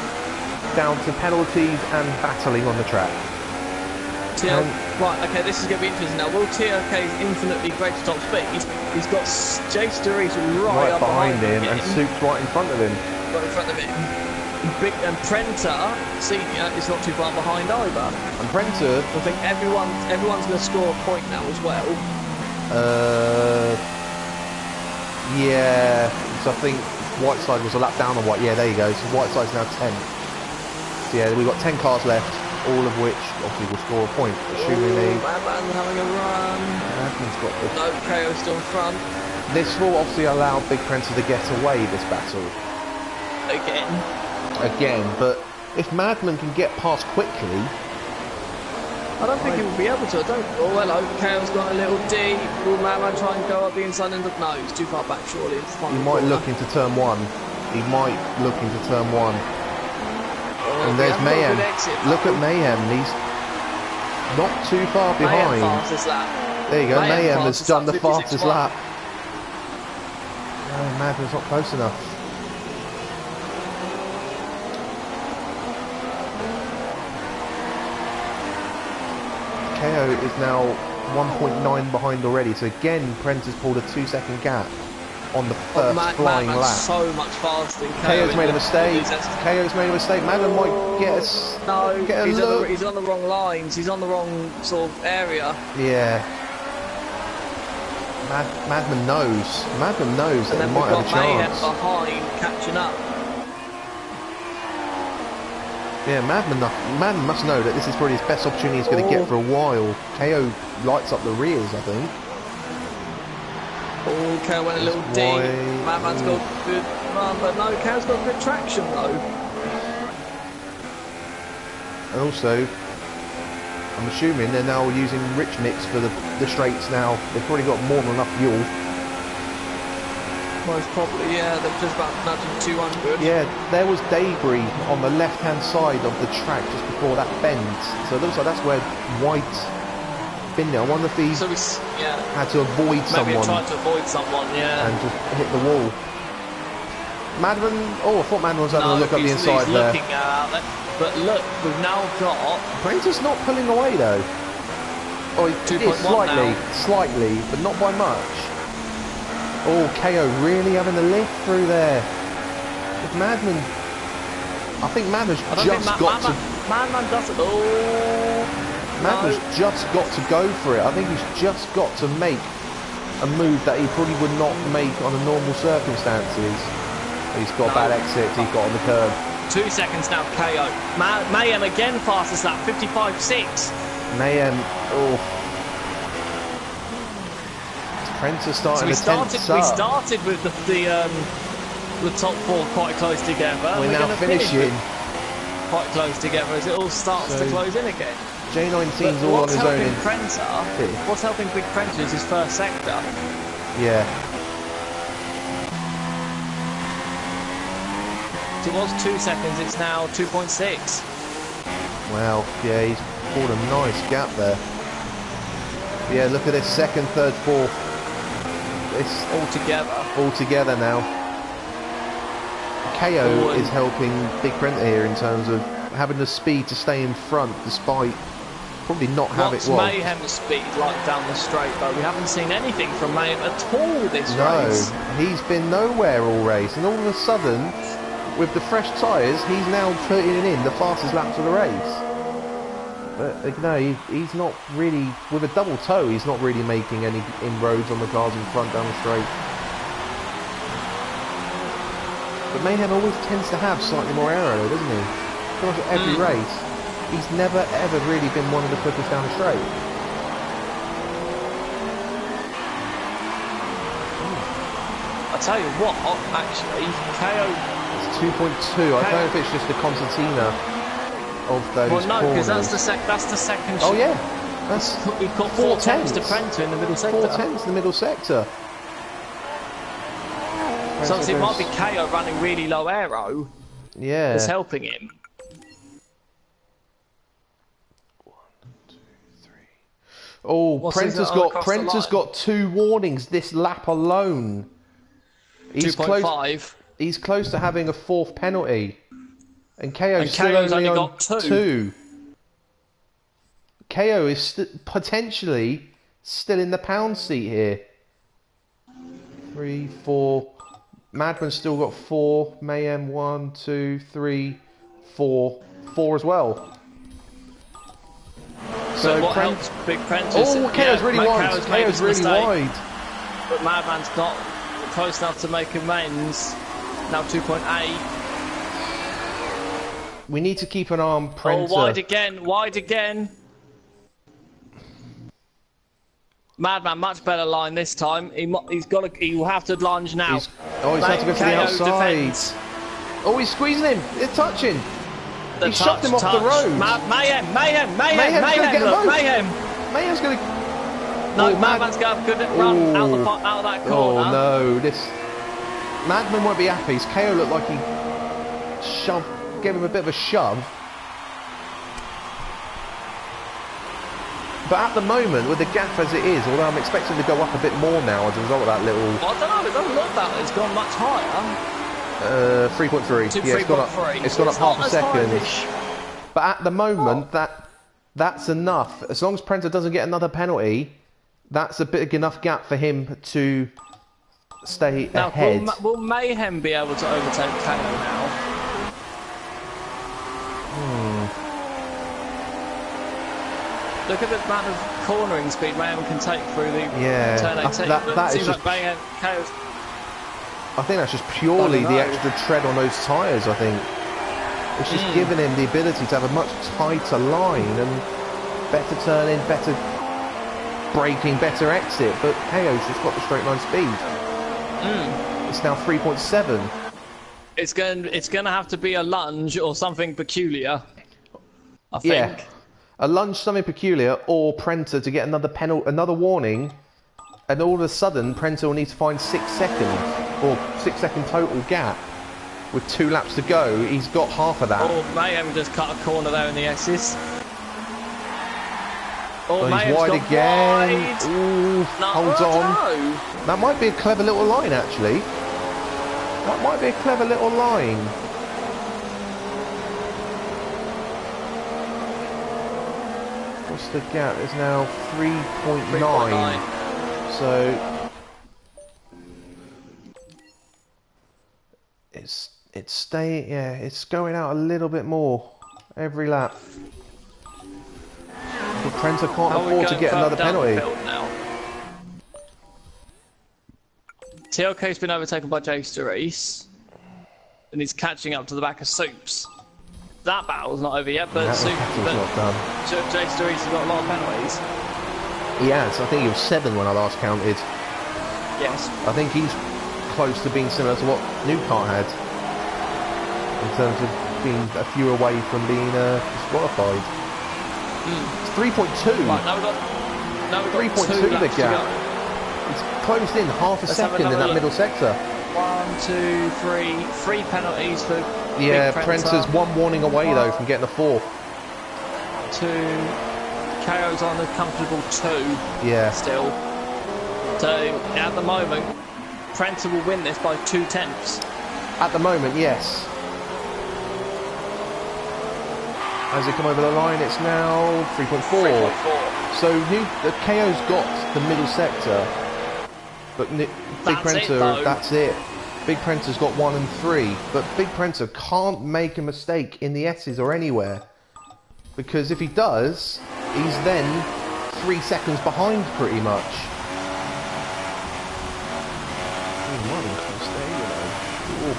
down to penalties and battling on the track. Right, okay, this is going to be interesting now. Will TLK's infinitely greater top speed? He's got Jace DeRees right up behind him, and Soups right in front of him. Right in front of him. And Prento, Senior, is not too far behind either. And Prento... I think everyone's going to score a point now as well. Yeah, so I think Whiteside was a lap down on White. Yeah, there you go. So Whiteside's now 10. So yeah, we've got 10 cars left, all of which obviously will score a point. Assuming Madman's having a run. Madman's got the... No, KO's still in front. This will obviously allow Big Prento to get away this battle. Again, but if Madman can get past quickly... I don't think he will be able to. Oh, hello. KO's got a little D. Will Madman try and go up the inside end of... No, he's too far back, surely. He might look into turn 1. He might look into turn 1. And there's Mayhem. Look at Mayhem. He's not too far behind. There you go. Mayhem has done the fastest lap. No, Madman's not close enough. KO is now 1.9 behind already. So again, Prent has pulled a 2-second gap on the first flying lap. So much faster than KO's made a mistake. KO's made a mistake. Madman might get us. No, he's on the wrong lines. He's on the wrong sort of area. Yeah. Madman knows. Madman knows that he might have a chance. Behind, catching up. Yeah, Madman must know that this is probably his best opportunity he's going to get for a while. KO lights up the rears, I think. Oh, KO went a little D. Madman's got good run, but no, KO's got good traction though. And also, I'm assuming they're now using Rich Mix for the straights now. They've probably got more than enough fuel. Most probably, yeah, they're just about nudging 200. Yeah, there was debris on the left-hand side of the track just before that bend. So it looks like that's where White been there. I wonder if he had to avoid someone. Maybe tried to avoid someone, yeah. And just hit the wall. Madman, I thought Madman was having a look at the inside there. Looking out there. But look, we've now got... Prenter's not pulling away though. Oh, he did slightly, but not by much. Oh, KO really having the lift through there. If Madman... I think Madman's just got to... Madman doesn't... Oh... Madman's just got to go for it. I think he's just got to make a move that he probably would not make under normal circumstances. He's got bad exits, he's got on the curb. 2 seconds now, KO. Mayhem again fastest lap, 55.6. Mayhem, Prenter's starting to tense up. We started with the top 4 quite close together. We're now finishing quite close together as it all starts to close in again. J19's all on his own. What's helping Big Prenter is his first sector. Yeah. It was 2 seconds, it's now 2.6. Wow, yeah, he's pulled a nice gap there. Yeah, look at this, second, third, fourth. It's all together now. KO is helping Big Prenter here in terms of having the speed to stay in front despite probably not have it. What's Mayhem's speed like down the straight though? We haven't seen anything from Mayhem at all this race. No, he's been nowhere all race, and all of a sudden, with the fresh tyres, he's now putting in the fastest laps of the race. But no, he's not really, with a double toe, he's not really making any inroads on the cars in front down the straight. But Mayhem always tends to have slightly more aero, doesn't he? Pretty much every race, he's never ever really been one of the quickest down the straight. I tell you what, actually, KO. It's 2.2. I don't know if it's just the concertina of those. Well, no, because that's the second. Oh yeah, we've got 4 tenths to Prenter in the middle sector. 4 tenths in the middle sector. So it might be KO running really low aero. Yeah. That's helping him. 1, 2, 3. Oh, Prenter's got 2 warnings this lap alone. He's 2.5. He's close to having a 4th penalty. And KO's only got 2. KO is potentially still in the pound seat here. 3, 4. Madman's still got 4. Mayhem 1, 2, 3, 4. 4 as well. So what helps Big Prentice? Oh, KO's really wide. KO's really wide. But Madman's not close enough to make amends. Now 2.8. We need to keep an eye on Prenter. Oh, wide again. Madman, much better line this time. He will have to lunge now. He's had to go to the outside. Defense. Oh, he's squeezing him. They're touching. He shoved him off the road. Mayhem. Mayhem's going to... No, Madman's going to have a good run out of that corner. Oh, no. Madman won't be happy. KO looked like he gave him a bit of a shove. But at the moment, with the gap as it is, although I'm expecting to go up a bit more now as a result of that little... I don't know, it doesn't look that. It's gone much higher. 3.3. Yeah, it's gone up half a second. But at the moment, that's enough. As long as Prenter doesn't get another penalty, that's a big enough gap for him to stay ahead. Will Mayhem be able to overtake KO now? Look at the amount of cornering speed Mayhem can take through the turn 18. That seems like Mayhem, KO's... I think that's just purely the extra tread on those tyres, I think. It's just giving him the ability to have a much tighter line and better turning, better braking, better exit. But KO's just got the straight line speed. It's now 3.7. It's going to have to be a lunge or something peculiar, I think. Yeah. A lunge, something peculiar, or Prenter to get another warning, and all of a sudden Prenter will need to find 6 seconds, or 6 second total gap, with 2 laps to go. He's got half of that. Oh, Mayhem just cut a corner there in the S's. Oh, he's wide again. Wide. Ooh, holds on. That might be a clever little line, actually. That might be a clever little line. What's the gap? It's now 3.9. So it's staying. Yeah, it's going out a little bit more every lap. But Prenter can't afford to get another penalty. TLK's been overtaken by Jay Sturris, and he's catching up to the back of Soups. That battle's not over yet, but not done. Jay Sturris has got a lot of penalties. He has. I think he was 7 when I last counted. Yes. I think he's close to being similar to what Newcart had in terms of being a few away from being disqualified. It's 3.2. Right, now we've got 3.2 2 the laps gap. to go. It's closed in half a second in that middle sector. 1, 2, 3. 3 penalties for Yeah, Big Prenter's 1 warning away though from getting a 4. 2. KO's on a comfortable 2. Yeah. Still. So at the moment, Prenter will win this by 2 tenths. At the moment, yes. As they come over the line, it's now 3.4. So the KO's got the middle sector, but Big Prenter, that's it. Big Prenter's got 1 and 3, but Big Prenter can't make a mistake in the S's or anywhere, because if he does, he's then 3 seconds behind pretty much. Ooh,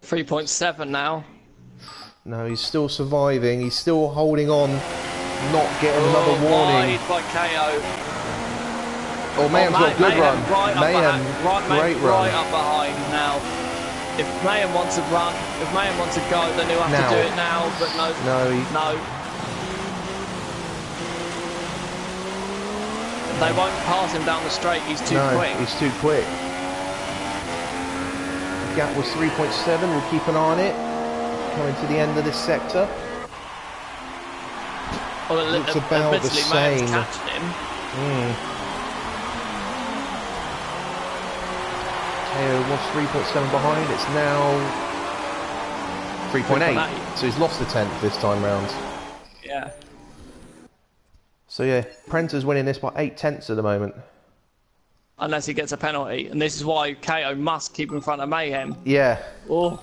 3.7 now. No, he's still surviving. He's still holding on, not getting another warning. Wide by KO. Oh, Mayhem's got a good run. Mayhem, great run. Right up behind now. If Mayhem wants to run, if Mayhem wants to go, then he'll have to do it now. But no, no. They won't pass him down the straight. He's too quick. He's too quick. The gap was 3.7. We'll keep an eye on it. Coming to the end of this sector. Well, looks about the same. Catching him. KO was 3.7 behind. It's now 3.8. So he's lost a tenth this time round. Yeah. So yeah, Prenter's winning this by 8 tenths at the moment. Unless he gets a penalty, and this is why KO must keep in front of Mayhem. Yeah. Oh.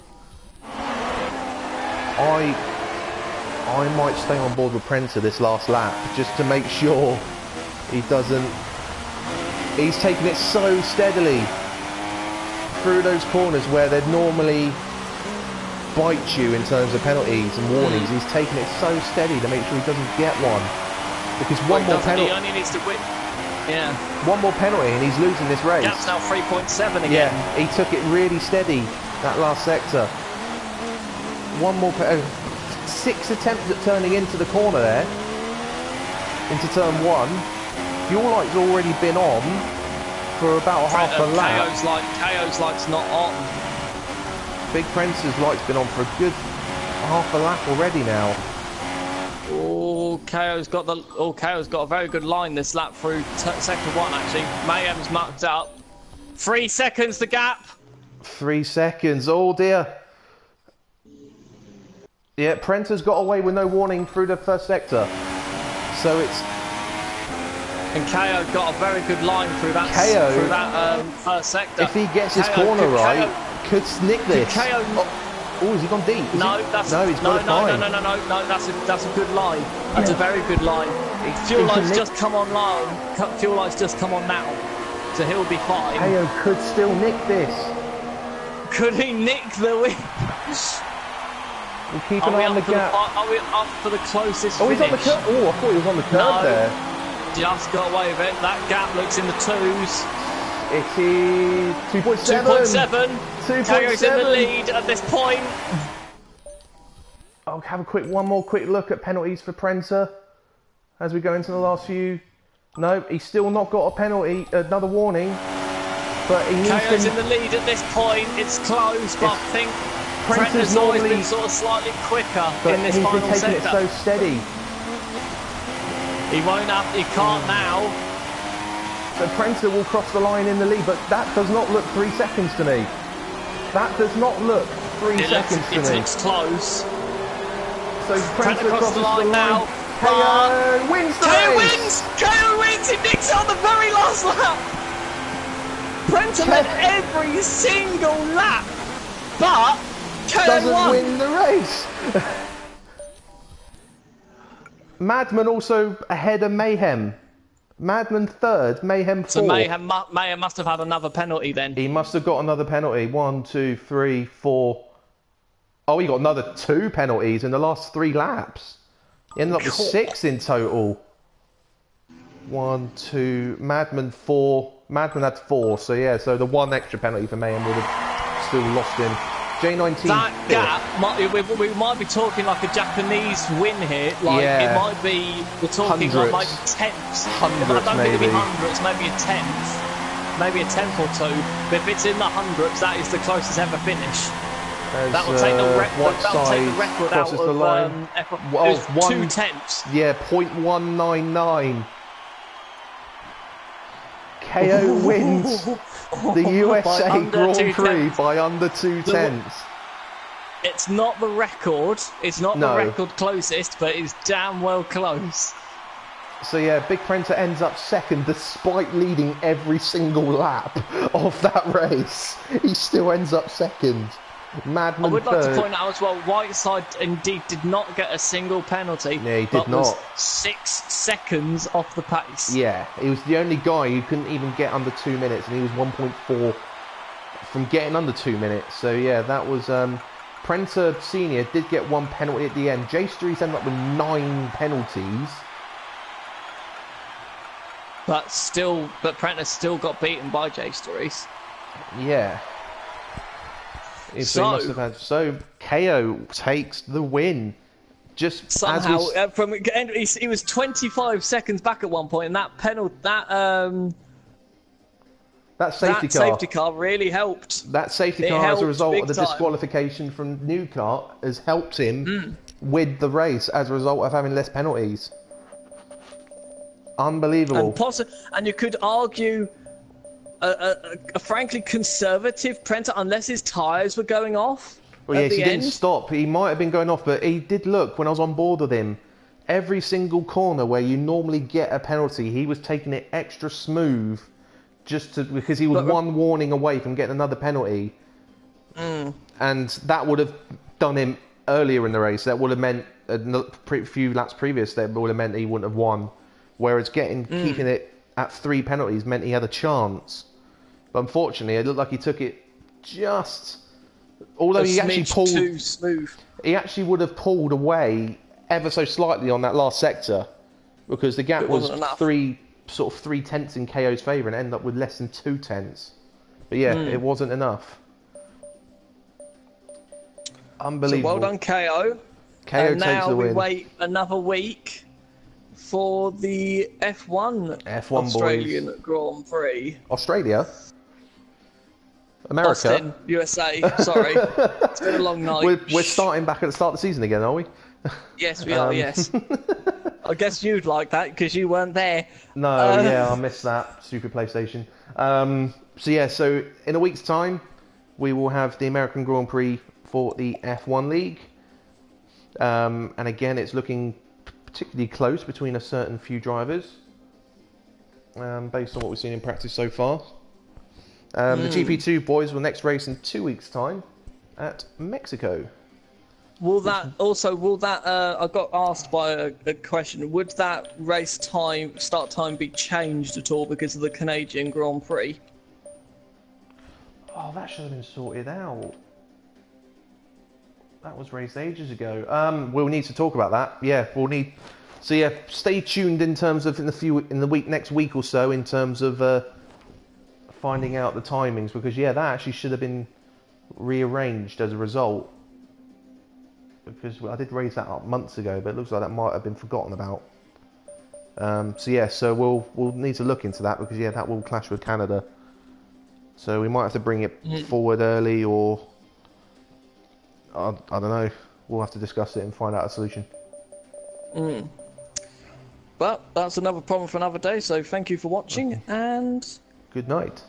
I might stay on board with Prenter this last lap just to make sure he doesn't. He's taking it so steadily through those corners where they'd normally bite you in terms of penalties and warnings. He's taking it so steady to make sure he doesn't get one. Because one more penalty. He only needs to win. Yeah. One more penalty and he's losing this race. Gap's now 3.7 again. Yeah, he took it really steady that last sector. One more 6 attempts at turning into the corner there, into turn 1. Fuel light's already been on for about half a lap. KO's light's not on. Big Prenter's light's been on for a good half a lap already now. Oh, KO's got a very good line this lap through sector 1 actually. Mayhem's mucked up. 3 seconds the gap. 3 seconds. Oh dear. Yeah, Prenter's got away with no warning through the first sector. So it's... And KO got a very good line through that, first sector. If he gets his corner right, could nick this. Oh, has he gone deep? He's got it fine. No, that's a good line. That's a very good line. Fuel light's just come on now. Fuel light's just come on now. So he'll be fine. KO could still nick this. Could he nick the win? We'll keep an eye on the gap. Are we up for the closest finish? He's on the curve. Oh, I thought he was on the curve there. Just got away with it. That gap looks in the 2s. It is 2.7. 2.7. KO's in the lead at this point. I'll have one more quick look at penalties for Prenter as we go into the last few. No, he's still not got a penalty, another warning. But he needs KO's in the lead at this point. It's close, but I think Prenter's always been sort of slightly quicker in this final sector. He's been taking it so steady. He can't now. So Prenter will cross the line in the lead, but that does not look 3 seconds to me. That does not look 3 seconds to me. It looks close. So Prenter crosses the line now. KO wins the race! KO wins! He nicks it on the very last lap! Prenter led every single lap, but KO doesn't win the race. Madman also ahead of Mayhem. Madman 3rd, Mayhem 4th. So Mayhem must have had another penalty then. He must have got another penalty. 1, 2, 3, 4. Oh, he got another 2 penalties in the last 3 laps. He ended up with 6 in total. 1, 2, Madman 4. Madman had 4, so yeah, so the 1 extra penalty for Mayhem would have still lost him. J19. That gap, we might be talking like a Japanese win here. Like it might be, we're talking hundredths. like tenths. Hundredths, I don't think it'll maybe. be hundredths, maybe a tenth. Maybe a tenth or two. But if it's in the hundredths, that is the closest ever finish. That will take the record out crosses of the line. F1. 2 tenths. Yeah, 0.199. KO wins the USA Grand Prix by under 2 tenths. It's not the record. It's not the record closest, but it's damn well close. So yeah, Big Prenta ends up second despite leading every single lap of that race. He still ends up second. Madman I would third. like to point out as well, Whiteside indeed did not get a single penalty. Yeah, he did not. Was 6 seconds off the pace. Yeah, he was the only guy who couldn't even get under 2 minutes, and he was 1.4 from getting under 2 minutes. So yeah, that was Prenta Senior did get 1 penalty at the end. J Street ended up with 9 penalties. But Prenta still got beaten by J Stories. Yeah. So KO takes the win. Just somehow he was 25 seconds back at one point, and that penalty, that safety car really helped. That safety car, as a result of the disqualification from Newcart, has helped him with the race as a result of having less penalties. Unbelievable. And you could argue a frankly conservative Prenta, unless his tyres were going off. Well, yes, he didn't stop. He might have been going off, but he did look, when I was on board with him, every single corner where you normally get a penalty, he was taking it extra smooth because he was one warning away from getting another penalty. And that would have done him earlier in the race. That would have meant a few laps previous, that would have meant he wouldn't have won. Whereas keeping it at 3 penalties meant he had a chance. But unfortunately, it looked like he took it just... Although he actually pulled... too smooth. He actually would have pulled away ever so slightly on that last sector, because the gap was 3 tenths in KO's favour, and ended up with less than 2 tenths. But yeah, it wasn't enough. Unbelievable. So well done, KO. KO and takes now the win. we wait another week for the F1 Australian boys. Grand Prix. Australia? America? Austin, USA. Sorry. It's been a long night. We're starting back at the start of the season again, are we? Yes, we are, yes. I guess you'd like that because you weren't there. No, yeah, I missed that. Stupid PlayStation. So in a week's time, we will have the American Grand Prix for the F1 League. And again, it's looking particularly close between a certain few drivers, based on what we've seen in practice so far. The GP2 boys will next race in 2 weeks' time at Mexico. I got asked by a question, would that race start time be changed at all because of the Canadian Grand Prix? Oh, that should have been sorted out. That was raced ages ago. We'll need to talk about that. Yeah, we'll need. So yeah, stay tuned in terms of next week or so, in terms of finding out the timings, because yeah, that actually should have been rearranged as a result. Because I did raise that up months ago, but it looks like that might have been forgotten about. So we'll need to look into that, because yeah, that will clash with Canada. So we might have to bring it forward early, or I don't know. We'll have to discuss it and find out a solution. But that's another problem for another day. So thank you for watching, and good night.